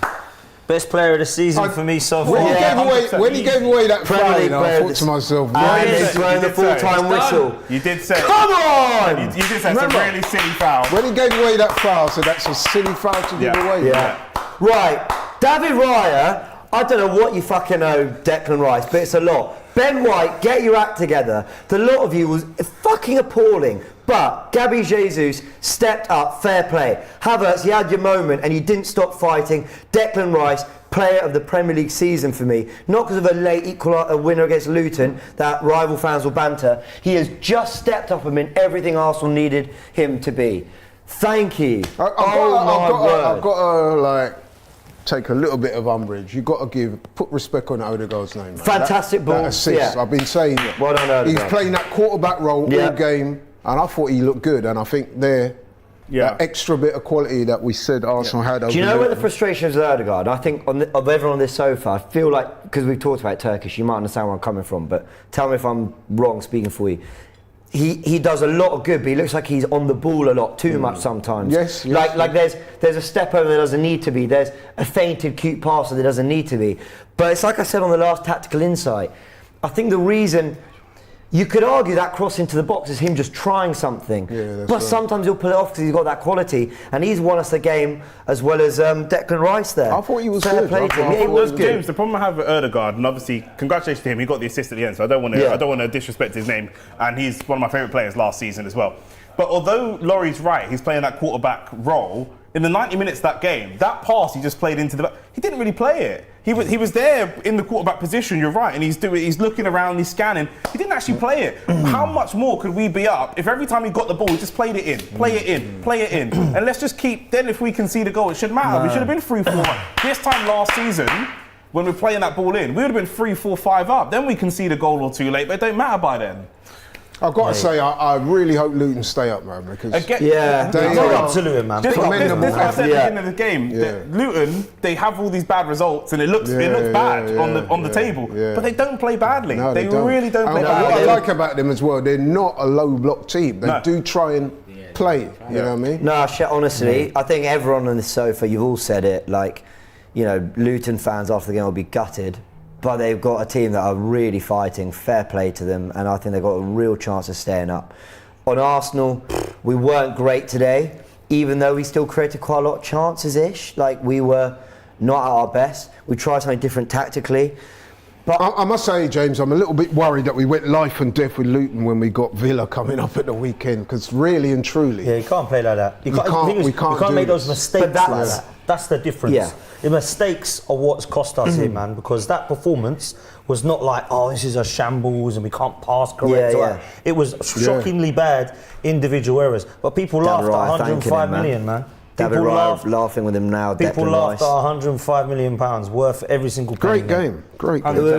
Best player of the season for me so far. When he gave away that Premier foul, League I thought to myself, and really? he's blowing the full-time whistle. You did say. Come on! You did say it's a really silly foul. When he gave away that foul, so that's a silly foul to give away. Yeah. Right. David Raya, I don't know what you fucking know, Declan Rice, but it's a lot. Ben White, get your act together. The lot of you was fucking appalling. But Gabby Jesus stepped up, fair play. Havertz, you had your moment and you didn't stop fighting. Declan Rice, player of the Premier League season for me. Not because of a late winner against Luton that rival fans will banter. He has just stepped up and been everything Arsenal needed him to be. Thank you. I've got to take a little bit of umbrage. You've got to put respect on Ødegaard's name. Man. Fantastic ball. That assist, I've been saying it. Well done, Ødegaard. He's playing that quarterback role all game, and I thought he looked good. And I think that extra bit of quality that we said Arsenal had. Do you know where the frustration is with Ødegaard? I think of everyone on this sofa, I feel like, because we've talked about Turkish, you might understand where I'm coming from, but tell me if I'm wrong speaking for you. He does a lot of good, but he looks like he's on the ball a lot too much sometimes. Yes. Like there's a step over that doesn't need to be. There's a feinted cute passer that doesn't need to be. But it's like I said on the last Tactical Insight. I think the reason you could argue that cross into the box is him just trying something. But sometimes he'll pull it off because he's got that quality, and he's won us the game as well as Declan Rice there. I thought he was good. He was good. James, the problem I have with Ødegaard, and obviously congratulations to him, he got the assist at the end, so I don't want to disrespect his name, and he's one of my favourite players last season as well. But although Laurie's right, he's playing that quarterback role. In the 90 minutes of that game, that pass he just played into the back, he didn't really play it. He was there in the quarterback position, you're right, and he's looking around, he's scanning. He didn't actually play it. How much more could we be up if every time he got the ball, he just played it in, play it in. And let's just keep, then if we concede a goal, it shouldn't matter. We should have been 3-4. This time last season, when we're playing that ball in, we would have been 3-4-5 up. Then we concede a goal or two late, but it don't matter by then. I've got to say, I really hope Luton stay up, man, because they are up to Luton, man. This is what I said at the beginning of the game. Luton, they have all these bad results, and it looks bad on the table, but they don't play badly. No, they really don't play badly. What I like about them as well, they're not a low block team. They do try and play. You know what I mean? No, honestly, I think everyone on this sofa, you've all said it. Like, Luton fans after the game will be gutted. But they've got a team that are really fighting, fair play to them, and I think they've got a real chance of staying up. On Arsenal, we weren't great today, even though we still created quite a lot of chances-ish. Like, we were not at our best. We tried something different tactically. But I must say, James, I'm a little bit worried that we went life and death with Luton when we got Villa coming up at the weekend, because really and truly... Yeah, you can't play like that. You can't make those mistakes like that. That's the difference. Yeah. The mistakes are what's cost us here, man, because that performance was not like, this is a shambles and we can't pass correct. It was shockingly bad individual errors. But people laughed at 105 million, man. David Raya laughing with him now. People laughed at 105 million pounds worth every single penny. Great game.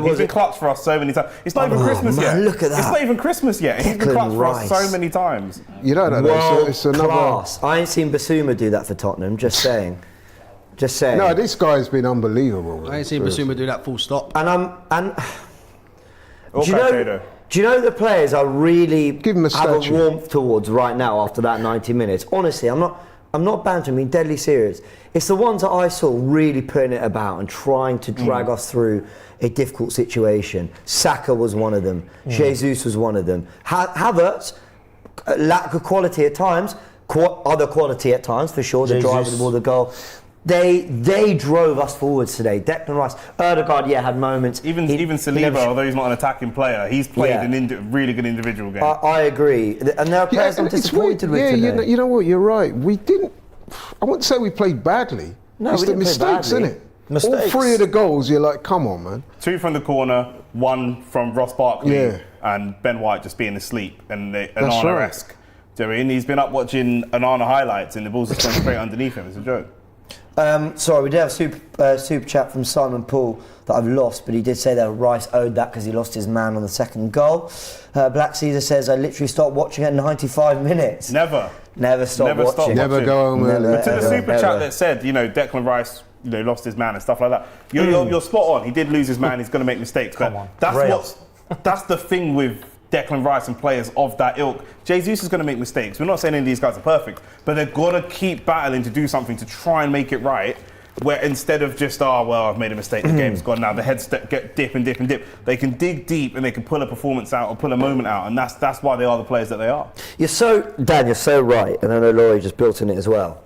He's been clutch for us so many times. It's not even Christmas yet. Look at that. It's not even Christmas yet. He's been clutch for us so many times. You know that, it's another class. I ain't seen Basuma do that for Tottenham. Just saying. No, this guy's been unbelievable. I ain't seen Basuma do that full stop. Do you know the players I really have a warmth towards right now after that 90 minutes? Honestly, I'm not bantering, I'm deadly serious. It's the ones that I saw really putting it about and trying to drag us through a difficult situation. Saka was one of them. Jesus was one of them. Havertz, lack of quality at times, other quality at times for sure. The drive with the ball, the goal. They drove us forwards today. Declan Rice, Ødegaard, had moments. Even Saliba, although he's not an attacking player, he's played a really good individual game. I agree, and there are players I'm disappointed with today. You know what? You're right. We didn't. I wouldn't say we played badly. No, it's we the didn't mistakes, play isn't it? All three of the goals, you're like, come on, man. 2 from the corner, 1 from Ross Barkley, and Ben White just being asleep and Onana-esque. Do you know what I mean? He's been up watching Onana highlights, and the ball's just going straight underneath him. It's a joke. Sorry, we did have a super chat from Simon Paul that I've lost, but he did say that Rice owed that because he lost his man on the second goal. Black Caesar says, I literally stopped watching at 95 minutes. Never Stop stop watching. Never go home early. But to the super chat that said, Declan Rice, lost his man and stuff like that. You're spot on. He did lose his man. He's going to make mistakes. But that's the thing with Declan Rice and players of that ilk. Jesus is going to make mistakes. We're not saying any of these guys are perfect, but they've got to keep battling to do something to try and make it right. Where instead of just, I've made a mistake, the game's gone now, the heads dip and dip and dip. They can dig deep and they can pull a performance out or pull a moment out, and that's why they are the players that they are. You're so right, and I know Laurie just built in it as well.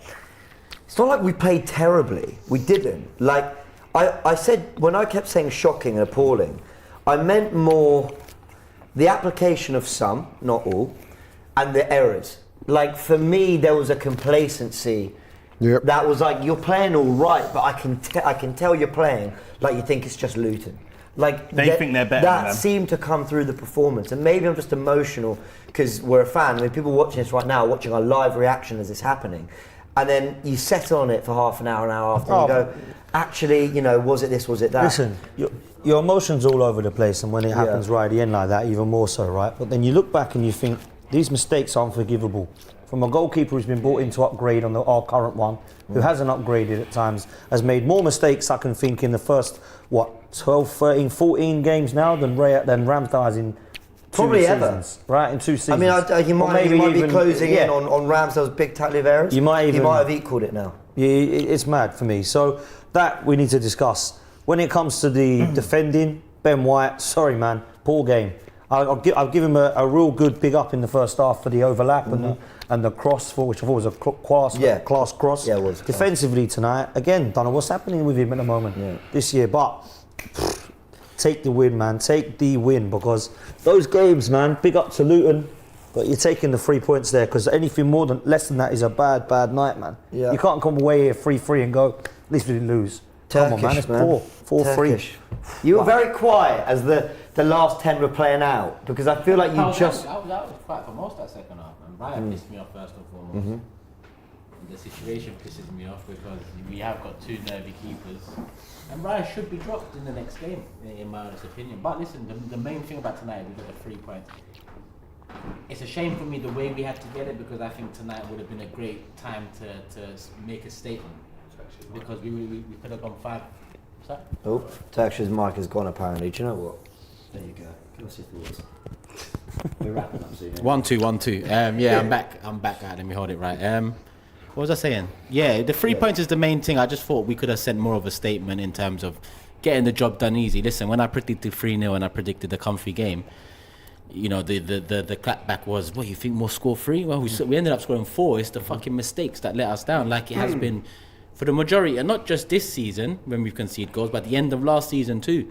It's not like we played terribly. We didn't. Like, I said, when I kept saying shocking and appalling, I meant more the application of some, not all, and the errors. Like, for me, there was a complacency. Yep. That was like, you're playing all right, but I can tell you're playing like you think it's just Luton. Like they think they're better than them. That seemed to come through the performance, and maybe I'm just emotional because we're a fan. I mean, people watching this right now, watching our live reaction as it's happening, and then you settle on it for half an hour after, and you go, actually, was it this, was it that? Listen, your emotions all over the place, and when it happens right at the end like that, even more so, right? But then you look back and you think these mistakes are unforgivable. From a goalkeeper who's been brought in to upgrade on our current one, who hasn't upgraded at times, has made more mistakes, I can think, in the first, 12, 13, 14 games now than Ramsdale has in probably two ever. seasons. Right, in 2 seasons. I mean, he might be closing in on Ramsdale's big tackle of errors. He might have equalled it now. Yeah, it's mad for me. So that we need to discuss. When it comes to the defending, Ben White, sorry man, poor game. I'll give him a real good big up in the first half for the overlap and the cross, which I thought was a class cross. Yeah, it was. Defensively tonight, again, don't know what's happening with him at the moment this year, but take the win, man. Take the win, because those games, man, big up to Luton, but you're taking the 3 points there, because anything less than that is a bad night, man. Yeah. You can't come away here 3-3 and go, at least we didn't lose. Come on, man, it's 4-3. You were very quiet as the last 10 were playing out, because I feel like you I was quiet for most of that second half, and Ryan pissed me off first and foremost. And the situation pisses me off because we have got two nervy keepers, and Ryan should be dropped in the next game, in my honest opinion. But listen, the main thing about tonight, we got the 3 points. It's a shame for me the way we had to get it, because I think tonight would have been a great time to make a statement, because we could have gone 5. Sorry? Oh, Turkish's mic has gone apparently. Do you know what? There you go. Give us your thoughts. We're wrapping up soon. 1-2. Yeah, I'm back. Let me hold it right. What was I saying? Yeah, the 3 points is the main thing. I just thought we could have sent more of a statement in terms of getting the job done easy. Listen, when I predicted 3-0 and I predicted the comfy game, the clapback was, what, you think we'll score 3? Well, we ended up scoring 4. It's the fucking mistakes that let us down, like it has been for the majority, and not just this season when we've conceded goals, but at the end of last season too.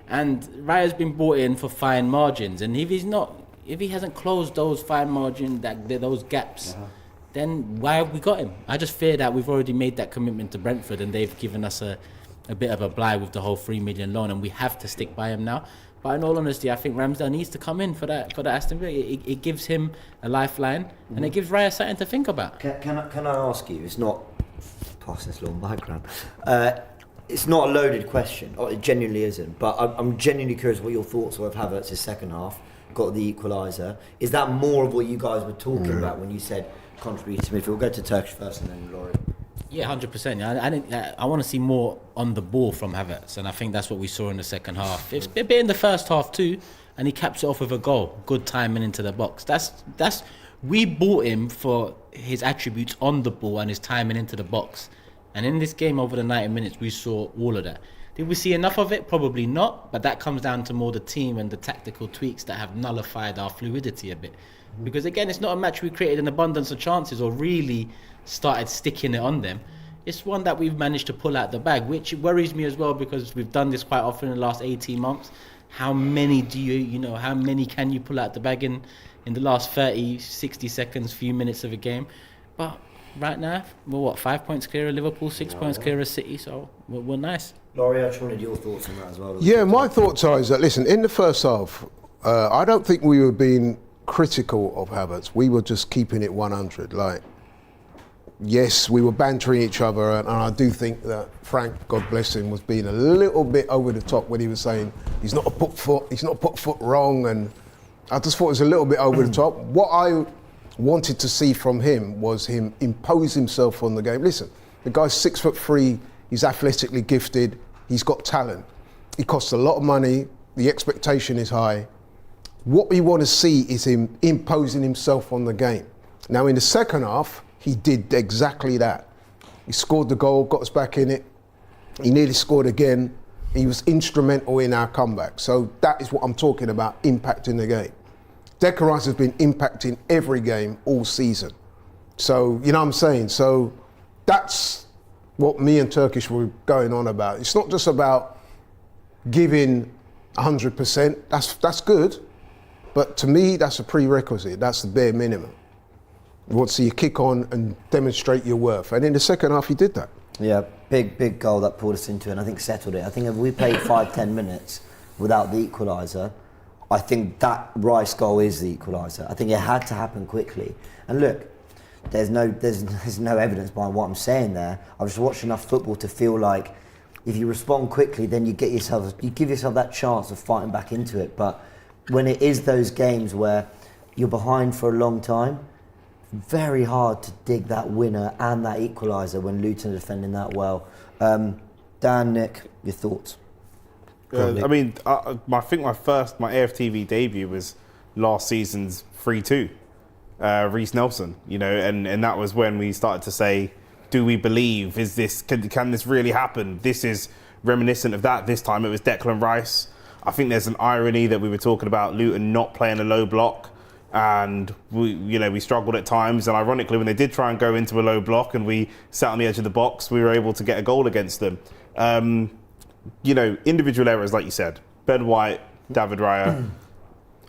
And Raya's been brought in for fine margins, and if he hasn't closed those fine margins, those gaps, then why have we got him? I just fear that we've already made that commitment to Brentford, and they've given us a bit of a blight with the whole 3 million loan, and we have to stick by him now. But in all honesty, I think Ramsdale needs to come in for that Aston Villa. It gives him a lifeline, and it gives Raya something to think about. Can I ask you? It's not past this long background. It's not a loaded question. Or it genuinely isn't. But I'm genuinely curious what your thoughts were of Havertz's second half. Got the equaliser. Is that more of what you guys were talking about when you said contribute to midfield? We'll go to Turkish first and then Laurie. Yeah, 100%. I want to see more on the ball from Havertz, and I think that's what we saw in the second half. It's a bit in the first half too, and he caps it off with a goal. Good timing into the box. That's we bought him for his attributes on the ball and his timing into the box. And in this game over the 90 minutes, we saw all of that. Did we see enough of it? Probably not, but that comes down to more the team and the tactical tweaks that have nullified our fluidity a bit. Because again, it's not a match we created an abundance of chances or really started sticking it on them. It's one that we've managed to pull out the bag, which worries me as well, because we've done this quite often in the last 18 months. How many how many can you pull out the bag in the last 30, 60 seconds, few minutes of a game? But right now, we're 5 points clear of Liverpool, 6 points clear of City, so we're nice. Laurie, I just wanted your thoughts on that as well. Yeah, my thoughts are that, listen, in the first half, I don't think we were being critical of Havertz. We were just keeping it 100. Like, yes, we were bantering each other, and I do think that Frank, God bless him, was being a little bit over the top when he was saying he's not put foot wrong, and I just thought it was a little bit over the top. What I wanted to see from him was him impose himself on the game. Listen, the guy's 6'3", he's athletically gifted, he's got talent. He costs a lot of money, the expectation is high. What we want to see is him imposing himself on the game. Now in the second half, he did exactly that. He scored the goal, got us back in it. He nearly scored again. He was instrumental in our comeback. So that is what I'm talking about, impacting the game. Declan Rice has been impacting every game all season. So, you know what I'm saying? So that's what me and Turkish were going on about. It's not just about giving 100%. That's good. But to me, that's a prerequisite. That's the bare minimum. You want to see you kick on and demonstrate your worth. And in the second half, he did that. Yeah, big goal that pulled us into it and I think settled it. I think if we played 5-10 minutes without the equaliser, I think that Rice goal is the equaliser. I think it had to happen quickly. And look, there's no evidence behind what I'm saying there. I've just watched enough football to feel like if you respond quickly, then you give yourself that chance of fighting back into it. But when it is those games where you're behind for a long time, very hard to dig that winner and that equaliser when Luton are defending that well. Dan, Nick, your thoughts? I mean, I think my AFTV debut was last season's 3-2, Reece Nelson, you know, and that was when we started to say, do we believe, can this really happen? This is reminiscent of that. This time it was Declan Rice. I think there's an irony that we were talking about Luton not playing a low block, and we struggled at times, and ironically when they did try and go into a low block and we sat on the edge of the box, we were able to get a goal against them. Individual errors, like you said, Ben White, David Raya.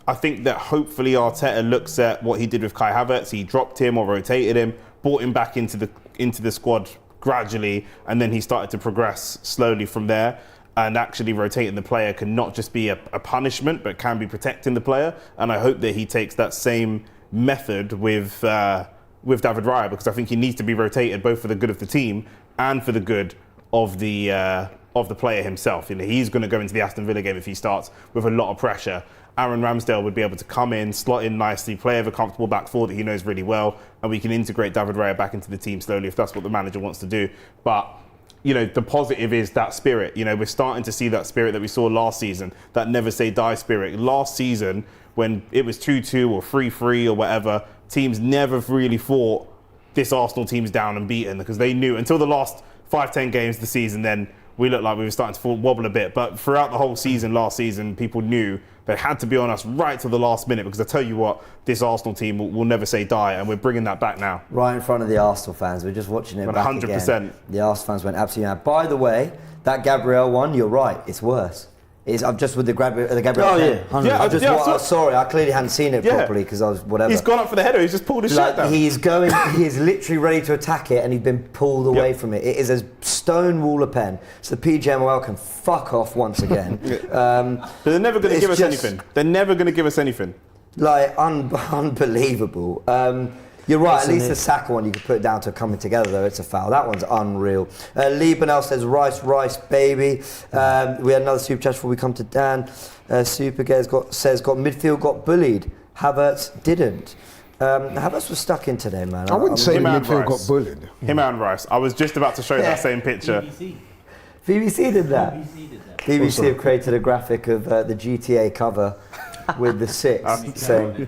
I think that hopefully Arteta looks at what he did with Kai Havertz. He dropped him or rotated him, brought him back into the squad gradually, and then he started to progress slowly from there. And actually rotating the player can not just be a punishment, but can be protecting the player. And I hope that he takes that same method with David Raya, because I think he needs to be rotated both for the good of the team and for the good of the player himself. You know, he's going to go into the Aston Villa game if he starts with a lot of pressure. Aaron Ramsdale would be able to come in, slot in nicely, play over comfortable back four that he knows really well, and we can integrate David Raya back into the team slowly if that's what the manager wants to do. But the positive is that spirit. We're starting to see that spirit that we saw last season, that never say die spirit. Last season, when it was 2-2 or 3-3 or whatever, teams never really thought this Arsenal team's down and beaten, because they knew until the last 5-10 games of the season, then we looked like we were starting to wobble a bit. But throughout the whole season, last season, people knew they had to be on us right to the last minute, because I tell you what, this Arsenal team will never say die, and we're bringing that back now. Right in front of the Arsenal fans. We're just watching it 100%. Back again. The Arsenal fans went absolutely mad. By the way, that Gabriel one, you're right, it's worse. I'm just with the Gabriel. Oh yeah, sorry, I clearly hadn't seen it properly because I was whatever. He's gone up for the header. He's just pulled his shirt down. He is literally ready to attack it, and he's been pulled away from it. It is a stone wall of pen. So the PGMOL can fuck off once again. But they're never going to give us anything. They're never going to give us anything. Like unbelievable. You're right, at least the Saka one, you could put it down to coming together, though. It's a foul. That one's unreal. Lee Bonnell says, Rice, baby. We had another super chat before we come to Dan. Supergaz says, got midfield, got bullied. Havertz didn't. Havertz was stuck in today, man. I wouldn't say the midfield got bullied. Him and Rice. I was just about to show that same picture. BBC did that. BBC have created a graphic of the GTA cover with the six, saying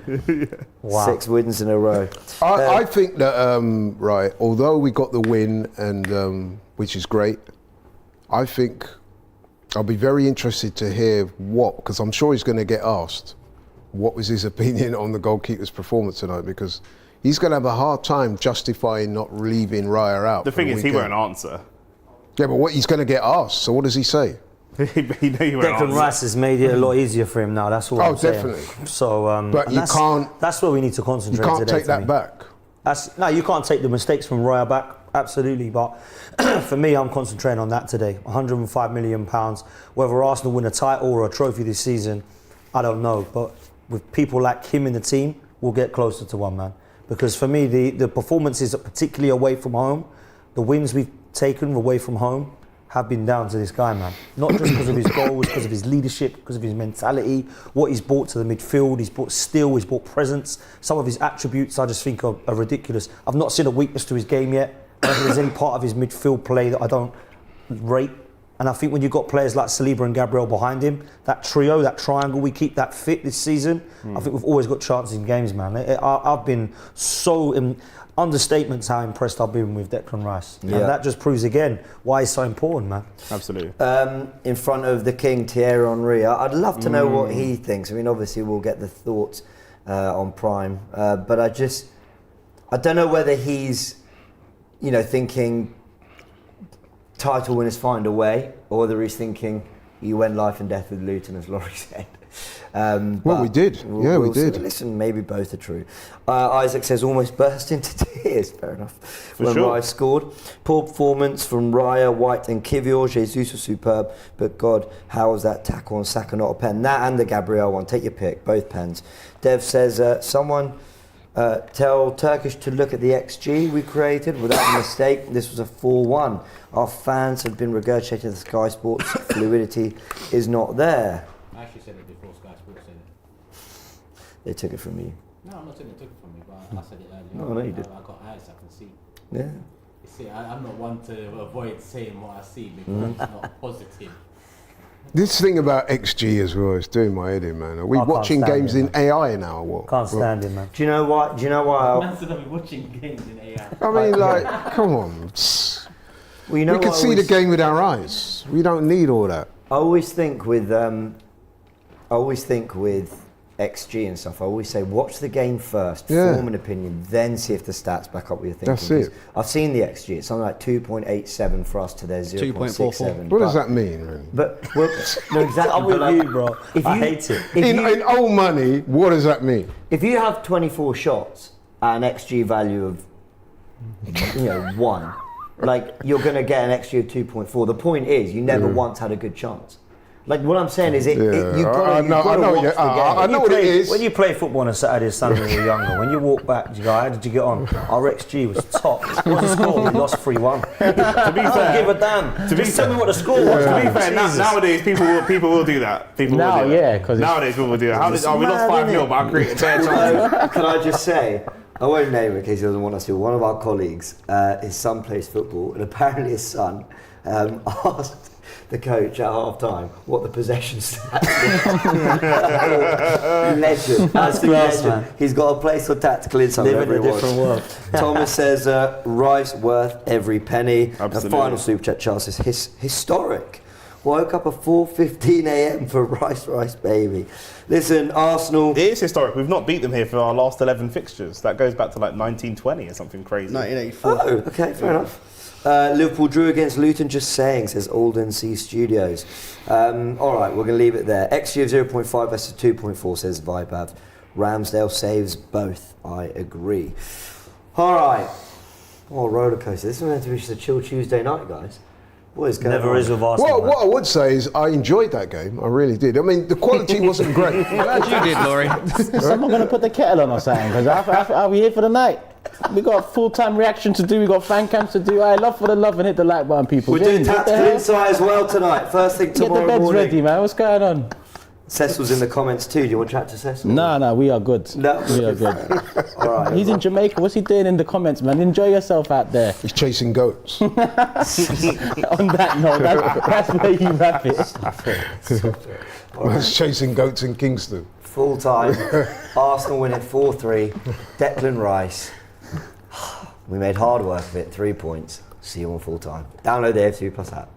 6 wins in a row. I think that, although we got the win, and which is great, I think I'll be very interested to hear because I'm sure he's going to get asked, what was his opinion on the goalkeeper's performance tonight, because he's going to have a hard time justifying not leaving Raya out. The thing is, he won't answer. Yeah, but he's going to get asked, so what does he say? Declan Rice has made it a lot easier for him now. That's all I'm saying. Definitely. So, but you can't. That's where we need to concentrate. You can't today, take that back. You can't take the mistakes from Raya back. Absolutely, but for me, I'm concentrating on that today. 105 million pounds. Whether Arsenal win a title or a trophy this season, I don't know. But with people like him in the team, we'll get closer to one, man. because for me, the performances, particularly away from home, the wins we've taken away from home have been down to this guy, man. Not just because of his goals, because of his leadership, because of his mentality, what he's brought to the midfield. He's brought skill, he's brought presence. Some of his attributes I just think are ridiculous. I've not seen a weakness to his game yet. I don't think there's any part of his midfield play that I don't rate. And I think when you've got players like Saliba and Gabriel behind him, that trio, that triangle, we keep that fit this season. I think we've always got chances in games, man. I've been so... understatements how impressed I've been with Declan Rice. And that just proves again why he's so important, man. Absolutely. In front of the king, Thierry Henry, I'd love to know what he thinks. I mean, obviously we'll get the thoughts on Prime, but I don't know whether he's, thinking title winners find a way, or whether he's thinking you went life and death with Luton, as Laurie said. Well, we did. We did. Listen, maybe both are true. Isaac says almost burst into tears. Fair enough. When Rice scored. Poor performance from Raya, White and Kivior. Jesus was superb. But God, how was that tackle on Saka not a pen? That and the Gabriel one. Take your pick. Both pens. Dev says, someone tell Turkish to look at the XG we created. Without a mistake, this was a 4-1. Our fans have been regurgitating the Sky Sports. Fluidity is not there. I actually said it before Sky Sports said it. They took it from you. No, I'm not saying they took it from me, but I said it earlier. No, you did. I got eyes, I can see. Yeah. You see, I'm not one to avoid saying what I see because it's not positive. This thing about XG as well is doing my head in, man. Are we watching games in AI now or what? Can't stand it, man. Do you know why? Man said I'm watching games in AI. I mean, come on. Well, you know we can see the game with our eyes. We don't need all that. I always think with XG and stuff, I always say watch the game first, form an opinion, then see if the stats back up what you're thinking. That's it. I've seen the XG. It's something like 2.87 for us to their 0.67. What does that mean, really? But no, exactly. I'm with you, bro. I hate it. In old money, what does that mean? If you have 24 shots at an XG value of 1, like you're going to get an XG of 2.4. The point is, you never once had a good chance. Like what I'm saying is, you've got to watch the game. I know what it is. When you play football on a Saturday or Sunday when you're younger, when you walk back, you go, how did you get on? Our XG was top. What was the score? We lost 3-1. To be fair, give a damn. Just tell me what the score was. To be fair, nowadays people will do that. Nowadays people will do that. We lost 5-0, but I created a chance. Can I just say, I won't name him in case he doesn't want us to. One of our colleagues, his son plays football, and apparently his son asked the coach at half time what the possession stats were. Legend. That's class, legend. Man. He's got a place for tactical insight. Live in a different world. Thomas says, Rice worth every penny. Absolutely. And final super chat, Charles says, historic. Woke up at 4:15 a.m. for Rice baby. Listen, Arsenal. It is historic. We've not beat them here for our last 11 fixtures. That goes back to like 1920 or something crazy. 1984. Oh, okay, fair enough. Liverpool drew against Luton, just saying, says Alden C Studios. All right, we're going to leave it there. XG of 0.5 versus 2.4, says Vipav. Ramsdale saves both. I agree. All right. Oh, roller coaster. This is meant to be just a chill Tuesday night, guys. What is going on? Never is with Arsenal. Well, what I would say is I enjoyed that game. I really did. I mean, the quality wasn't great. I'm glad you did, Laurie. Someone going to put the kettle on or something, because are we here for the night? We got full-time reaction to do, we got fan cams to do. I love for the love and hit the like button, people. We're doing tactical insight as well tonight. First thing tomorrow morning. Get the beds ready, man. What's going on? Cecil's in the comments too. Do you want to chat to Cecil? No, we are good. No. We are good. All right. He's in Jamaica. What's he doing in the comments, man? Enjoy yourself out there. He's chasing goats. On that note, that's where you wrap it. He's chasing goats in Kingston. Full time. Arsenal winning 4-3. Declan Rice. We made hard work of it. 3 points. See you on full time. Download the AFTV Plus app.